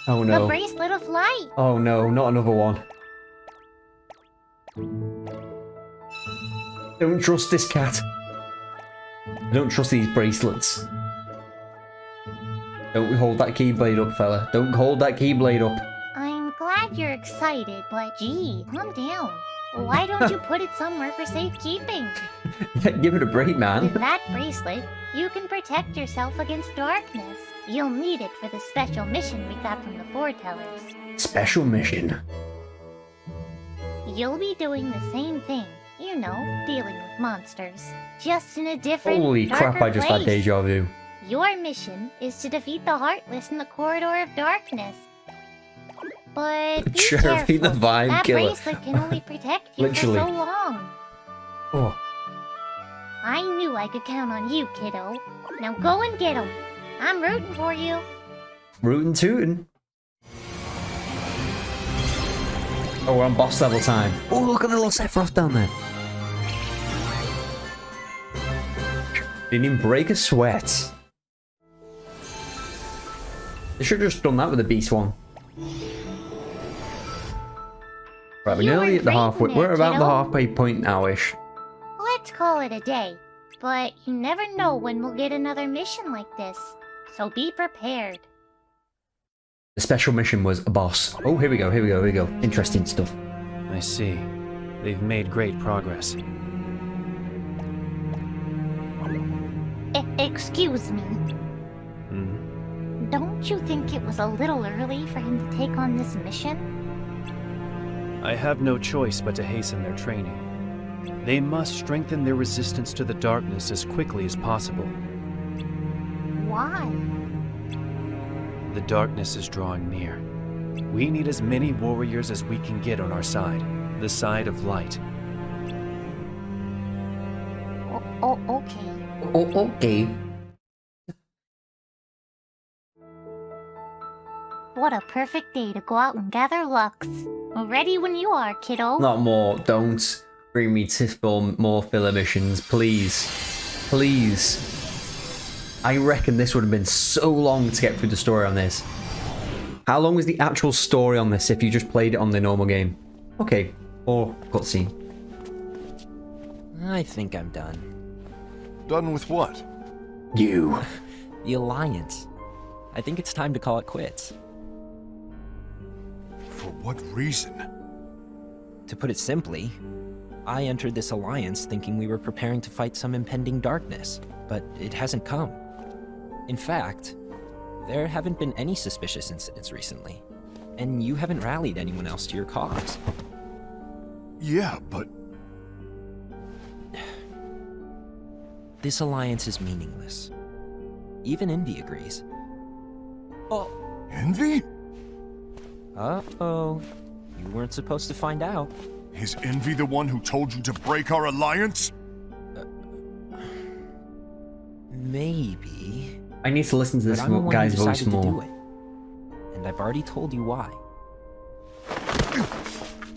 A: Oh no.
J: The bracelet of light.
A: Oh no, not another one. Don't trust this cat. I don't trust these bracelets. Don't hold that Keyblade up, fella. Don't hold that Keyblade up.
J: I'm glad you're excited, but gee, calm down. Why don't you put it somewhere for safekeeping?
A: Give it a break, man.
J: With that bracelet, you can protect yourself against darkness. You'll need it for the special mission we got from the foretellers.
A: Special mission.
J: You'll be doing the same thing. You know, dealing with monsters. Just in a different,
A: Holy crap, I just had
J: place.
A: deja vu.
J: Your mission is to defeat the Heartless in the Corridor of Darkness. But be
A: Cherry the
J: careful.
A: Vine
J: That
A: Killer.
J: bracelet can only protect you
A: Literally.
J: for so long.
A: Oh.
J: I knew I could count on you, kiddo. Now go and get 'em. I'm rooting for you.
A: Rootin' tootin'. Oh, we're on boss level time. Oh, look at the little Sephiroth down there. Didn't even break a sweat. They should have just done that with the beast one. Right, we're
J: You
A: nearly
J: were
A: at the
J: great
A: halfway.
J: in there,
A: We're about the
J: kiddo.
A: halfway point now-ish.
J: Let's call it a day. But you never know when we'll get another mission like this. So be prepared.
A: The special mission was a boss. Oh, here we go, here we go, here we go. Interesting stuff.
F: I see. They've made great progress.
J: Excuse me.
F: Hmm?
J: Don't you think it was a little early for him to take on this mission?
F: I have no choice but to hasten their training. They must strengthen their resistance to the darkness as quickly as possible.
J: Why?
F: The darkness is drawing near. We need as many warriors as we can get on our side, the side of light.
J: Okay.
A: Oh, okay.
J: What a perfect day to go out and gather Lux. Ready when you are, kiddo.
A: Not more. Don't bring me to film more filler missions, please. Please. I reckon this would have been so long to get through the story on this. How long was the actual story on this if you just played it on the normal game? Okay, or cutscene.
E: I think I'm done.
C: Done with what?
A: You.
E: The Alliance. I think it's time to call it quits.
C: For what reason?
E: To put it simply, I entered this alliance thinking we were preparing to fight some impending darkness, but it hasn't come. In fact, there haven't been any suspicious incidents recently, and you haven't rallied anyone else to your cause.
C: Yeah, but...
E: This alliance is meaningless. Even Envy agrees. Oh.
C: Envy?
E: Uh-oh. You weren't supposed to find out.
C: Is Envy the one who told you to break our alliance?
E: Maybe.
A: I need to listen to this
E: But I'm the one who
A: guy's voice
E: decided to do
A: more.
E: it. And I've already told you why.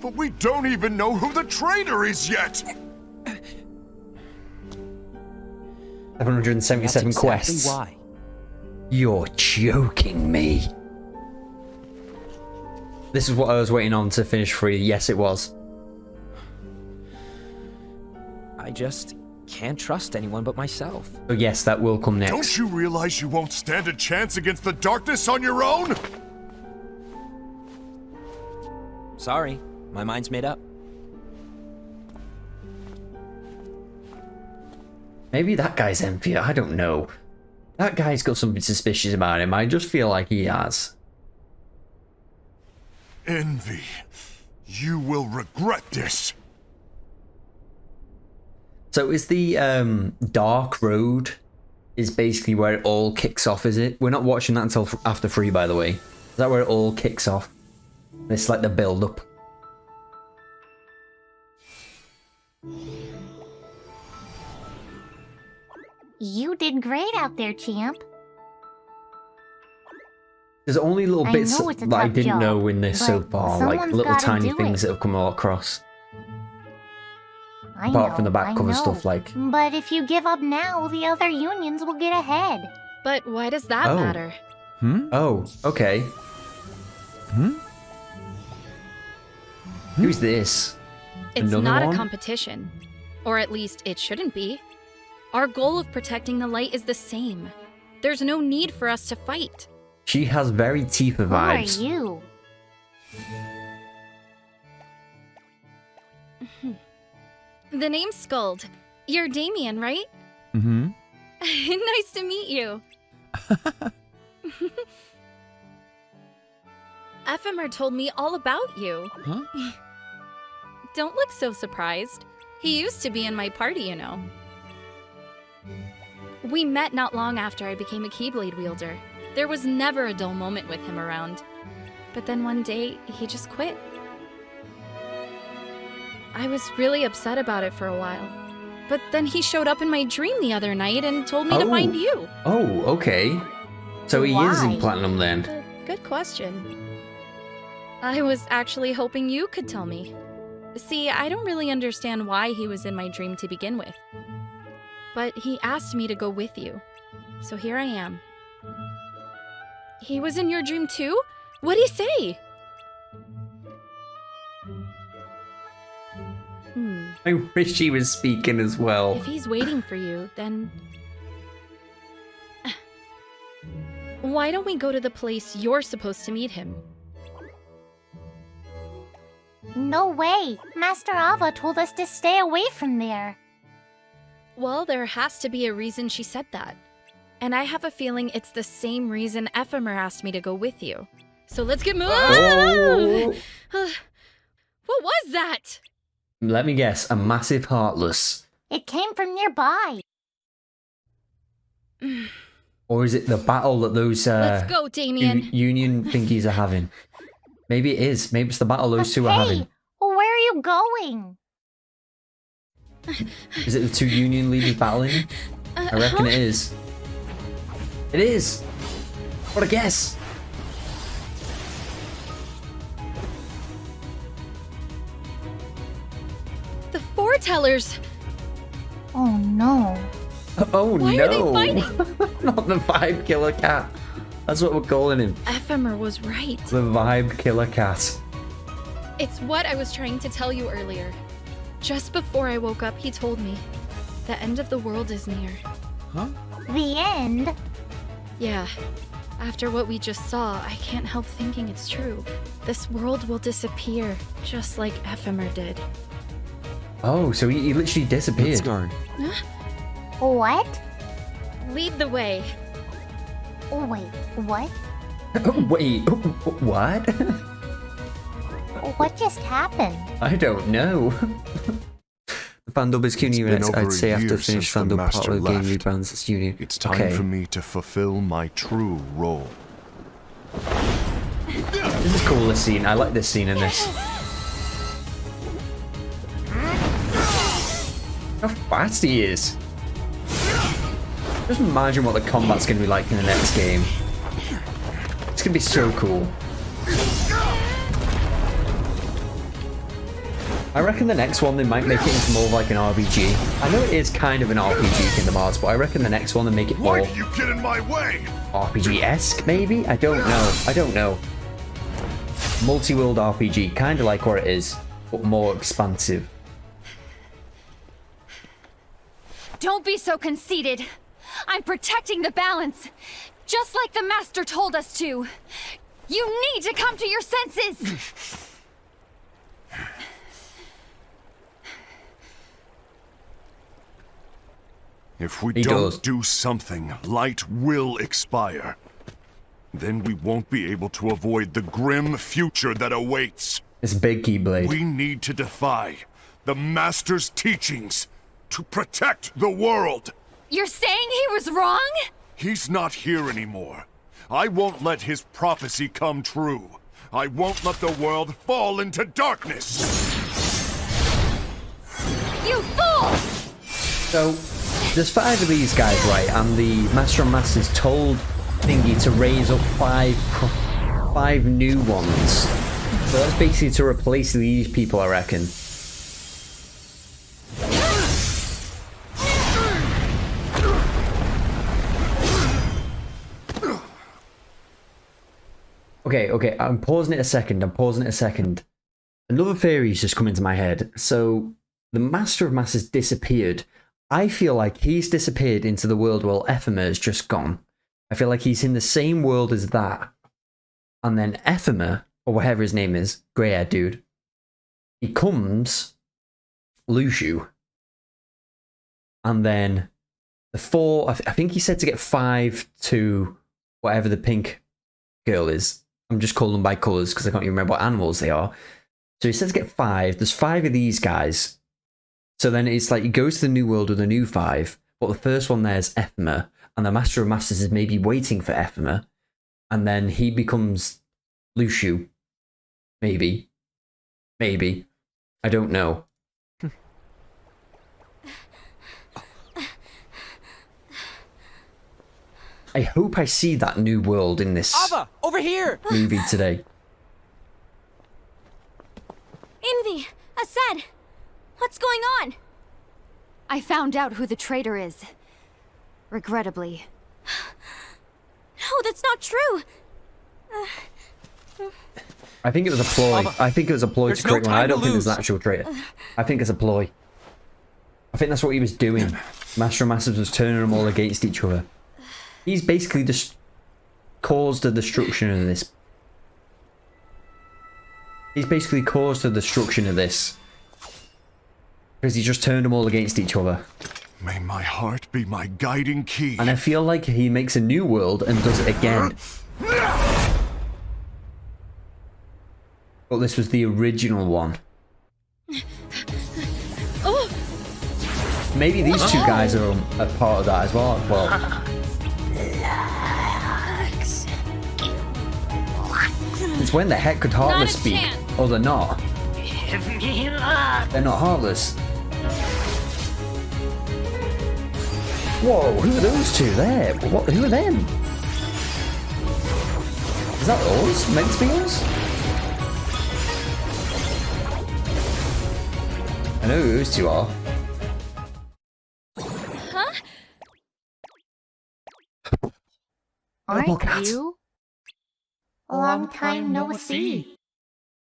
C: But we don't even know who the traitor is yet!
A: 777
E: That's exactly
A: quests.
E: why.
A: You're joking me. This is what I was waiting on to finish free. Yes, it was.
E: I just can't trust anyone but myself.
A: So yes, that will come next.
C: Don't you realize you won't stand a chance against the darkness on your own?
E: Sorry, my mind's made up.
A: Maybe that guy's Envy. I don't know. That guy's got something suspicious about him. I just feel like he has.
C: Envy, you will regret this.
A: So is the Dark Road is basically where it all kicks off, is it? We're not watching that until after 3, by the way. Is that where it all kicks off? It's like the build-up.
J: You did great out there, champ.
A: There's only little
J: I
A: bits
J: know it's a
A: that I
J: tough
A: didn't
J: job,
A: know in this so
J: but
A: far, like
J: someone's
A: little
J: gotta
A: tiny
J: do
A: things
J: it.
A: that have come all across.
J: I
A: Apart
J: know,
A: from the back
J: I
A: cover
J: know.
A: stuff, like...
J: But if you give up now, the other unions will get ahead.
G: But why does that
A: Oh.
G: matter?
A: Oh, okay. Who's this?
G: It's
A: Another
G: not
A: one?
G: a competition. Or at least it shouldn't be. Our goal of protecting the light is the same. There's no need for us to fight.
A: She has very Tifa
J: Who are
A: vibes.
J: you?
G: The name's Skuld. You're Damien, right?
P: Mm-hmm.
G: Nice to meet you. Ephemer told me all about you.
P: Huh?
G: Don't look so surprised. He used to be in my party, you know. We met not long after I became a Keyblade wielder. There was never a dull moment with him around. But then one day, he just quit. I was really upset about it for a while. But then he showed up in my dream the other night and told me to find you.
A: Oh, okay. So he is in Platinum Land.
G: Good question. I was actually hoping you could tell me. See, I don't really understand why he was in my dream to begin with. But he asked me to go with you. So here I am. He was in your dream too? What'd he say?
A: I wish he was speaking as well.
G: If he's waiting for you, then... Why don't we go to the place you're supposed to meet him?
J: No way! Master Ava told us to stay away from there.
G: Well, there has to be a reason she said that. And I have a feeling it's the same reason Ephemer asked me to go with you. So let's get moving!
A: Oh.
G: What was that?
A: Let me guess, a massive Heartless.
J: It came from nearby.
A: Or is it the battle that those
G: Let's go, Damien.
A: Union thingies are having? Maybe it is. Maybe it's the battle those two are having.
J: Where are you going?
A: Is it the two Union leaders battling? I reckon it is. It is! What a guess!
G: The Foretellers!
J: Oh no.
A: Oh
G: Why
A: no!
G: are they fighting?
A: Not the Vibe Killer Cat. That's what we're calling him.
G: Ephemer was right.
A: The Vibe Killer Cat.
G: It's what I was trying to tell you earlier. Just before I woke up, he told me. The end of the world is near.
P: Huh?
J: The end?
G: Yeah. After what we just saw, I can't help thinking it's true. This world will disappear, just like Ephemer did.
A: Oh, so he literally disappeared.
J: What?
G: Lead the way.
J: Oh, wait, what?
A: Wait, what?
J: What just happened?
A: I don't know. The fandom is CUNY
C: It's been
A: next.
C: over
A: I'd say
C: a
A: after
C: year
A: finish
C: since the
A: fandom
C: Master
A: part of the game
C: left.
A: rebrands its Union.
C: It's time
A: Okay.
C: for me to fulfill my true role.
A: This is cool, this scene. I like this scene in this. How fast he is. Just imagine what the combat's going to be like in the next game. It's going to be so cool. I reckon the next one they might make it into more of like an RPG. I know it is kind of an RPG, Kingdom Hearts, but I reckon the next one they make it more
C: Why do you get in my way?
A: RPG-esque, maybe? I don't know. Multi-world RPG, kind of like what it is, but more expansive.
N: Don't be so conceited. I'm protecting the balance, just like the Master told us to. You need to come to your senses.
C: If we
A: He
C: don't
A: does.
C: do something, light will expire. Then we won't be able to avoid the grim future that awaits.
A: It's big Keyblade.
C: We need to defy the Master's teachings to protect the world.
N: You're saying he was wrong?
C: He's not here anymore. I won't let his prophecy come true. I won't let the world fall into darkness.
N: You fool!
A: So, there's 5 of these guys, right? And the Master and Masters told Thingy to raise up 5 new ones. So that's basically to replace these people, I reckon. Okay, I'm pausing it a second. Another theory's just come into my head. So, the Master of Masters disappeared. I feel like he's disappeared into the world where Ephemer is just gone. I feel like he's in the same world as that. And then Ephemer, or whatever his name is, grey-haired dude, he comes Lushu. And then the 4, I think he said to get 5 to whatever the pink girl is. I'm just calling them by colours because I can't even remember what animals they are. So he said to get 5. There's 5 of these guys. So then it's like he goes to the new world with a new 5. But the first one there's Ephema. And the Master of Masters is maybe waiting for Ephema. And then he becomes Lushu. Maybe. Maybe. I don't know. I hope I see that new world in this
L: Ava, over here!
A: movie today.
O: Envy! Aced! What's going on?
N: I found out who the traitor is. Regrettably.
O: No, that's not true!
A: I think it was a ploy. I think it was a ploy to create one. I don't think there's an actual traitor. I think it's a ploy. I think that's what he was doing. Master of Masters was turning them all against each other. He's basically just caused the destruction of this. He's basically caused the destruction of this. Because he just turned them all against each other.
C: May my heart be my guiding key.
A: And I feel like he makes a new world and does it again. But this was the original one.
O: Oh.
A: Maybe these two guys are a part of that as well. Well, it's when the heck could Heartless speak? Oh, they're not. They're not Heartless. Whoa, who are those two there? What? Who are them? Is that us? Meant to be us? I know who those two are.
O: Huh?
J: Aren't you? Long time no see.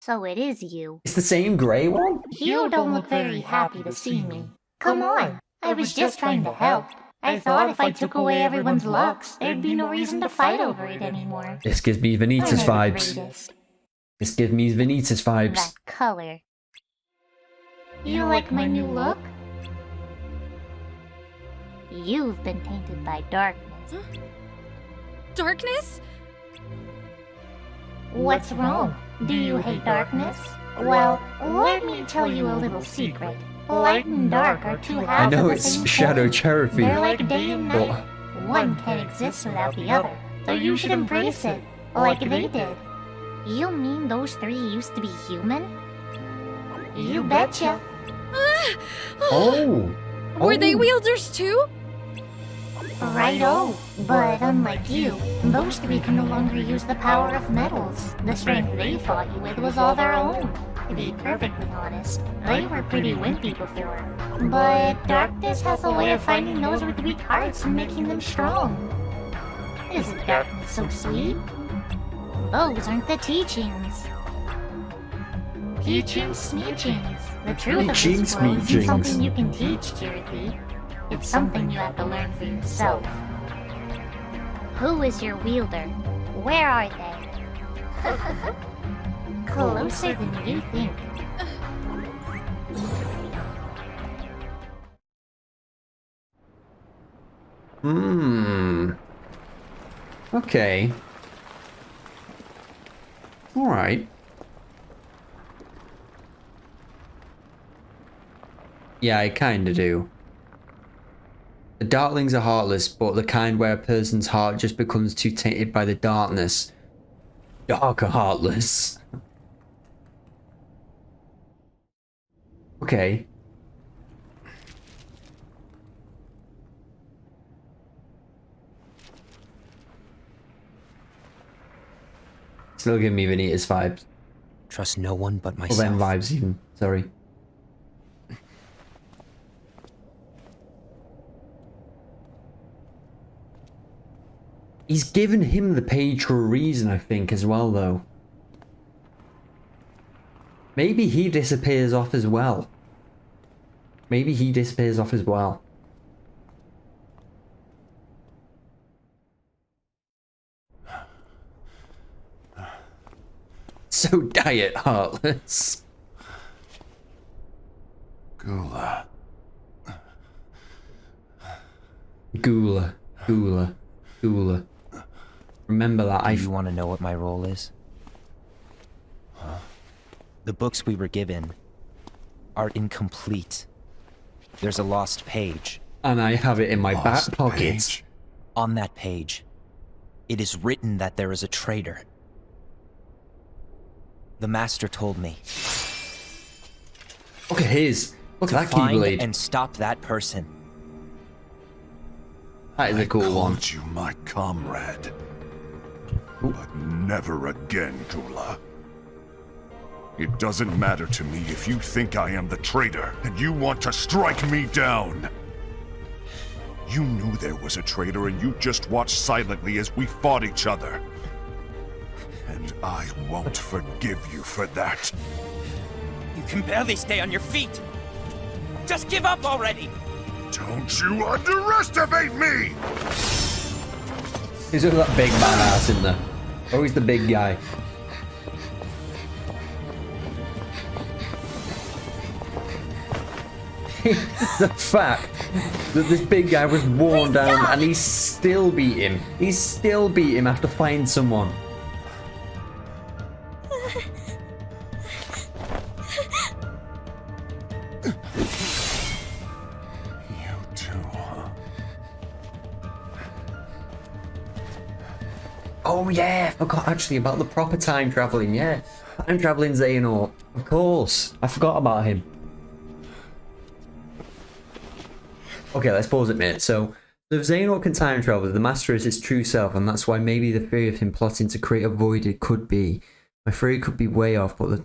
J: So it is you.
A: It's the same grey one?
J: You don't look very happy to see me. Come on, I was just trying to help. I thought if I took away everyone's looks, there'd be no reason to fight over it anymore.
A: This gives me Vanitas vibes. This gives me Vanitas vibes.
J: That color. You like my new look? You've been tainted by darkness.
G: Darkness?
J: What's wrong? Do you hate darkness? Well, let me tell you a little secret. Light and dark are two halves
A: I know
J: of the
A: it's
J: same
A: Shadow
J: coin.
A: Cherokee.
J: They're like day and night.
A: But
J: One can't exist without the other. So you should embrace it, like they did. You mean those 3 used to be human? You betcha.
A: oh.
G: Were they wielders too?
J: Righto. But unlike you, those 3 can no longer use the power of metals. The strength they fought you with was all their own. To be perfectly honest, they were pretty wimpy before. But darkness has a way of finding those with weak hearts and making them strong. Isn't darkness so sweet? Those aren't the teachings. Teachings, sneechings. The truth of this world isn't something you can teach, Cherokee. It's something you have to learn for yourself. Who is your wielder? Where are they? Closer than you think.
A: Okay. Alright. Yeah, I kinda do. The Darklings are heartless, but the kind where a person's heart just becomes too tainted by the darkness. Dark are heartless. Okay. Still giving me Vanitas vibes.
E: Trust no one but
A: Or
E: myself.
A: then vibes even, sorry. He's given him the page for a reason, I think, as well, though. Maybe he disappears off as well. Maybe he disappears off as well. So diet heartless.
C: Gula.
A: Gula. Gula. Gula. Remember that.
E: Do you want to know what my role is? Huh? The books we were given are incomplete. There's a lost page.
A: And I have it in my back pocket.
E: On that page, it is written that there is a traitor. The Master told me.
A: Look at his. Look at that
E: find
A: Keyblade.
E: and stop that person.
A: That is a cool one.
C: I called you my comrade. But never again, Gula. It doesn't matter to me if you think I am the traitor and you want to strike me down. You knew there was a traitor and you just watched silently as we fought each other. And I won't forgive you for that.
E: You can barely stay on your feet. Just give up already.
C: Don't you underestimate me!
A: He's just that big man ass in there. Always the big guy. The fact that this big guy was worn down and he still beat him. He still beat him after finding someone.
C: You too, huh?
A: Oh yeah, I forgot actually about the proper time traveling. Yeah, time traveling Xehanort. Of course, I forgot about him. Okay, let's pause it a minute. So if Xehanort can time travel, the Master is his true self, and that's why maybe the theory of him plotting to create a void could be. My theory could be way off, but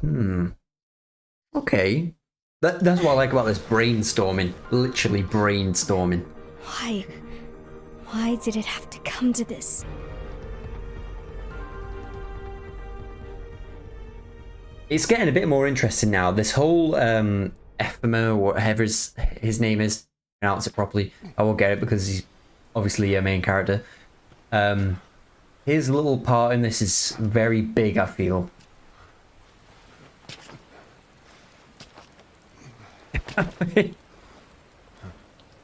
A: okay. That's what I like about this brainstorming. Literally brainstorming.
O: Why? Why did it have to come to this?
A: It's getting a bit more interesting now. This whole Ephema, or whatever his name is, pronounce it properly. I will get it because he's obviously a main character. His little part in this is very big, I feel.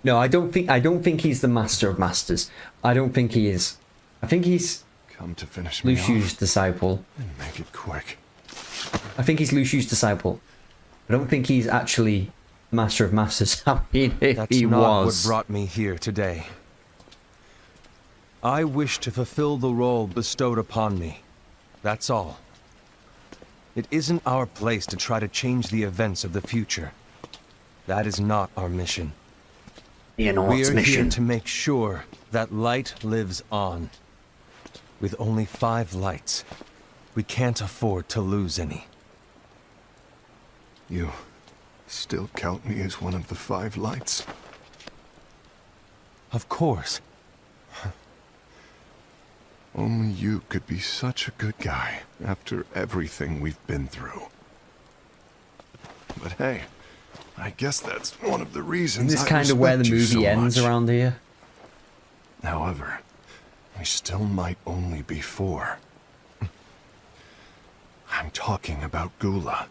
A: No, I don't think he's the Master of Masters. I don't think he is. I think he's
C: come to finish me
A: Luciu's
C: off
A: disciple.
C: and make it quick.
A: I think he's Luciu's disciple. I don't think he's actually Master of Masters. I mean, if
P: That's
A: he
P: not
A: was.
P: what brought me here today. I wish to fulfill the role bestowed upon me. That's all. It isn't our place to try to change the events of the future. That is not our mission. We are here to make sure that light lives on. With only 5 lights, we can't afford to lose any.
C: You still count me as one of the 5 lights?
P: Of course.
C: Only you could be such a good guy after everything we've been through. But hey, I guess that's one of the reasons
A: Isn't this kind of where the movie ends around here?
C: However, we still might only be 4. I'm talking about Gula.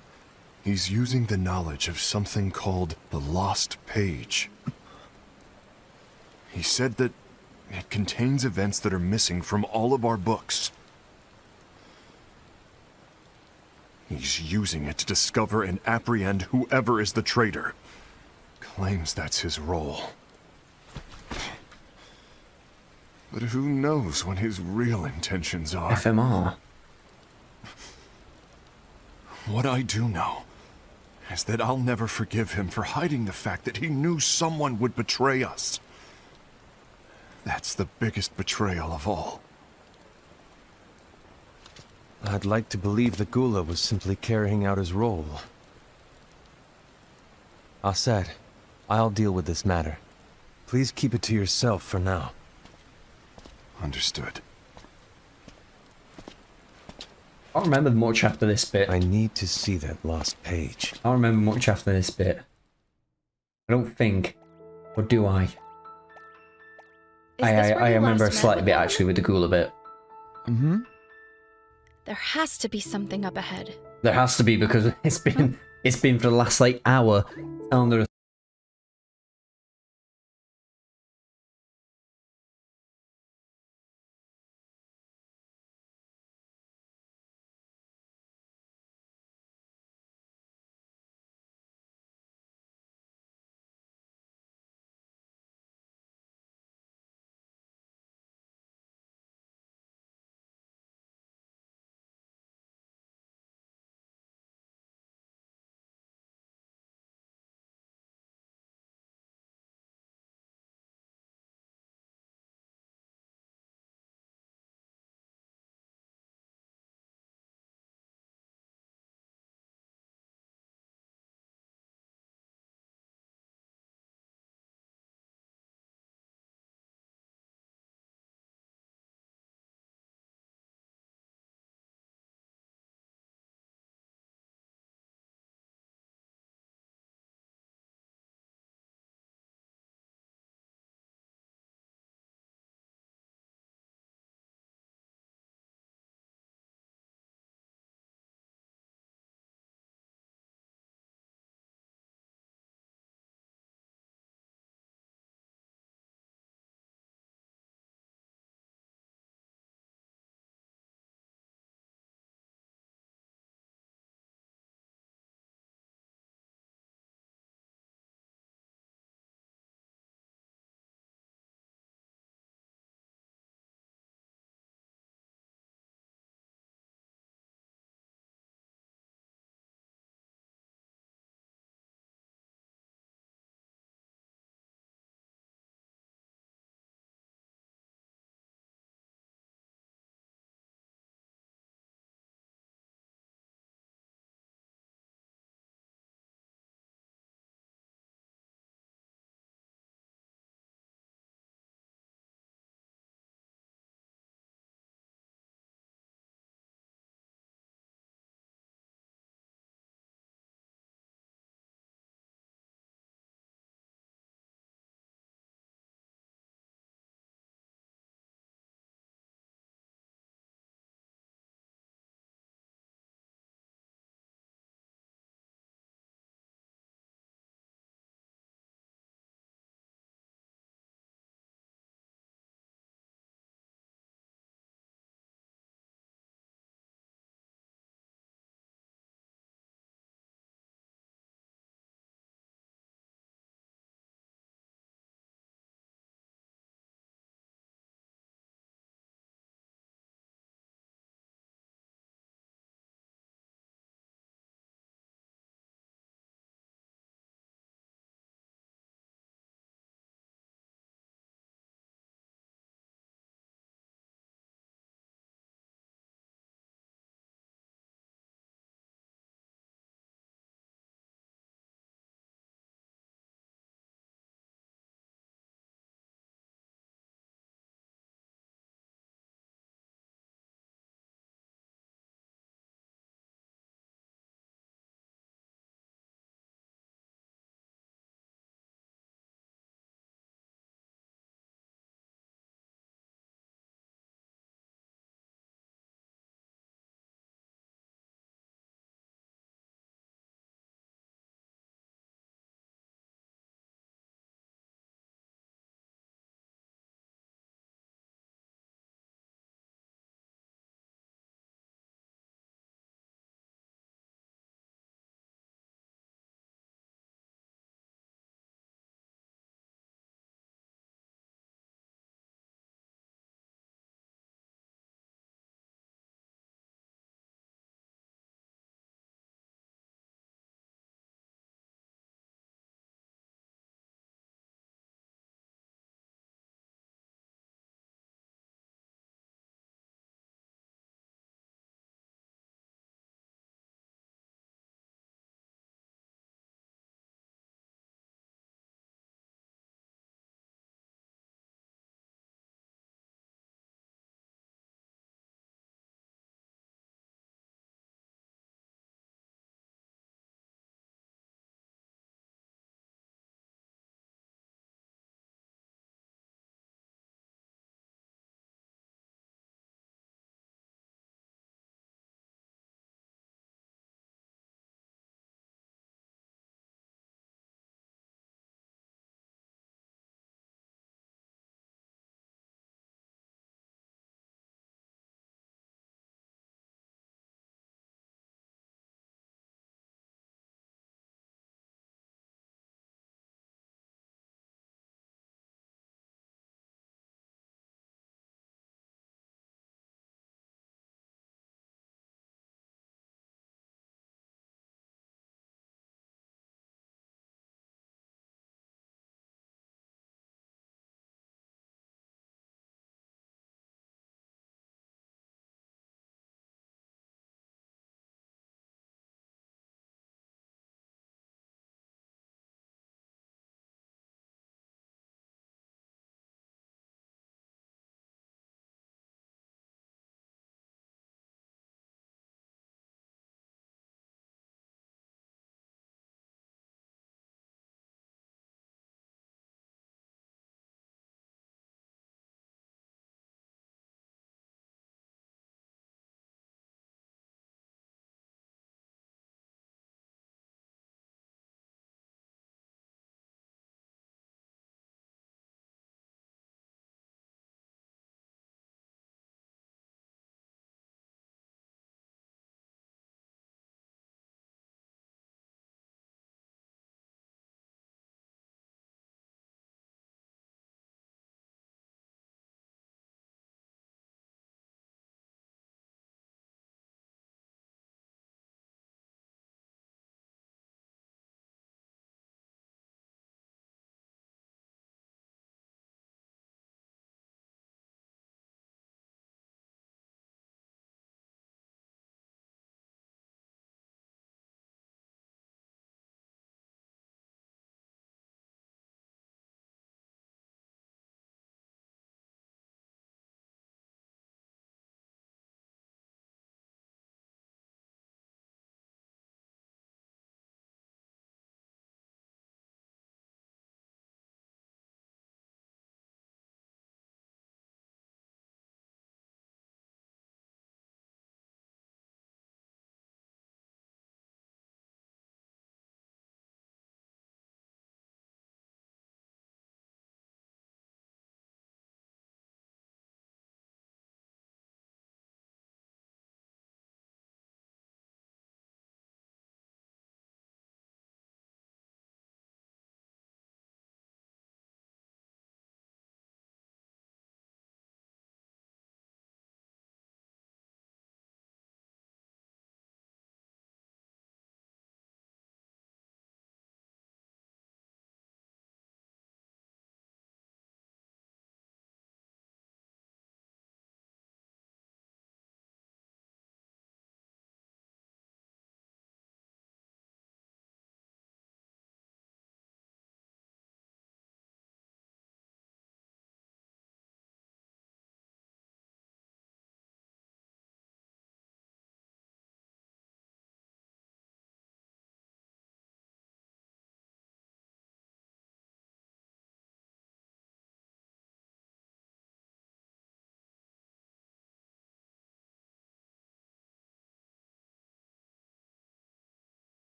C: He's using the knowledge of something called the Lost Page. He said that it contains events that are missing from all of our books. He's using it to discover and apprehend whoever is the traitor. Claims that's his role. But who knows what his real intentions are?
A: FMR.
C: What I do know is that I'll never forgive him for hiding the fact that he knew someone would betray us. That's the biggest betrayal of all.
P: I'd like to believe that Gula was simply carrying out his role. Aset, I'll deal with this matter. Please keep it to yourself for now.
C: Understood.
A: I don't remember much after this bit.
P: I need to see that lost page.
A: I don't remember much after this bit. I don't think. Or do I? I remember a slight bit actually with the Gula bit.
P: Mm-hmm.
G: There has to be something up ahead.
A: There has to be because it's been for the last like hour telling her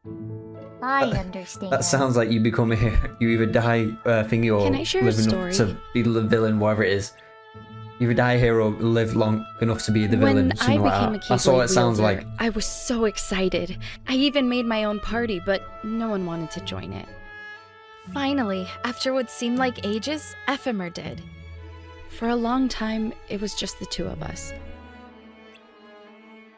J: I understand.
A: That sounds like you become you either die thingy or
G: Can I share a
A: live
G: story?
A: enough to be the villain, whatever it is. You either die here or live long enough to be the villain.
G: When I
A: Something like
G: became
A: that.
G: a
A: That's all
G: Keyblade
A: it sounds
G: wielder,
A: like.
G: I was so excited. I even made my own party, but no one wanted to join it. Finally, after what seemed like ages, Ephemer did. For a long time, it was just the two of us.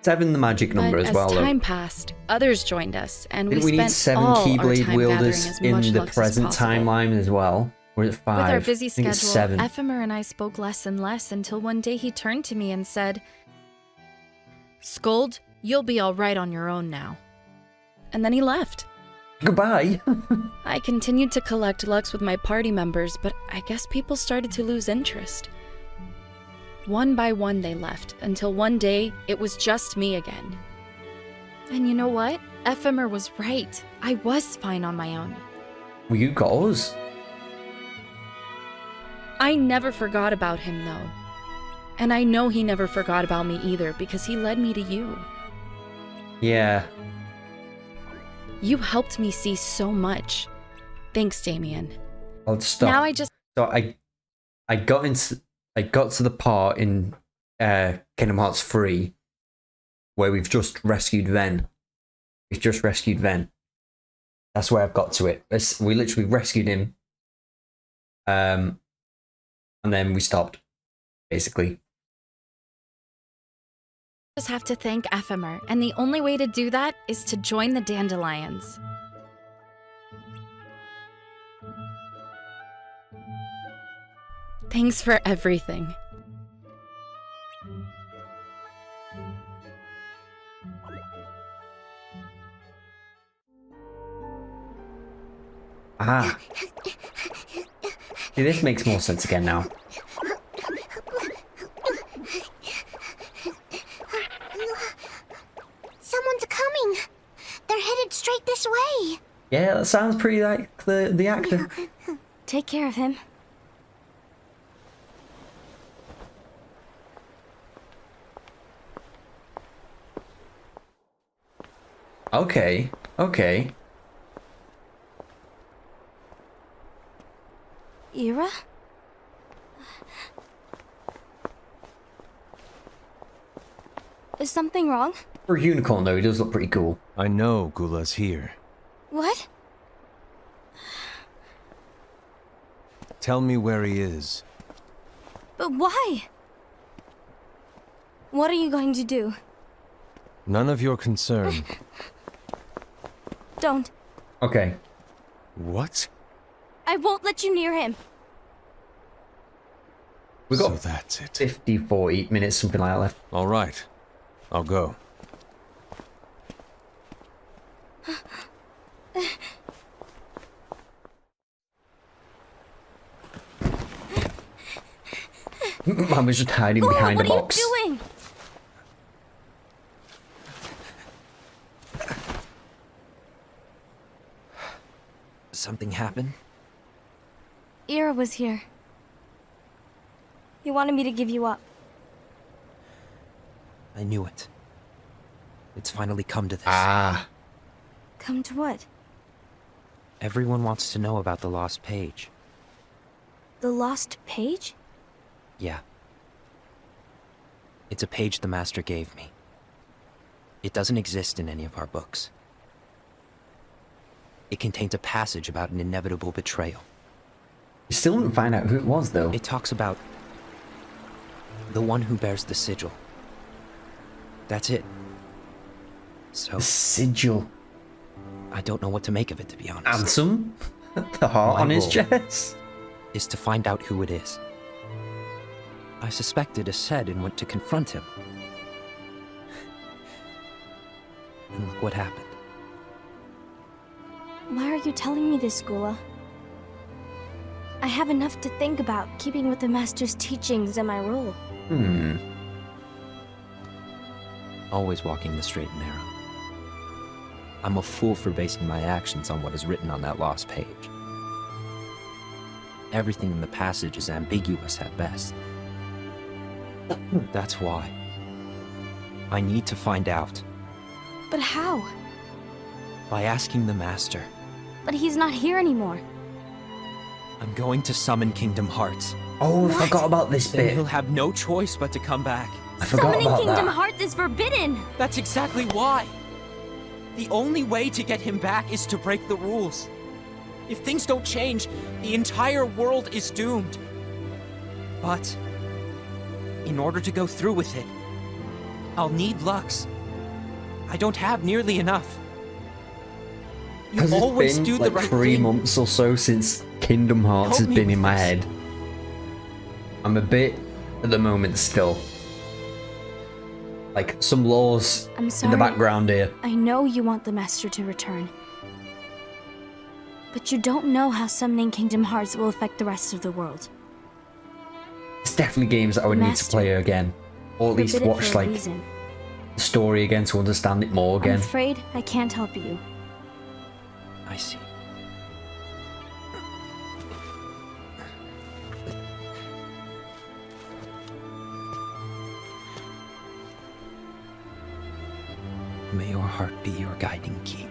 A: 7 the magic number
G: But
A: as well.
G: as
A: though.
G: time passed, others joined us, and
A: Didn't
G: we
A: we need
G: spent
A: 7
G: all our
A: Keyblade
G: time
A: wielders
G: gathering as
A: in
G: much
A: the
G: Lux as
A: present
G: possible.
A: timeline as well? Or is it 5?
G: With our busy
A: I think it's
G: schedule,
A: 7.
G: Ephemer and I spoke less and less until one day he turned to me and said, "Scold, you'll be all right on your own now." And then he left.
A: Goodbye.
G: I continued to collect Lux with my party members, but I guess people started to lose interest. One by one they left, until one day it was just me again. And you know what? Ephemer was right. I was fine on my own.
A: Well, you got us.
G: I never forgot about him, though. And I know he never forgot about me either, because he led me to you.
A: Yeah.
G: You helped me see so much. Thanks, Damien.
A: I'll stop.
G: Now I just...
A: So I got to the part in Kingdom Hearts 3 where we've just rescued Ven. We've just rescued Ven. That's where I've got to it. We literally rescued him. And then we stopped, basically.
G: just have to thank Ephemer, and the only way to do that is to join the Dandelions. Thanks for everything.
A: Ah. See, this makes more sense again now.
D: Someone's coming. They're headed straight this way.
A: Yeah, that sounds pretty like the actor.
O: Take care of him.
A: Okay, okay.
O: Ira? Is something wrong?
A: For a unicorn, though, he does look pretty cool.
P: I know Gula's here.
O: What?
P: Tell me where he is.
O: But why? What are you going to do?
P: None of your concern.
O: Don't.
A: Okay.
P: What?
O: I won't let you near him.
A: We got
P: so that's it.
A: 50, 40 minutes, something like that left.
P: All right. I'll go.
A: I was just hiding behind a box.
O: What are you doing?
E: Something happened?
O: Ira was here. He wanted me to give you up.
E: I knew it. It's finally come to this.
A: Ah.
O: Come to what?
E: Everyone wants to know about the lost page.
O: The lost page?
E: Yeah. It's a page the Master gave me. It doesn't exist in any of our books. It contains a passage about an inevitable betrayal.
A: You still didn't find out who it was, though.
E: It talks about the one who bears the sigil. That's it. So...
A: The sigil?
E: I don't know what to make of it, to be honest.
A: Ansem? The heart on his
E: role
A: chest?
E: Is to find out who it is. I suspected Aced and went to confront him. And look what happened.
O: Why are you telling me this, Gula? I have enough to think about, keeping with the Master's teachings and my role.
E: Always walking the straight and narrow. I'm a fool for basing my actions on what is written on that lost page. Everything in the passage is ambiguous at best. That's why. I need to find out.
O: But how?
E: By asking the Master.
O: But he's not here anymore.
E: I'm going to summon Kingdom Hearts.
A: Oh, I forgot about this
E: Then
A: bit.
E: he'll have no choice but to come back.
A: I forgot
O: Summoning
A: about
O: Kingdom
A: that.
O: Hearts is forbidden!
E: That's exactly why. The only way to get him back is to break the rules. If things don't change, the entire world is doomed. But in order to go through with it, I'll need Lux. I don't have nearly enough. You
A: Because
E: always
A: it's
E: do
A: been
E: the
A: like
E: right
A: 3
E: thing.
A: months or so since Kingdom Hearts has
E: Help me
A: been in
E: with
A: my
E: this.
A: head. I'm a bit at the moment still. Like some laws
O: I'm
A: in
O: sorry.
A: the background here.
O: I know you want the Master to return. But you don't know how summoning Kingdom Hearts will affect the rest of the world.
A: It's definitely games that I would need to
O: Master.
A: play again. Or at least
O: Forbid it
A: watch
O: for a
A: like
O: reason.
A: the story again to understand it more
O: I'm
A: again.
O: afraid I can't help you.
E: I see. May your heart be your guiding key.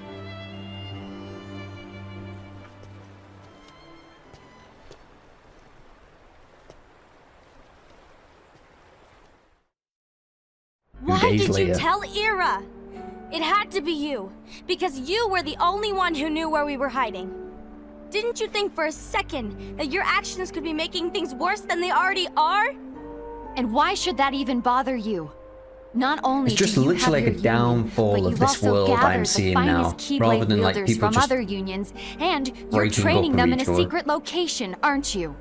O: Why
A: days
O: did you
A: later.
O: tell Ira? It had to be you, because you were the only one who knew where we were hiding. Didn't you think for a second that your actions could be making things worse than they already are?
N: And why should that even bother you? Not only
A: It's just
N: do you
A: literally
N: have
A: like a
N: your union,
A: downfall
N: but
A: of
N: you've
A: this
N: also
A: world
N: gathered
A: I'm
N: the
A: seeing
N: finest
A: now,
N: Keyblade
A: rather than like
N: wielders
A: people
N: from
A: just
N: other unions, and you're
A: breaking up
N: training
A: with
N: them in a
A: each other.
N: secret location, aren't you?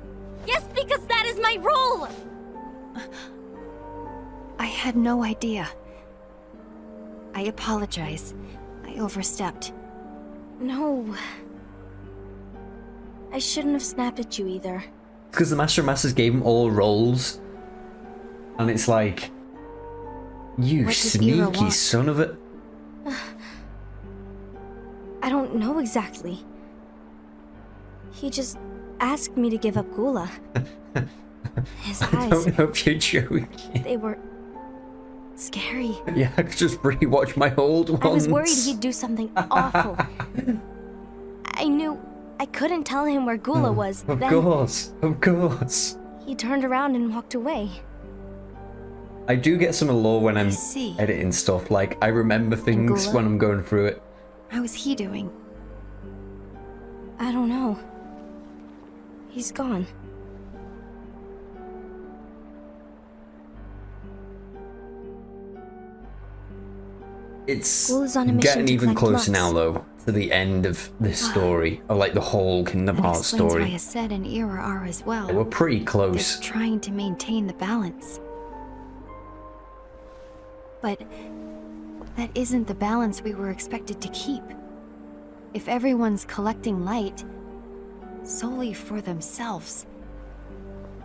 O: Yes, because that is my role!
N: I had no idea. I apologize. I overstepped.
O: No. I shouldn't have snapped at you either.
A: because the Master of Masters gave them all roles, and it's like, you
O: What does Ira
A: sneaky
O: want?
A: son of a.
O: I don't know exactly. He just asked me to give up Gula. His
A: I
O: eyes,
A: don't know if you're joking.
O: they were scary.
A: Yeah, I could just rewatch my old ones.
O: I was worried he'd do something awful. I knew I couldn't tell him where Gula was.
A: Of
O: Then
A: course, of course.
O: he turned around and walked away.
A: I do get some lore when I'm
N: see.
A: editing stuff. Like, I remember things
N: Gula?
A: when I'm going through it.
N: How is he doing?
O: I don't know. He's gone.
A: It's
O: Gula's on a mission
A: getting
O: to
A: even
O: collect
A: closer
O: Lux.
A: now, though, to the end of this story, or like the whole Kingdom
N: That
A: Hearts
N: explains
A: story.
N: why Ased and Ira are as well.
A: They were pretty close.
N: They're trying to maintain the balance. But that isn't the balance we were expected to keep. If everyone's collecting light solely for themselves,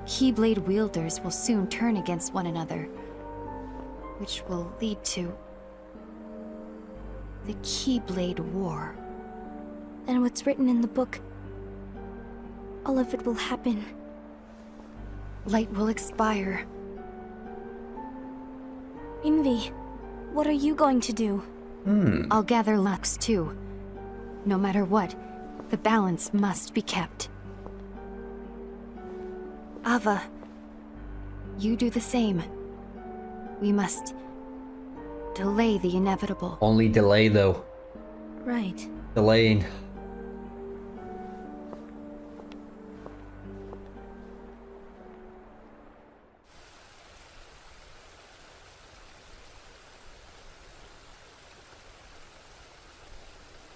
N: Keyblade wielders will soon turn against one another, which will lead to the Keyblade War.
O: And what's written in the book, all of it will happen.
N: Light will expire.
O: Envy, what are you going to do?
N: I'll gather Lux too. No matter what, the balance must be kept. Ava, you do the same. We must delay the inevitable.
A: Only delay, though.
O: Right.
A: Delaying.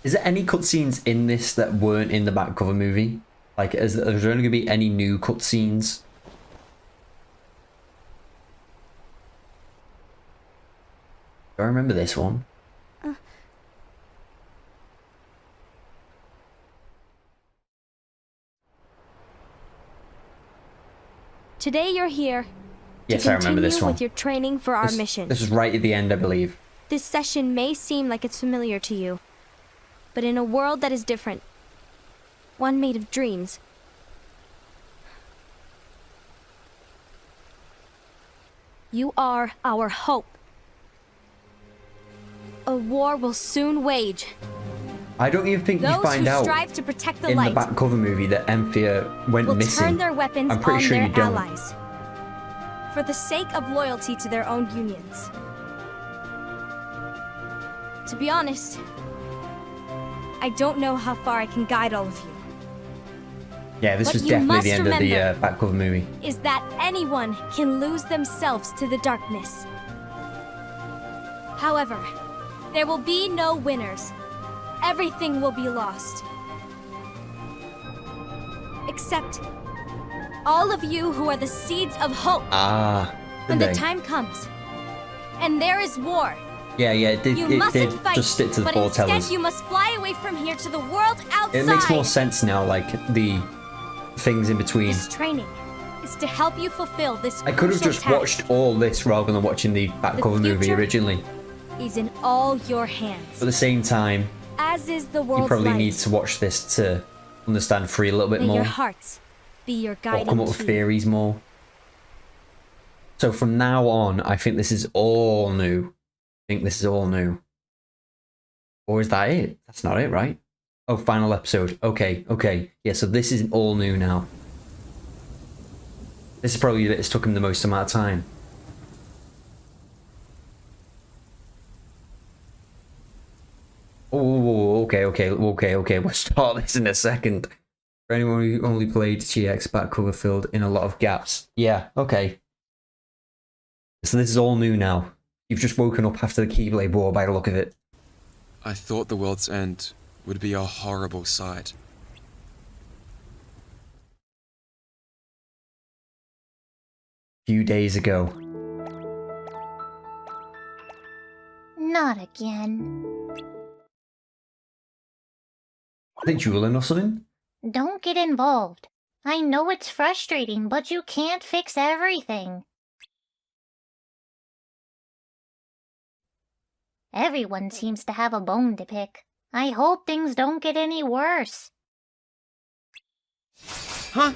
A: Is there any cutscenes in this that weren't in the back cover movie? Like, is there only going to be any new cutscenes? Do I remember this one?
O: Today you're here
A: Yes,
O: to
A: I remember this
O: continue
A: one.
O: with your training for our mission.
A: This is right at the end, I believe.
O: This session may seem like it's familiar to you, but in a world that is different, one made of dreams, you are our hope. A war will soon wage,
A: I don't even think you
O: Those
A: find
O: who
A: out
O: strive to protect the
A: in
O: light
A: the back cover movie that Emthea went
O: will
A: missing.
O: turn their weapons
A: I'm pretty
O: on
A: sure
O: their
A: you don't.
O: allies for the sake of loyalty to their own unions. To be honest, I don't know how far I can guide all of you.
A: Yeah, this
O: What
A: was
O: you
A: definitely
O: must
A: the end of the
O: remember
A: back cover movie.
O: Is that anyone can lose themselves to the darkness. However, there will be no winners. Everything will be lost. Except all of you who are the seeds of hope.
A: Ah,
O: When the
A: did they?
O: time comes, and there is war,
A: Yeah, it did,
O: you
A: it
O: mustn't
A: did
O: fight,
A: just stick to the
O: but
A: foretellers.
O: instead you must fly away from here to the world outside.
A: It makes more sense now, like the things in between.
O: This training is to help you fulfill this
A: I could have
O: crucial
A: just
O: task.
A: watched all this rather than watching the back
O: The
A: cover movie
O: future
A: originally.
O: is in all your hands.
A: But at the same time,
O: As is the
A: you
O: world's
A: probably
O: light.
A: need to watch this to understand Free a little bit
O: May
A: more.
O: your hearts be your
A: Or
O: guiding
A: come up with
O: key.
A: theories more. So from now on, I think this is all new. I think this is all new. Or is that it? That's not it, right? Oh, final episode. Okay. Yeah, so this is all new now. This is probably it's took him the most amount of time. Oh, okay. We'll start this in a second. For anyone who only played GX, back cover filled in a lot of gaps. Yeah, okay. So this is all new now. You've just woken up after the Keyblade War by the look of it.
H: I thought the world's end would be a horrible sight.
A: Few days ago.
J: Not again.
A: I think Julian or something?
J: Don't get involved. I know it's frustrating, but you can't fix everything. Everyone seems to have a bone to pick. I hope things don't get any worse.
H: Huh?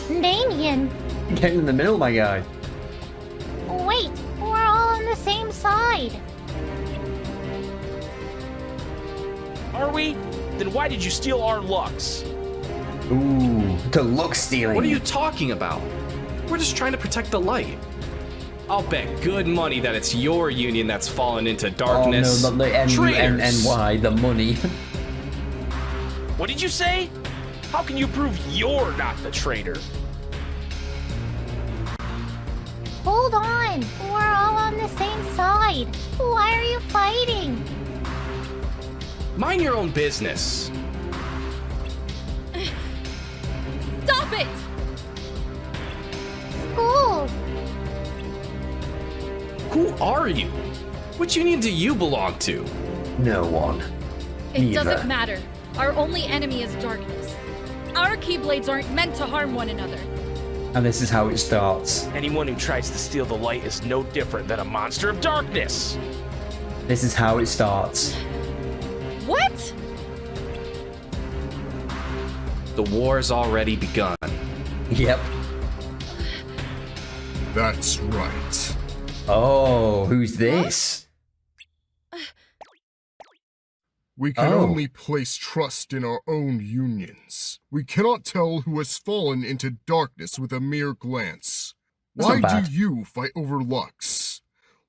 J: Damien!
A: Get in the middle, my guy.
J: Wait, we're all on the same side.
V: Are we? Then why did you steal our Lux?
A: Ooh, the look stealing.
V: What are you talking about? We're just trying to protect the light. I'll bet good money that it's your union that's fallen into darkness.
A: Oh no, not the N-U-N-N-Y, the money.
V: What did you say? How can you prove you're not the traitor?
J: Hold on, we're all on the same side. Why are you fighting?
V: Mind your own business.
G: Stop it!
J: School!
V: Who are you? Which union do you belong to?
A: No one.
G: It doesn't matter. Our only enemy is darkness. Our Keyblades aren't meant to harm one another.
A: And this is how it starts.
V: Anyone who tries to steal the light is no different than a monster of darkness.
A: This is how it starts.
G: What?
V: The war's already begun.
A: Yep.
C: That's right.
A: Oh, who's this?
C: We can only place trust in our own unions. We cannot tell who has fallen into darkness with a mere glance.
A: That's
C: Why
A: not bad.
C: do you fight over Lux?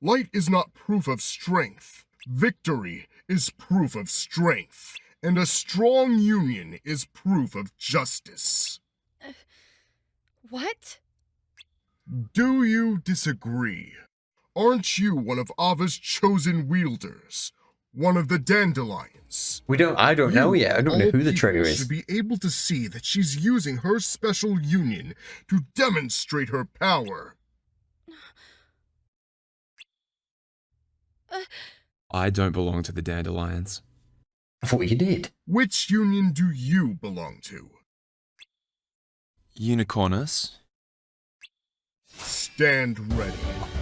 C: Light is not proof of strength. Victory is proof of strength. And a strong union is proof of justice.
G: What?
C: Do you disagree? Aren't you one of Ava's chosen wielders? One of the Dandelions?
A: I don't know yet. I don't know
C: all
A: who the
C: people
A: traitor is.
C: should be able to see that she's using her special union to demonstrate her power.
H: I don't belong to the Dandelions.
A: I thought you did.
C: Which union do you belong to?
H: Unicornus?
C: Stand ready.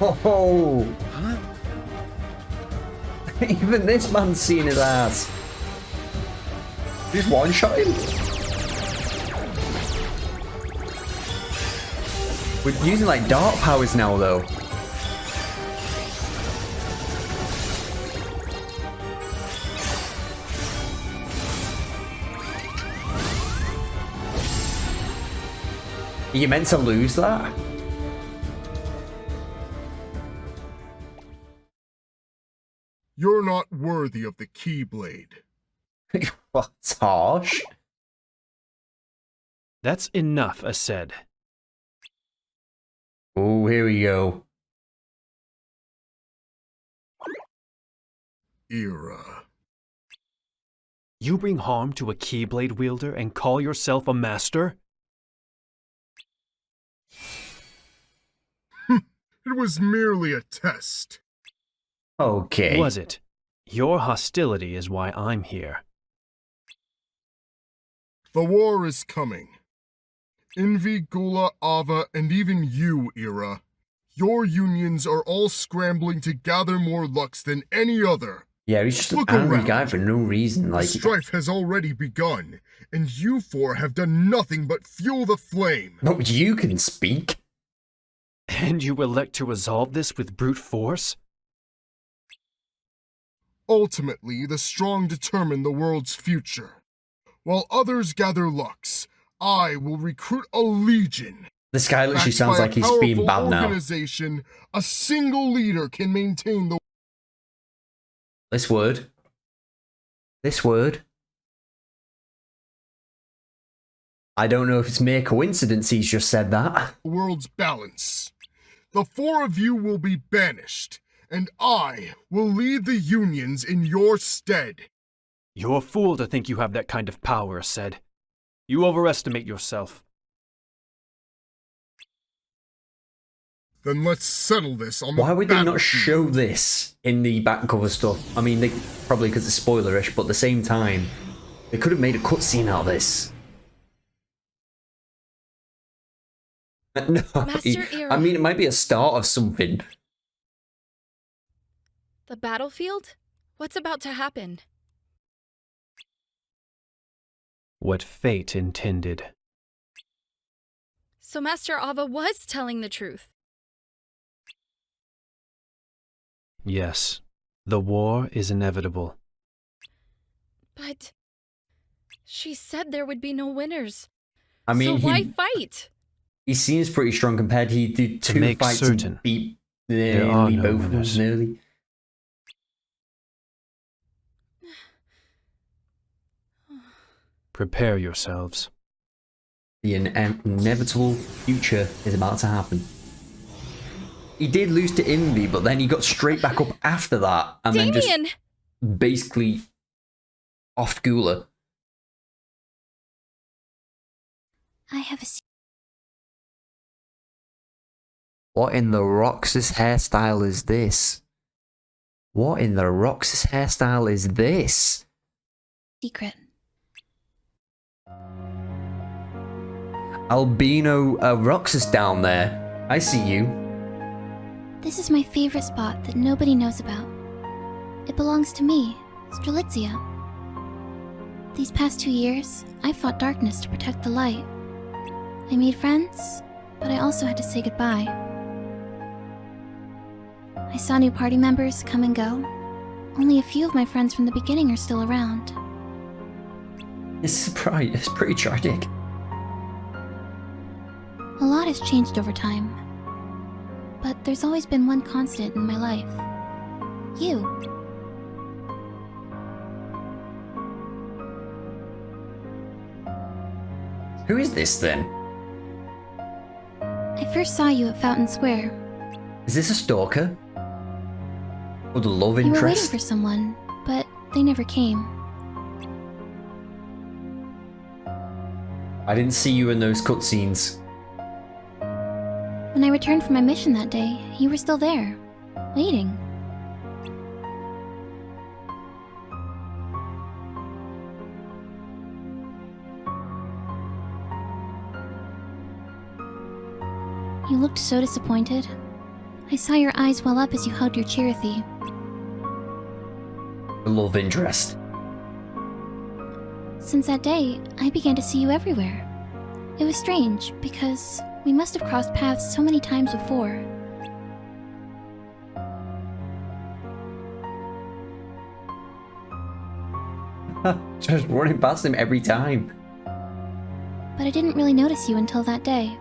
A: Oh! Huh? Even this man's seen his ass. Just one-shot him. We're using like dark powers now, though. You meant to lose that?
K: You're not worthy of the Keyblade.
A: What's harsh?
F: That's enough, Aced.
A: Oh, here we go.
K: Era.
F: You bring harm to a Keyblade wielder and call yourself a master?
K: It was merely a test.
A: Okay.
F: Was it? Your hostility is why I'm here.
K: The war is coming. Envy, Gula, Ava, and even you, Era. Your unions are all scrambling to gather more Lux than any other.
A: Yeah, he's just
K: Look
A: an angry
K: around.
A: guy for no reason. Like,
K: The strife has already begun, and you four have done nothing but fuel the flame.
A: no, you can speak.
F: And you elect to resolve this with brute force?
K: Ultimately, the strong determine the world's future. While others gather Lux, I will recruit a legion.
A: This guy literally
K: Backed
A: sounds
K: by
A: like
K: a
A: he's being
K: powerful
A: bad now.
K: organization, a single leader can maintain the...
A: This word. I don't know if it's mere coincidence he's just said that.
K: world's balance. The four of you will be banished, and I will lead the unions in your stead.
F: You're a fool to think you have that kind of power, Aced. You overestimate yourself.
K: Then let's settle this on the
A: Why would they not
K: battlefield.
A: show this in the back cover stuff? I mean, they probably because it's spoilerish, but at the same time, they could have made a cutscene out of this. No,
G: Master Era.
A: I mean, it might be a start of something.
G: The battlefield? What's about to happen?
F: What fate intended.
G: So Master Ava was telling the truth.
F: Yes, the war is inevitable.
G: But she said there would be no winners.
A: I mean,
G: so why fight?
A: He seems pretty strong compared. He did
F: To
A: two
F: make
A: fights
F: certain
A: and beat
F: there are
A: nearly
F: no
A: both of them
F: winners.
A: nearly.
F: Prepare yourselves.
A: The inevitable future is about to happen. He did lose to Envy, but then he got straight back up after that, and then
G: Damien!
A: just basically offed Gula.
N: I have a
A: What in the Roxas hairstyle is this? What in the Roxas hairstyle is this?
N: secret.
A: Albino Roxas down there. I see you.
N: This is my favorite spot that nobody knows about. It belongs to me, Strelitzia. These past 2 years, I fought darkness to protect the light. I made friends, but I also had to say goodbye. I saw new party members come and go. Only a few of my friends from the beginning are still around.
A: It's pretty tragic.
N: A lot has changed over time. But there's always been one constant in my life. You.
A: Who is this then?
N: I first saw you at Fountain Square.
A: Is this a stalker? Or the love
N: You were waiting
A: interest?
N: for someone, but they never came.
A: I didn't see you in those cutscenes.
N: When I returned from my mission that day, you were still there, waiting. You looked so disappointed. I saw your eyes well up as you hugged your Chirithy.
A: The love interest.
N: Since that day, I began to see you everywhere. It was strange, because we must have crossed paths so many times before.
A: Just running past him every time.
N: But I didn't really notice you until that day.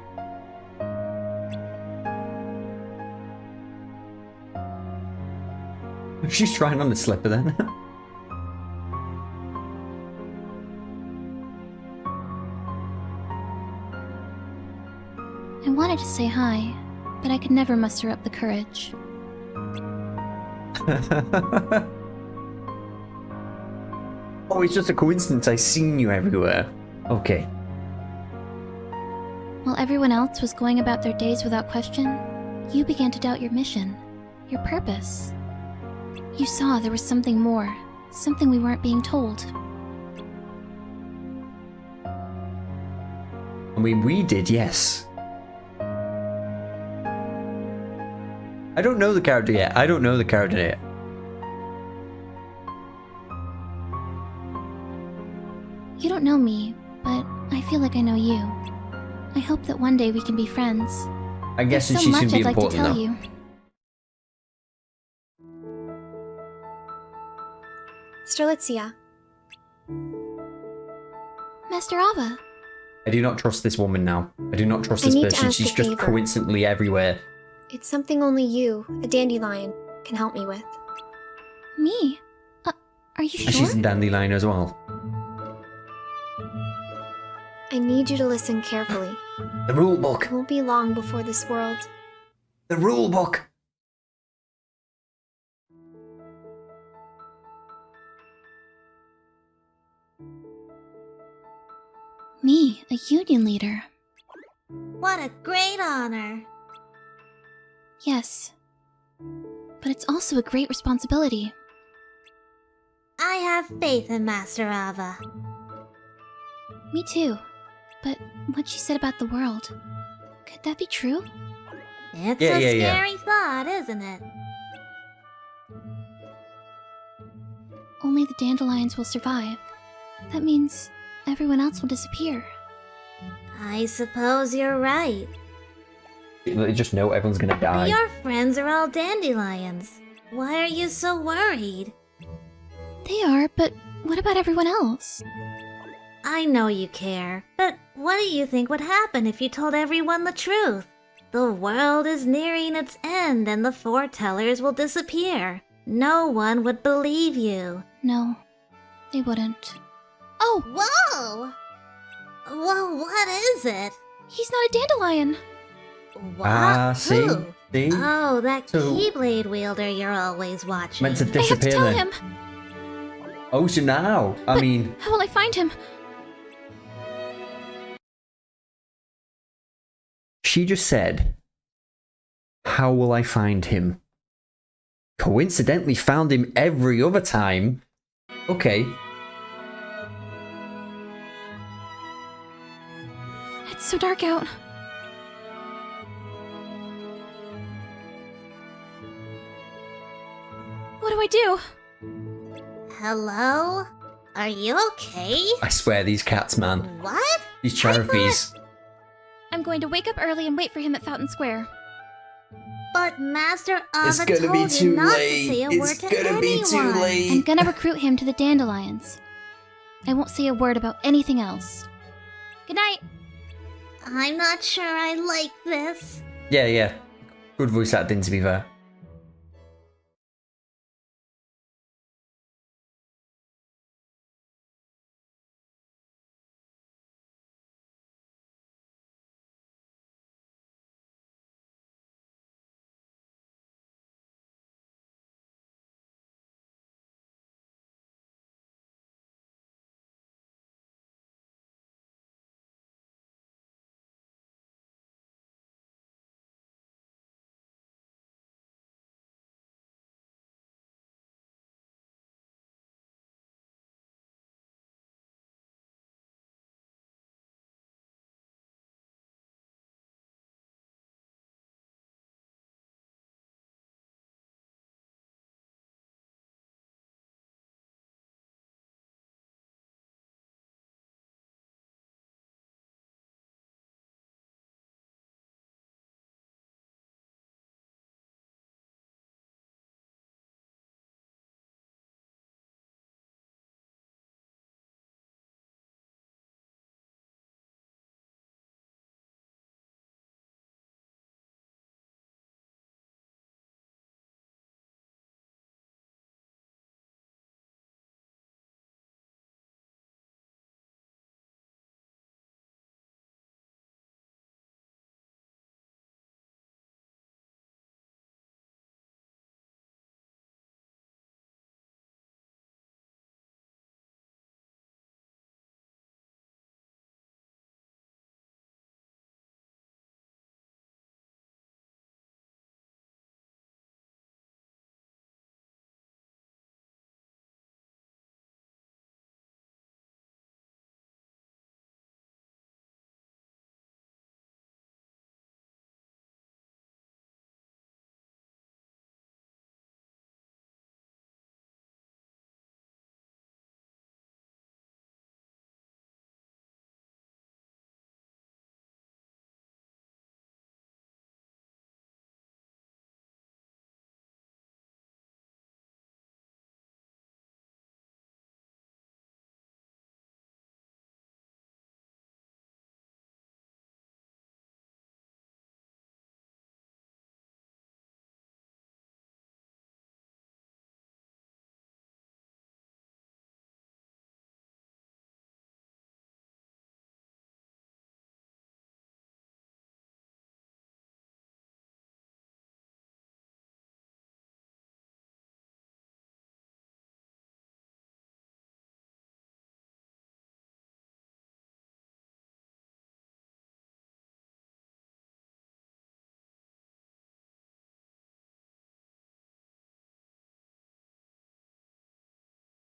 A: She's trying on the slipper then.
Q: I wanted to say hi, but I could never muster up the courage.
A: Oh, it's just a coincidence. I've seen you everywhere. Okay.
Q: While everyone else was going about their days without question, you began to doubt your mission, your purpose. You saw there was something more, something we weren't being told.
A: I mean, we did, yes. I don't know the character yet.
Q: You don't know me, but I feel like I know you. I hope that one day we can be friends.
A: I guess
Q: There's
A: she's
Q: so
A: gonna
Q: much
A: be
Q: I'd like to
A: important
Q: tell
A: though.
Q: you. Strelitzia. Master Ava.
A: I do not trust this woman now. I do not trust
Q: I
A: this
Q: need to
A: person.
Q: ask
A: She's
Q: a
A: just
Q: favor.
A: coincidentally everywhere.
Q: It's something only you, a dandelion, can help me with. Me? Are you
A: And
Q: sure?
A: she's a dandelion as well.
Q: I need you to listen carefully.
A: The rule book.
Q: It won't be long before this world.
A: The rule book.
Q: Me, a union leader.
J: What a great honor.
Q: Yes. But it's also a great responsibility.
J: I have faith in Master Ava.
Q: Me too. But what she said about the world, could that be true?
J: It's
A: Yeah,
J: a
A: yeah, yeah.
J: scary thought, isn't it?
Q: Only the dandelions will survive. That means everyone else will disappear.
J: I suppose you're right.
A: They just know everyone's gonna die.
J: Your friends are all dandelions. Why are you so worried?
Q: They are, but what about everyone else?
J: I know you care, but what do you think would happen if you told everyone the truth? The world is nearing its end and the foretellers will disappear. No one would believe you.
Q: No, they wouldn't. Oh!
J: Whoa! Well, what is it?
Q: He's not a dandelion!
J: What?
A: Ah, see?
J: Who?
A: See?
J: Oh, that
A: So-
J: Keyblade wielder you're always watching.
A: Meant to
Q: I have to
A: disappear
Q: tell
A: then.
Q: him!
A: Oh, so now. I mean,
Q: How will I find him?
A: she just said, how will I find him? Coincidentally found him every other time. Okay.
Q: It's so dark out. What do I do?
J: Hello? Are you okay?
A: I swear, these cats, man.
J: What?
A: These Cherokees.
Q: I'm going to wake up early and wait for him at Fountain Square.
J: But Master Ava
A: It's gonna be
J: told
A: too
J: you not
A: late.
J: to say a
A: It's
J: word to
A: gonna be too
J: anyone.
A: late.
Q: I'm gonna recruit him to the Dandelions. I won't say a word about anything else. Good night!
J: I'm not sure I like this.
A: Yeah. Good voice acting, to be fair.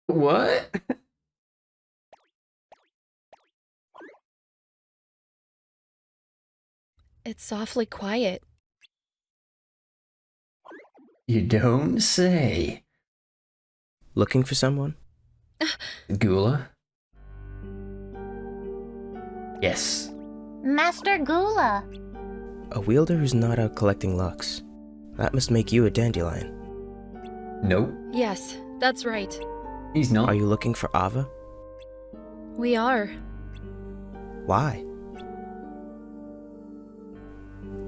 A: What?
G: It's awfully quiet.
A: You don't say.
I: Looking for someone?
A: Gula? Yes.
J: Master Gula.
I: A wielder who's not out collecting lux. That must make you a dandelion.
A: Nope.
G: Yes, that's right.
A: He's not.
I: Are you looking for Ava?
G: We are.
I: Why?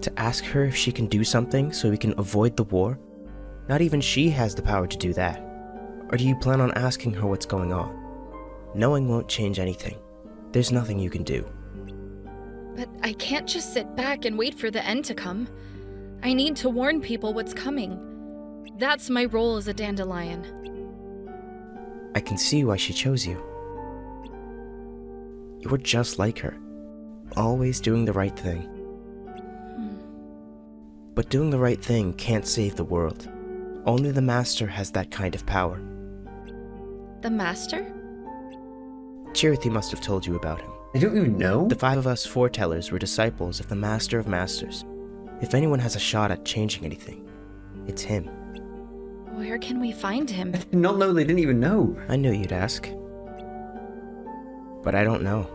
I: To ask her if she can do something so we can avoid the war? Not even she has the power to do that. Or do you plan on asking her what's going on? Knowing won't change anything. There's nothing you can do.
G: But I can't just sit back and wait for the end to come. I need to warn people what's coming. That's my role as a dandelion.
I: I can see why she chose you. You're just like her. Always doing the right thing. But doing the right thing can't save the world. Only the Master has that kind of power.
G: The Master?
I: Chirithy must have told you about him.
A: I don't even know.
I: The 5 of us foretellers were disciples of the Master of Masters. If anyone has a shot at changing anything, it's him.
G: Where can we find him?
A: Not know they didn't even know.
I: I knew you'd ask. But I don't know.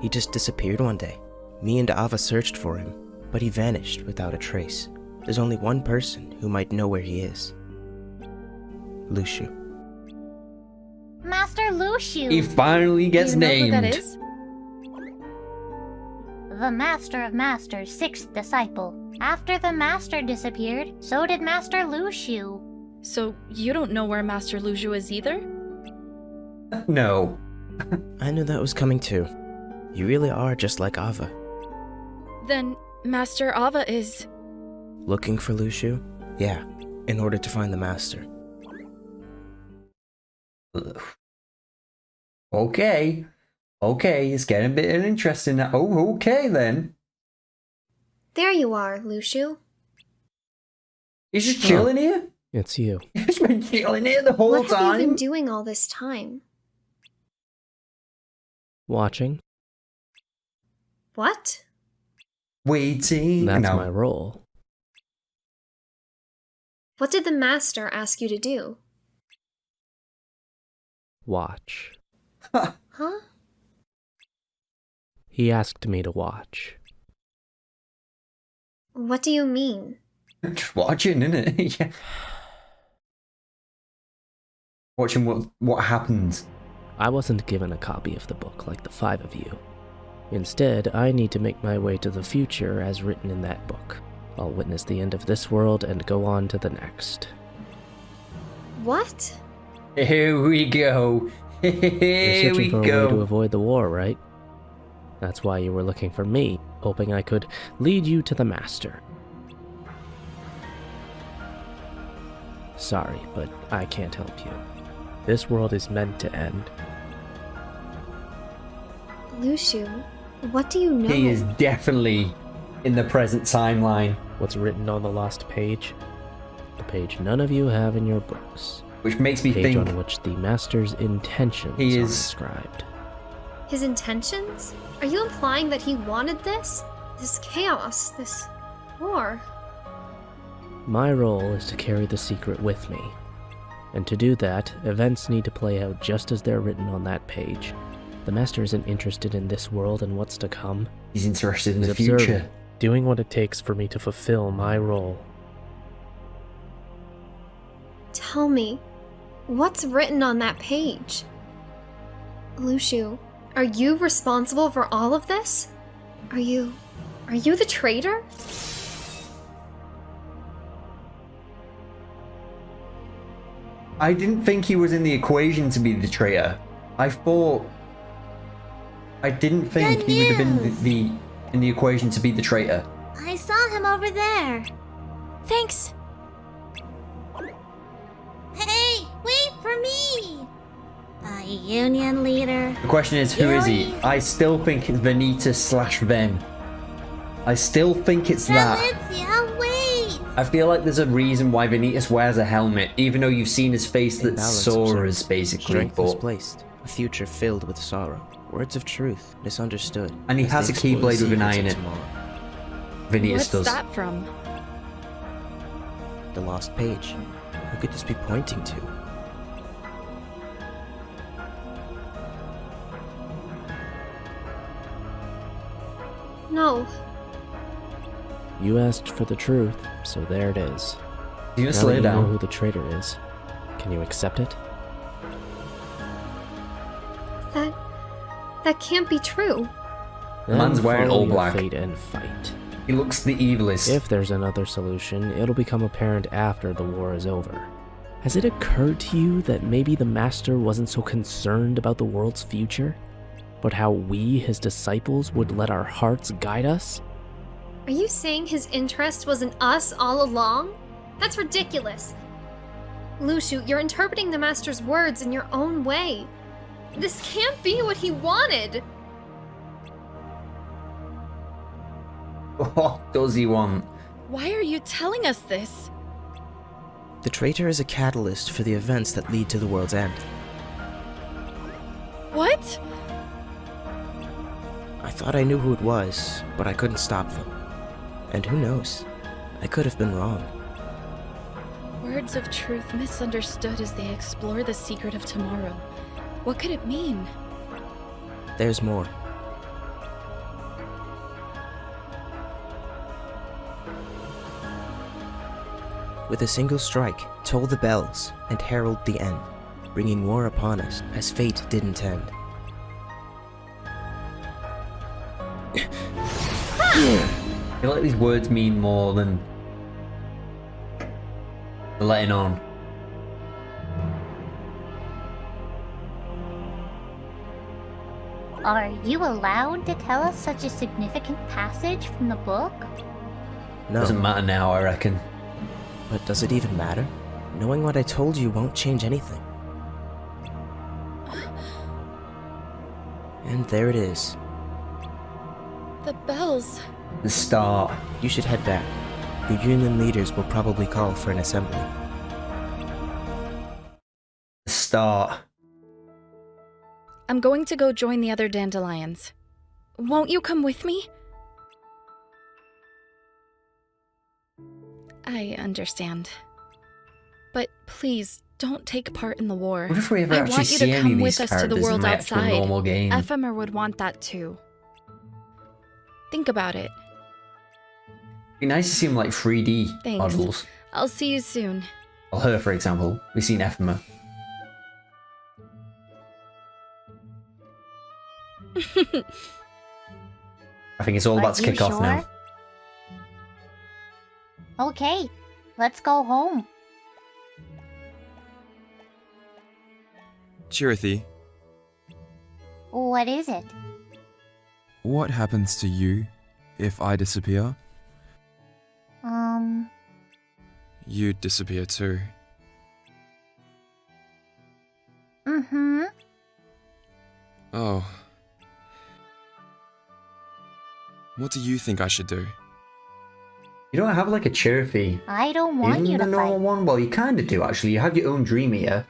I: He just disappeared one day. Me and Ava searched for him, but he vanished without a trace. There's only one person who might know where he is. Luciu.
J: Master Luciu.
A: He finally gets
G: Do you know
A: named.
G: who that is?
J: The Master of Masters' 6th disciple. After the Master disappeared, so did Master Luciu.
G: So you don't know where Master Luciu is either?
A: No.
I: I knew that was coming too. You really are just like Ava.
G: Then Master Ava is...
I: Looking for Luciu? Yeah, in order to find the Master.
A: Okay. Okay, it's getting a bit interesting now. Oh, okay then.
Q: There you are, Luciu.
A: He's just chilling here?
F: It's you.
A: He's been chilling here the whole
Q: What
A: time.
Q: have you been doing all this time?
F: Watching.
Q: What?
A: Waiting.
F: That's
A: No.
F: my role.
Q: What did the Master ask you to do?
F: Watch.
Q: Huh?
F: He asked me to watch.
Q: What do you mean?
A: Just watching, innit? Yeah. Watching what happens.
F: I wasn't given a copy of the book like the 5 of you. Instead, I need to make my way to the future as written in that book. I'll witness the end of this world and go on to the next.
Q: What?
A: Here we go.
F: You're
A: Here
F: searching
A: we
F: for a way to
A: go.
F: avoid the war, right? That's why you were looking for me, hoping I could lead you to the Master. Sorry, but I can't help you. This world is meant to end.
Q: Luciu, what do you know?
A: He is definitely in the present timeline.
F: What's written on the lost page? The page none of you have in your books.
A: Which makes me
F: page
A: think
F: on which the Master's intentions
A: he
F: are
A: is
F: inscribed.
Q: His intentions? Are you implying that he wanted this? This chaos, this war?
F: My role is to carry the secret with me. And to do that, events need to play out just as they're written on that page. The Master isn't interested in this world and what's to come.
A: He's interested in
F: He's
A: the future.
F: observing, doing what it takes for me to fulfill my role.
Q: Tell me, what's written on that page? Luciu, are you responsible for all of this? Are you the traitor?
A: I didn't think he was in the equation to be the traitor. I didn't think
D: Good
A: he would have been
D: news.
A: in the equation to be the traitor.
D: I saw him over there.
O: Thanks.
D: Hey, wait for me! A union leader.
A: The question is, who is he?
D: Really?
A: I still think it's Vanitas / Ven. I still think it's that.
D: Valencia, wait!
A: I feel like there's a reason why Vanitas wears a helmet, even though you've seen his face that's
I: Imbalance
A: Sora's,
I: observed.
A: basically.
I: Strength
A: But
I: misplaced. A future filled with sorrow. Words of truth misunderstood.
A: And he
I: as
A: has
I: they
A: a keyblade
I: explore
A: with an
I: the
A: eye in
I: secrets
A: it.
I: of tomorrow.
A: Vanitas
G: What's
A: does.
G: that from?
I: The lost page. Who could this be pointing to?
Q: No.
F: You asked for the truth, so there it is.
A: You
F: Now
A: just lay
F: that you know
A: down.
F: who the traitor is, can you accept it?
Q: That can't be true.
F: Then
A: Man's wearing
F: follow
A: all
F: your
A: black.
F: fate and fight.
A: He looks the evilest.
F: If there's another solution, it'll become apparent after the war is over. Has it occurred to you that maybe the Master wasn't so concerned about the world's future, but how we, his disciples, would let our hearts guide us?
Q: Are you saying his interest was in us all along? That's ridiculous. Lushu, you're interpreting the Master's words in your own way. This can't be what he wanted.
A: What does he want?
G: Why are you telling us this?
I: The traitor is a catalyst for the events that lead to the world's end.
G: What?
I: I thought I knew who it was, but I couldn't stop them. And who knows? I could have been wrong.
G: Words of truth misunderstood as they explore the secret of tomorrow. What could it mean?
I: There's more. With a single strike, toll the bells and herald the end, bringing war upon us as fate did intend.
A: I feel like these words mean more than the letting on.
J: Are you allowed to tell us such a significant passage from the book?
I: No.
A: Doesn't matter now, I reckon.
I: But does it even matter? Knowing what I told you won't change anything. And there it is.
G: The bells.
A: The start.
I: You should head back. Your union leaders will probably call for an assembly.
A: The start.
G: I'm going to go join the other dandelions. Won't you come with me? I understand. But please, don't take part in the war.
A: What if we ever
G: I
A: actually
G: want you
A: see
G: to
A: any
G: come
A: of
G: with
A: these
G: us to the
A: characters in
G: world
A: the actual
G: outside.
A: normal game?
G: Ephemer would want that too. Think about it.
A: Be nice to see them like 3D
G: Thanks.
A: models.
G: I'll see you soon.
A: Well, her, for example. We've seen Ephemer. I think it's all about to
J: Are you
A: kick off now.
J: sure? Okay, let's go home.
H: Chirithy,
J: What is it?
H: what happens to you if I disappear? You'd disappear too.
J: Mm-hmm.
H: Oh. What do you think I should do?
A: You don't have like a Chirithy
J: I don't want
A: in
J: you
A: the
J: to
A: normal
J: fight.
A: one? Well, you kind of do actually. You have your own Dream Eater.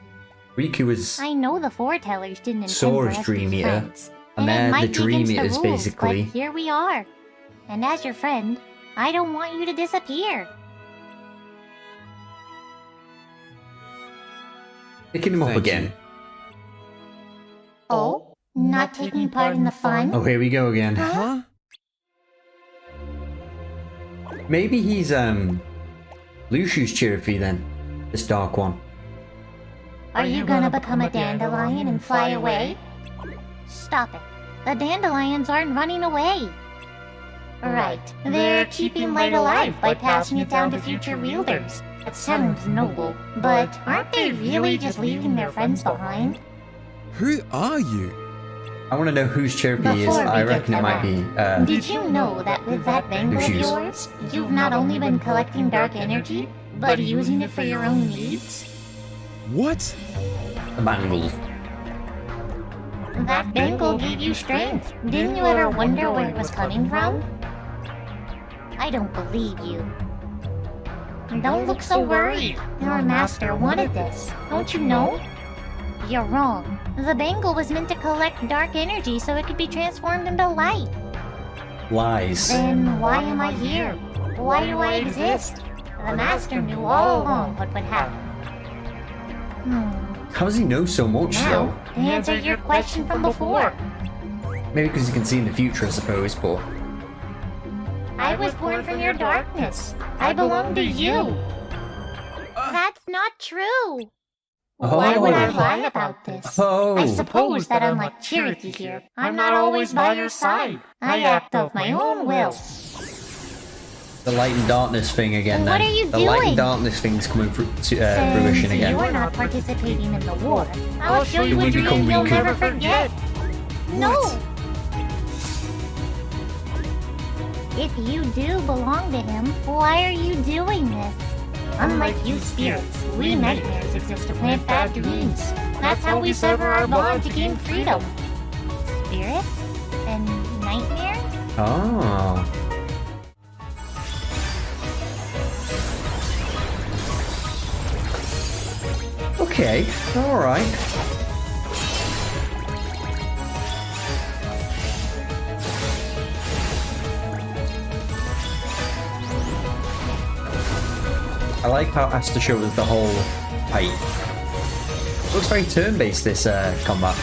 A: Riku is
J: I know the foretellers didn't intend
A: Sora's
J: for us to be
A: Dream Eater.
J: friends,
A: And
J: it
A: they're the
J: might be
A: Dream
J: against the
A: Eaters,
J: rules,
A: basically.
J: But here we are. And as your friend, I don't want you to disappear.
A: picking him up
H: Thank
A: again.
H: you.
J: Oh? Not taking part in the fun?
A: Oh, here we go again.
H: Huh?
A: Maybe he's Lushu's Chirithy then. This dark one.
J: Are you gonna become a dandelion and fly away? Stop it. The dandelions aren't running away. Right. They're keeping light alive by passing it down to future wielders. It sounds noble, but aren't they really just leaving their friends behind?
H: Who are you?
A: I want to know whose Chirithy he is.
J: Before we
A: I
J: get
A: reckon
J: to
A: it might
J: that,
A: be.
J: Did you know that with that bangle of
A: Lushu's.
J: yours, you've not only been collecting dark energy, but using it for your own needs?
H: What?
A: The bangle.
J: That bangle gave you strength. Didn't you ever wonder where it was coming from? I don't believe you. Don't look so worried. Our master wanted this. Don't you know? You're wrong. The bangle was meant to collect dark energy so it could be transformed into light.
A: Lies.
J: Then why am I here? Why do I exist? The master knew all along what would happen.
A: How does he know so much,
J: Now, to answer your question from before.
A: though? Maybe because he can see in the future, I suppose, but...
J: I was born from your darkness. I belong to you. That's not true. Why would I lie about this?
A: Oh.
J: I suppose that unlike Cherokee here, I'm not always by your side. I act of my own will.
A: The light and darkness thing again,
J: What
A: then.
J: are you
A: the light
J: doing?
A: and darkness thing's coming to
J: Since
A: fruition again.
J: you're not participating in the war, I'll show
A: Do
J: you
A: we
J: a dream
A: become
J: you'll
A: Riku?
J: never forget. No! If you do belong to him, why are you doing this? Unlike you spirits, we nightmares exist to plant bad dreams. That's how we sever our bond to gain freedom. Spirits? And nightmares?
A: Oh. Okay, alright. I like how Asta shows us the whole height. Looks very turn-based, this combat.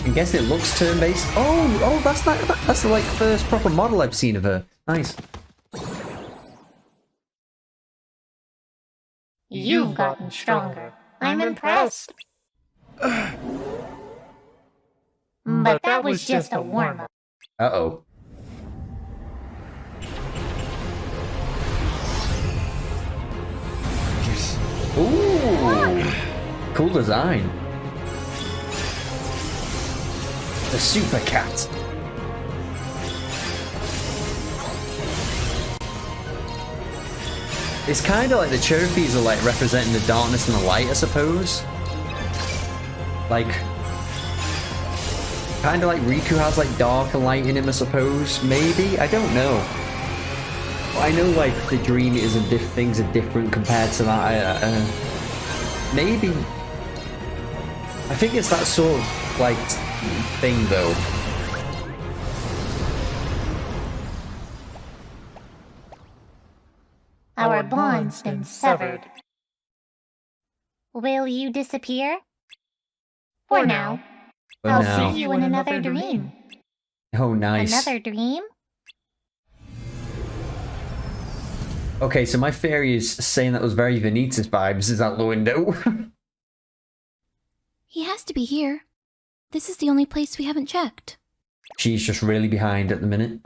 A: I guess it looks turn-based. Oh, that's not, that's the like first proper model I've seen of her. Nice.
J: You've gotten stronger. I'm impressed. But that was just a warm-up.
A: Uh-oh. Ooh, cool design. The Super Cat. It's kind of like the Cherokees are like representing the darkness and the light, I suppose. Like, kind of like Riku has like dark and light in him, I suppose. Maybe, I don't know. I know like the Dream Eaters and things are different compared to that. Maybe. I think it's that sort of like thing though.
J: Our bond's been severed. Will you disappear? For now. I'll see you in another dream.
A: Oh, nice.
J: Another dream?
A: Okay, so my theory is saying that was very Vanitas vibes is out the window.
O: He has to be here. This is the only place we haven't checked.
A: She's just really behind at the minute.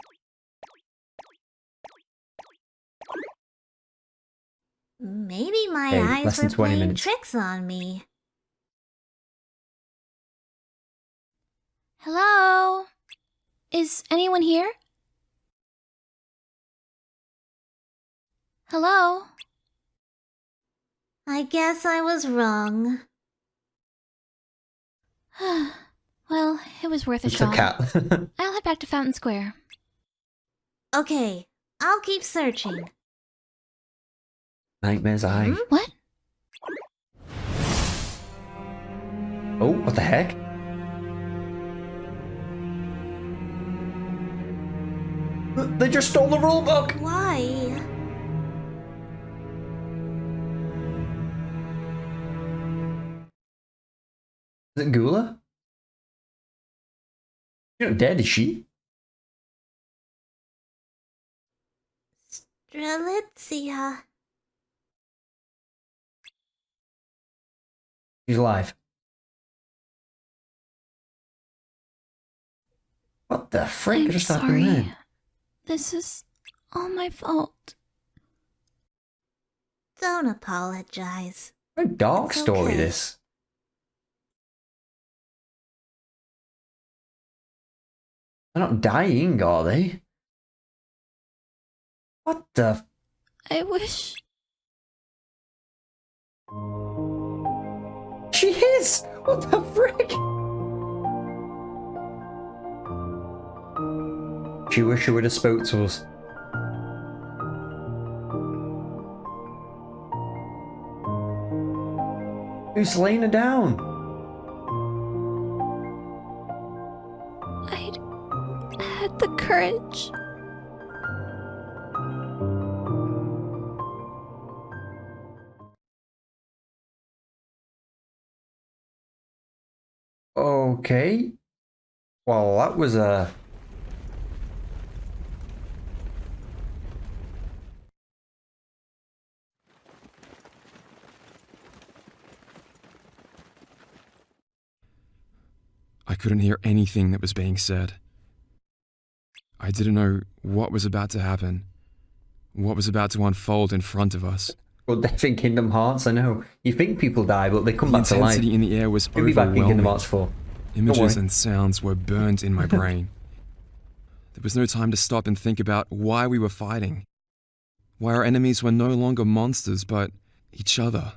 D: Maybe my
A: Hey,
D: eyes
A: less
D: were
A: than 20
D: playing
A: minutes.
D: tricks on me.
O: Hello? Is anyone here? Hello?
D: I guess I was wrong.
O: Well, it was worth a
A: It's a
O: shot.
A: cat.
O: I'll head back to Fountain Square.
D: Okay, I'll keep searching.
A: Nightmare's Eye.
O: What?
A: Oh, what the heck? They just stole the rulebook!
D: Why?
A: Is it Gula? She's not dead, is she?
D: Strelitzia.
A: She's alive. What the frick
O: I'm
A: just
O: sorry.
A: happened then?
O: This is all my fault.
D: Don't apologize.
A: What a dark
D: It's
A: story,
D: okay.
A: this. They're not dying, are they? What the...
O: I wish.
A: She is! What the frick? She wish she would have spoke to us. Who's laying her down?
O: I'd had the courage.
A: Okay. Well, that was a...
H: I couldn't hear anything that was being said. I didn't know what was about to happen, what was about to unfold in front of us.
A: Well, death in Kingdom Hearts, I know. You think people die, but they come back to
H: The
A: life.
H: intensity in the air was
A: You'll be back in Kingdom
H: overwhelming.
A: Hearts 4.
H: Images and sounds were burned in my brain. There was no time to stop and think about why we were fighting. Why our enemies were no longer monsters, but each other.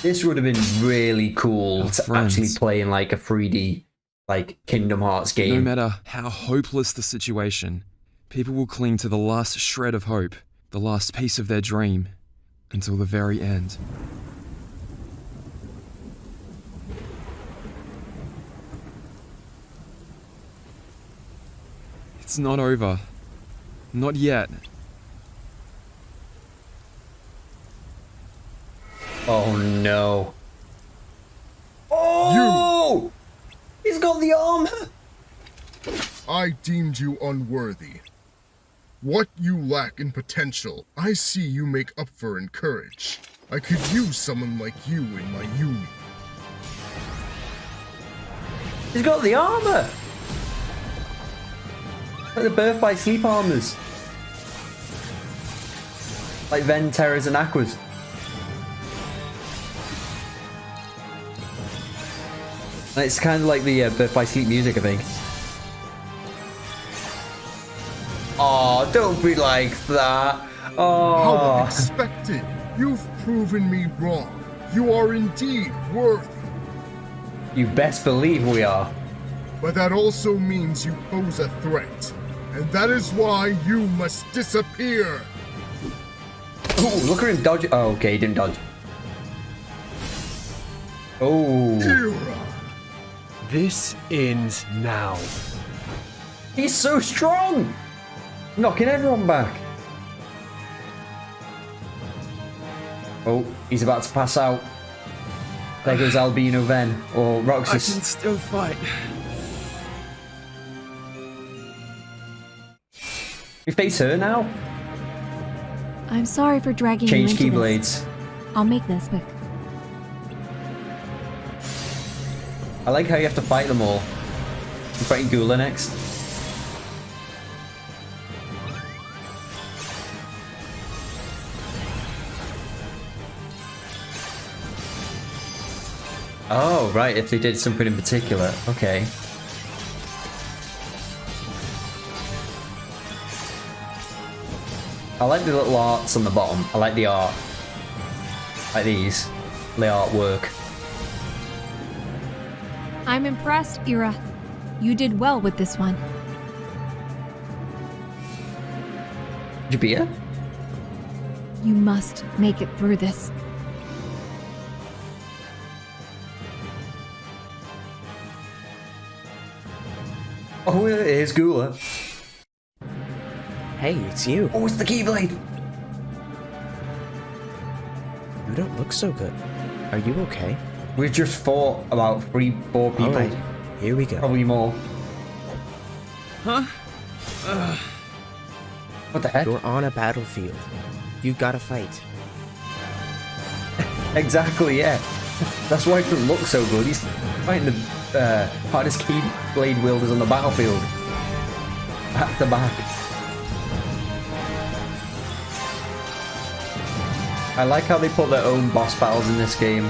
A: This would have been really cool to
H: friends.
A: actually play in like a 3D like Kingdom Hearts game.
H: No matter how hopeless the situation, people will cling to the last shred of hope, the last piece of their dream, until the very end. It's not over. Not yet.
A: Oh no. Oh! He's got the armor!
K: I deemed you unworthy. What you lack in potential, I see you make up for in courage. I could use someone like you in my union.
A: He's got the armor! Like the Birth by Sleep armors. Like Ven, Terras and Aquas. And it's kind of like the Birth by Sleep music, I think. Oh, don't be like that.
K: How
A: Oh.
K: unexpected! You've proven me wrong. You are indeed worthy.
A: You best believe we are.
K: But that also means you pose a threat. And that is why you must disappear.
A: Oh, look at him dodge. Oh, okay, he didn't dodge. Oh.
K: Ira.
M: This ends now.
A: He's so strong! Knocking everyone back. Oh, he's about to pass out. There goes Albino Ven, or
H: I
A: Roxas.
H: can still fight.
A: We face her now?
R: I'm sorry for dragging
A: Change
R: you into
A: Keyblades.
R: this. I'll make this quick.
A: I like how you have to fight them all. I'm fighting Gula next. Oh, right, if they did something in particular. Okay. I like the little arts on the bottom. I like the art. Like these. The artwork.
R: I'm impressed, Ira. You did well with this one.
A: Did you beat her?
R: You must make it through this.
A: Oh, here's Gula.
I: Hey, it's you.
A: Oh, it's the Keyblade.
I: You don't look so good. Are you okay?
A: We've just fought about 3-4 people.
I: Alright, here we go.
A: Probably more.
H: Huh?
A: What the heck?
I: You're on a battlefield. You gotta fight.
A: Exactly, yeah. That's why it doesn't look so good. He's fighting the hardest Keyblade wielders on the battlefield. Back to back. I like how they put their own boss battles in this game.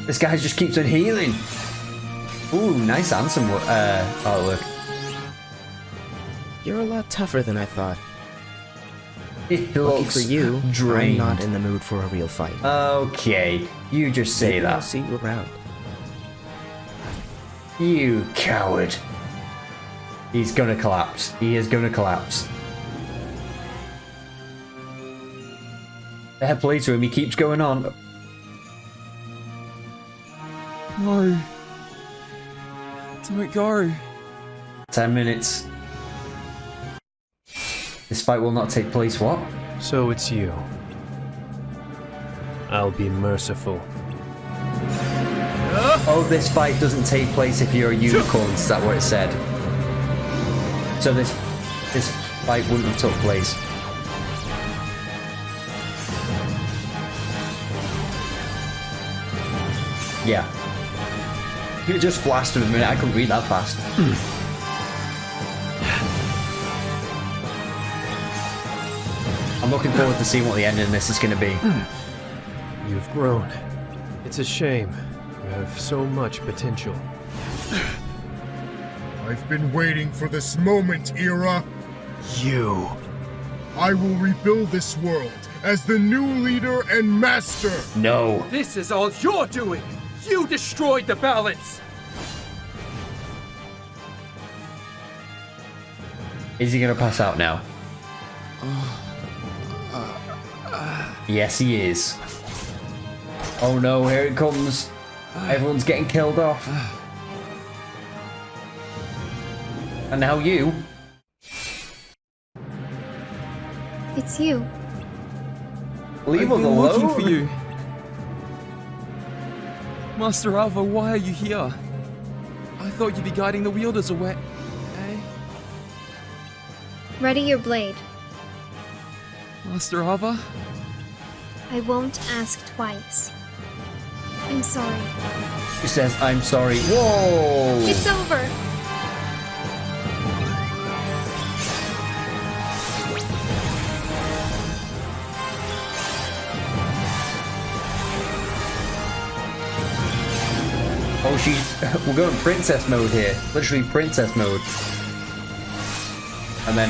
A: This guy just keeps on healing. Ooh, nice Ansem artwork.
I: You're a lot tougher than I thought.
A: He
I: Lucky
A: looks
I: for you,
A: drained.
I: I'm not in the mood for a real fight.
A: Okay, you just say
I: Maybe I'll
A: that.
I: see you around.
A: You coward. He's gonna collapse. He is gonna collapse. Fair play to him. He keeps going on.
H: No. Don't go.
A: 10 minutes. This fight will not take place. What?
M: So it's you. I'll be merciful.
A: Oh, this fight doesn't take place if you're a unicorn. Is that what it said? So this fight wouldn't have took place. Yeah. You just flashed in a minute. I couldn't read that fast. I'm looking forward to seeing what the ending of this is going to be.
M: You've grown. It's a shame. You have so much potential.
K: I've been waiting for this moment, Ira.
M: You.
K: I will rebuild this world as the new leader and master.
A: No.
M: This is all you're doing. You destroyed the balance.
A: Is he going to pass out now? Yes, he is. Oh no, here it comes. Everyone's getting killed off. And now you.
Q: It's you.
A: Leave
H: I've
A: us
H: been
A: alone.
H: looking for you. Master Ava, why are you here? I thought you'd be guiding the wielders away. Eh?
Q: Ready your blade.
H: Master Ava?
Q: I won't ask twice. I'm sorry.
A: He says, I'm sorry. Whoa!
Q: It's over.
A: Oh, we're going princess mode here. Literally princess mode. And then,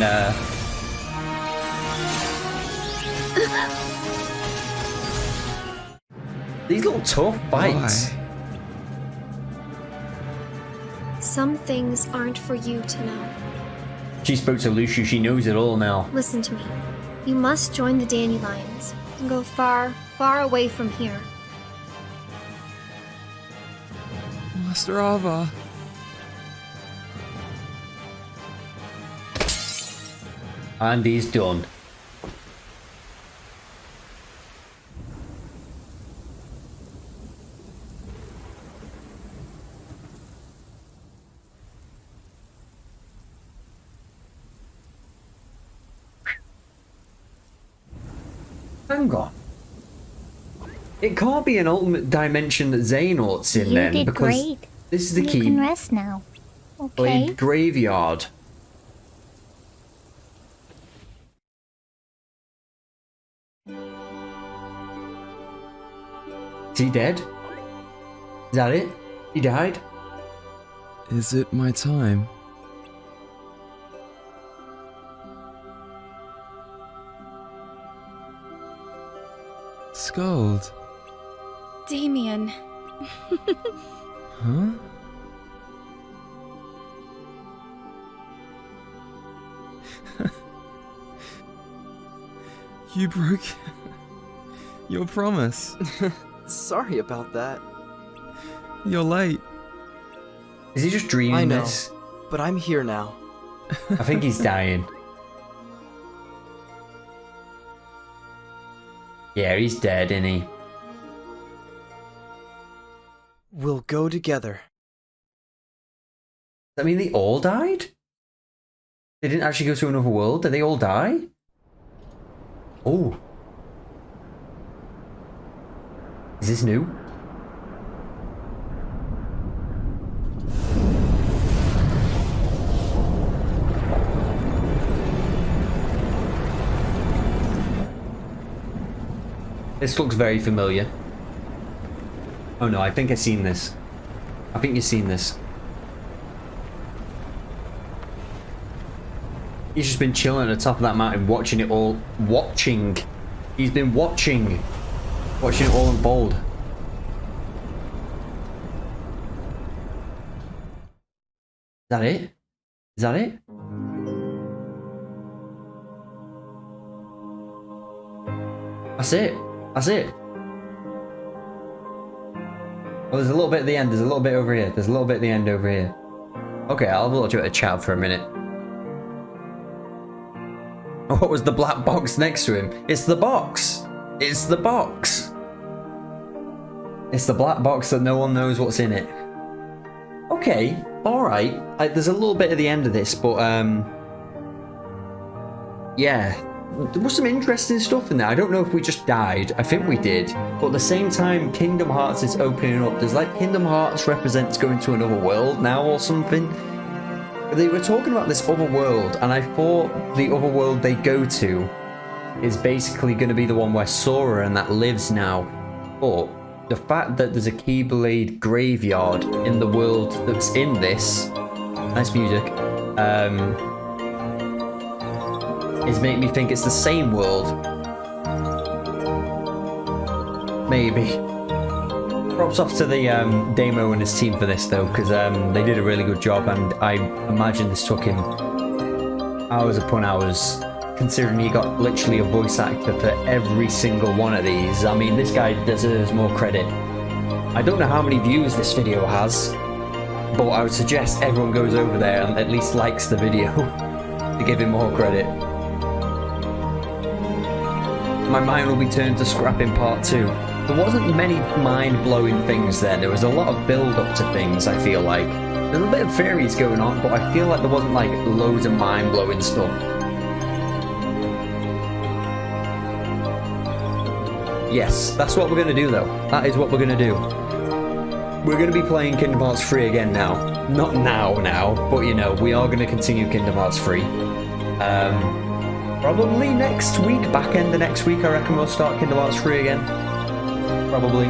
A: these little tough bites.
H: Why?
Q: Some things aren't for you to know.
A: She spoke to Lucio. She knows it all now.
Q: Listen to me. You must join the Dandelions and go far, far away from here.
H: Master Ava.
A: And he's done. Hang on. It can't be an ultimate dimension that Xehanort's in
J: You
A: then,
J: did
A: because
J: great.
A: this is the
J: You
A: key.
J: can rest now. Okay.
A: Blade Graveyard. Is he dead? Is that it? He died?
H: Is it my time? Skuld.
G: Damien.
H: Huh? You broke your promise.
L: Sorry about that.
H: You're late.
A: Is he just dreaming
L: I know,
A: this?
L: but I'm here now.
A: I think he's dying. Yeah, he's dead, isn't he?
L: We'll go together.
A: Does that mean they all died? They didn't actually go to another world? Did they all die? Oh. Is this new? This looks very familiar. Oh no, I think I've seen this. I think you've seen this. He's just been chilling at the top of that mountain, watching it all. Watching. He's been watching. Watching it all unfold. Is that it? Is that it? That's it. That's it. Well, there's a little bit at the end. There's a little bit over here. There's a little bit at the end over here. Okay, I'll have a look at a chat for a minute. What was the black box next to him? It's the box. It's the box. It's the black box that no one knows what's in it. Okay, alright. There's a little bit at the end of this, but yeah. There was some interesting stuff in there. I don't know if we just died. I think we did. But at the same time, Kingdom Hearts is opening up. Does like Kingdom Hearts represents going to another world now or something? They were talking about this other world, and I thought the other world they go to is basically going to be the one where Sora and that lives now. But the fact that there's a Keyblade graveyard in the world that's in this, nice music, is making me think it's the same world. Maybe. Props off to the Damo and his team for this though, because they did a really good job, and I imagine this took him hours upon hours, considering he got literally a voice actor for every single one of these. I mean, this guy deserves more credit. I don't know how many views this video has, but I would suggest everyone goes over there and at least likes the video to give him more credit. My mind will be turned to scrapping part 2. There wasn't many mind-blowing things there. There was a lot of build-up to things, I feel like. There's a bit of fairies going on, but I feel like there wasn't like loads of mind-blowing stuff. Yes, that's what we're going to do though. That is what we're going to do. We're going to be playing Kingdom Hearts 3 again now. Not now, but you know, we are going to continue Kingdom Hearts 3. Probably next week, back end of next week, I reckon we'll start Kingdom Hearts 3 again. Probably.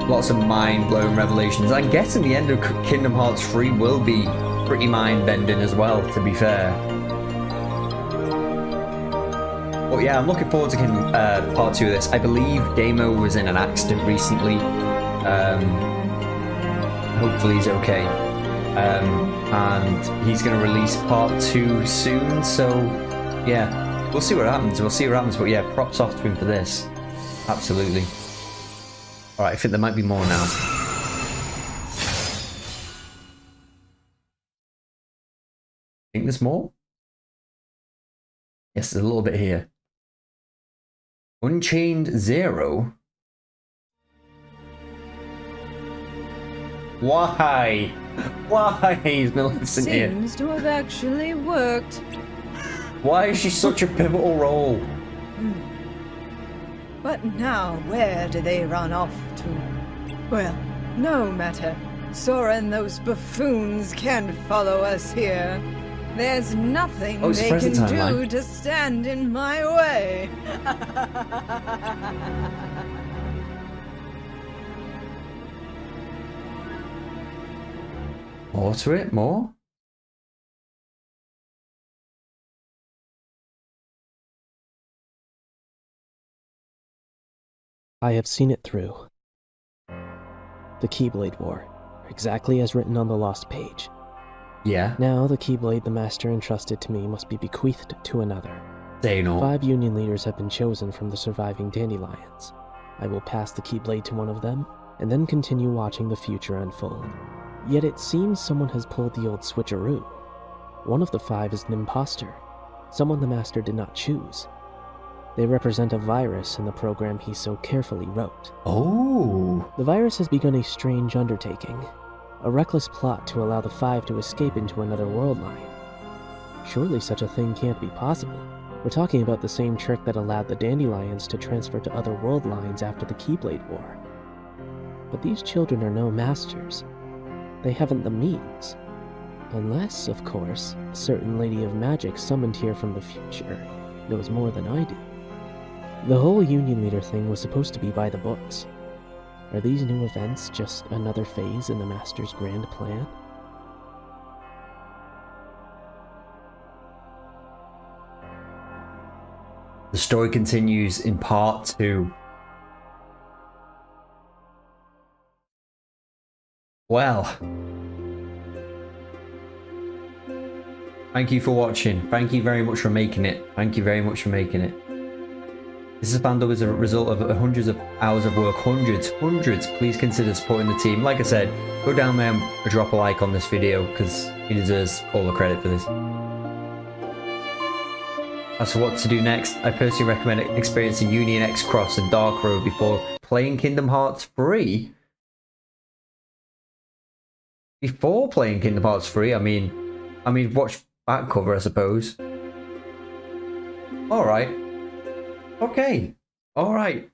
A: Lots of mind-blowing revelations. I'm guessing the end of Kingdom Hearts 3 will be pretty mind-bending as well, to be fair. But yeah, I'm looking forward to part 2 of this. I believe Damo was in an accident recently. Hopefully he's okay. And he's going to release part 2 soon, so yeah, we'll see what happens. But yeah, props off to him for this. Absolutely. Alright, I think there might be more now. Think there's more? Yes, there's a little bit here. Unchained Zero? Why? Why is Millicent here?
S: Seems to have actually worked.
A: Why is she such a pivotal role?
S: But now, where do they run off to? Well, no matter. Sora and those buffoons can't follow us here. There's nothing they can do to stand in my way.
A: More to it? More?
F: I have seen it through. The Keyblade War, exactly as written on the Lost Page.
A: Yeah.
F: Now the Keyblade the Master entrusted to me must be bequeathed to another.
A: Say no.
F: 5 Union leaders have been chosen from the surviving Dandelions. I will pass the Keyblade to one of them, and then continue watching the future unfold. Yet it seems someone has pulled the old switcheroo. One of the 5 is an imposter, someone the Master did not choose. They represent a virus in the program he so carefully wrote.
A: Oh!
F: The virus has begun a strange undertaking, a reckless plot to allow the 5 to escape into another world line. Surely such a thing can't be possible. We're talking about the same trick that allowed the Dandelions to transfer to other world lines after the Keyblade War. But these children are no masters. They haven't the means. Unless, of course, a certain Lady of Magic summoned here from the future knows more than I do. The whole Union Leader thing was supposed to be by the books. Are these new events just another phase in the Master's grand plan?
A: The story continues in part 2. Well, thank you for watching. Thank you very much for making it. Thank you very much for making it. This is fandom as a result of hundreds of hours of work. Hundreds. Please consider supporting the team. Like I said, go down there and drop a like on this video because he deserves all the credit for this. As for what to do next, I personally recommend experiencing Union X Cross and Dark Road before playing Kingdom Hearts 3. Before playing Kingdom Hearts 3, I mean, watch back cover, I suppose. Alright. Okay. Alright.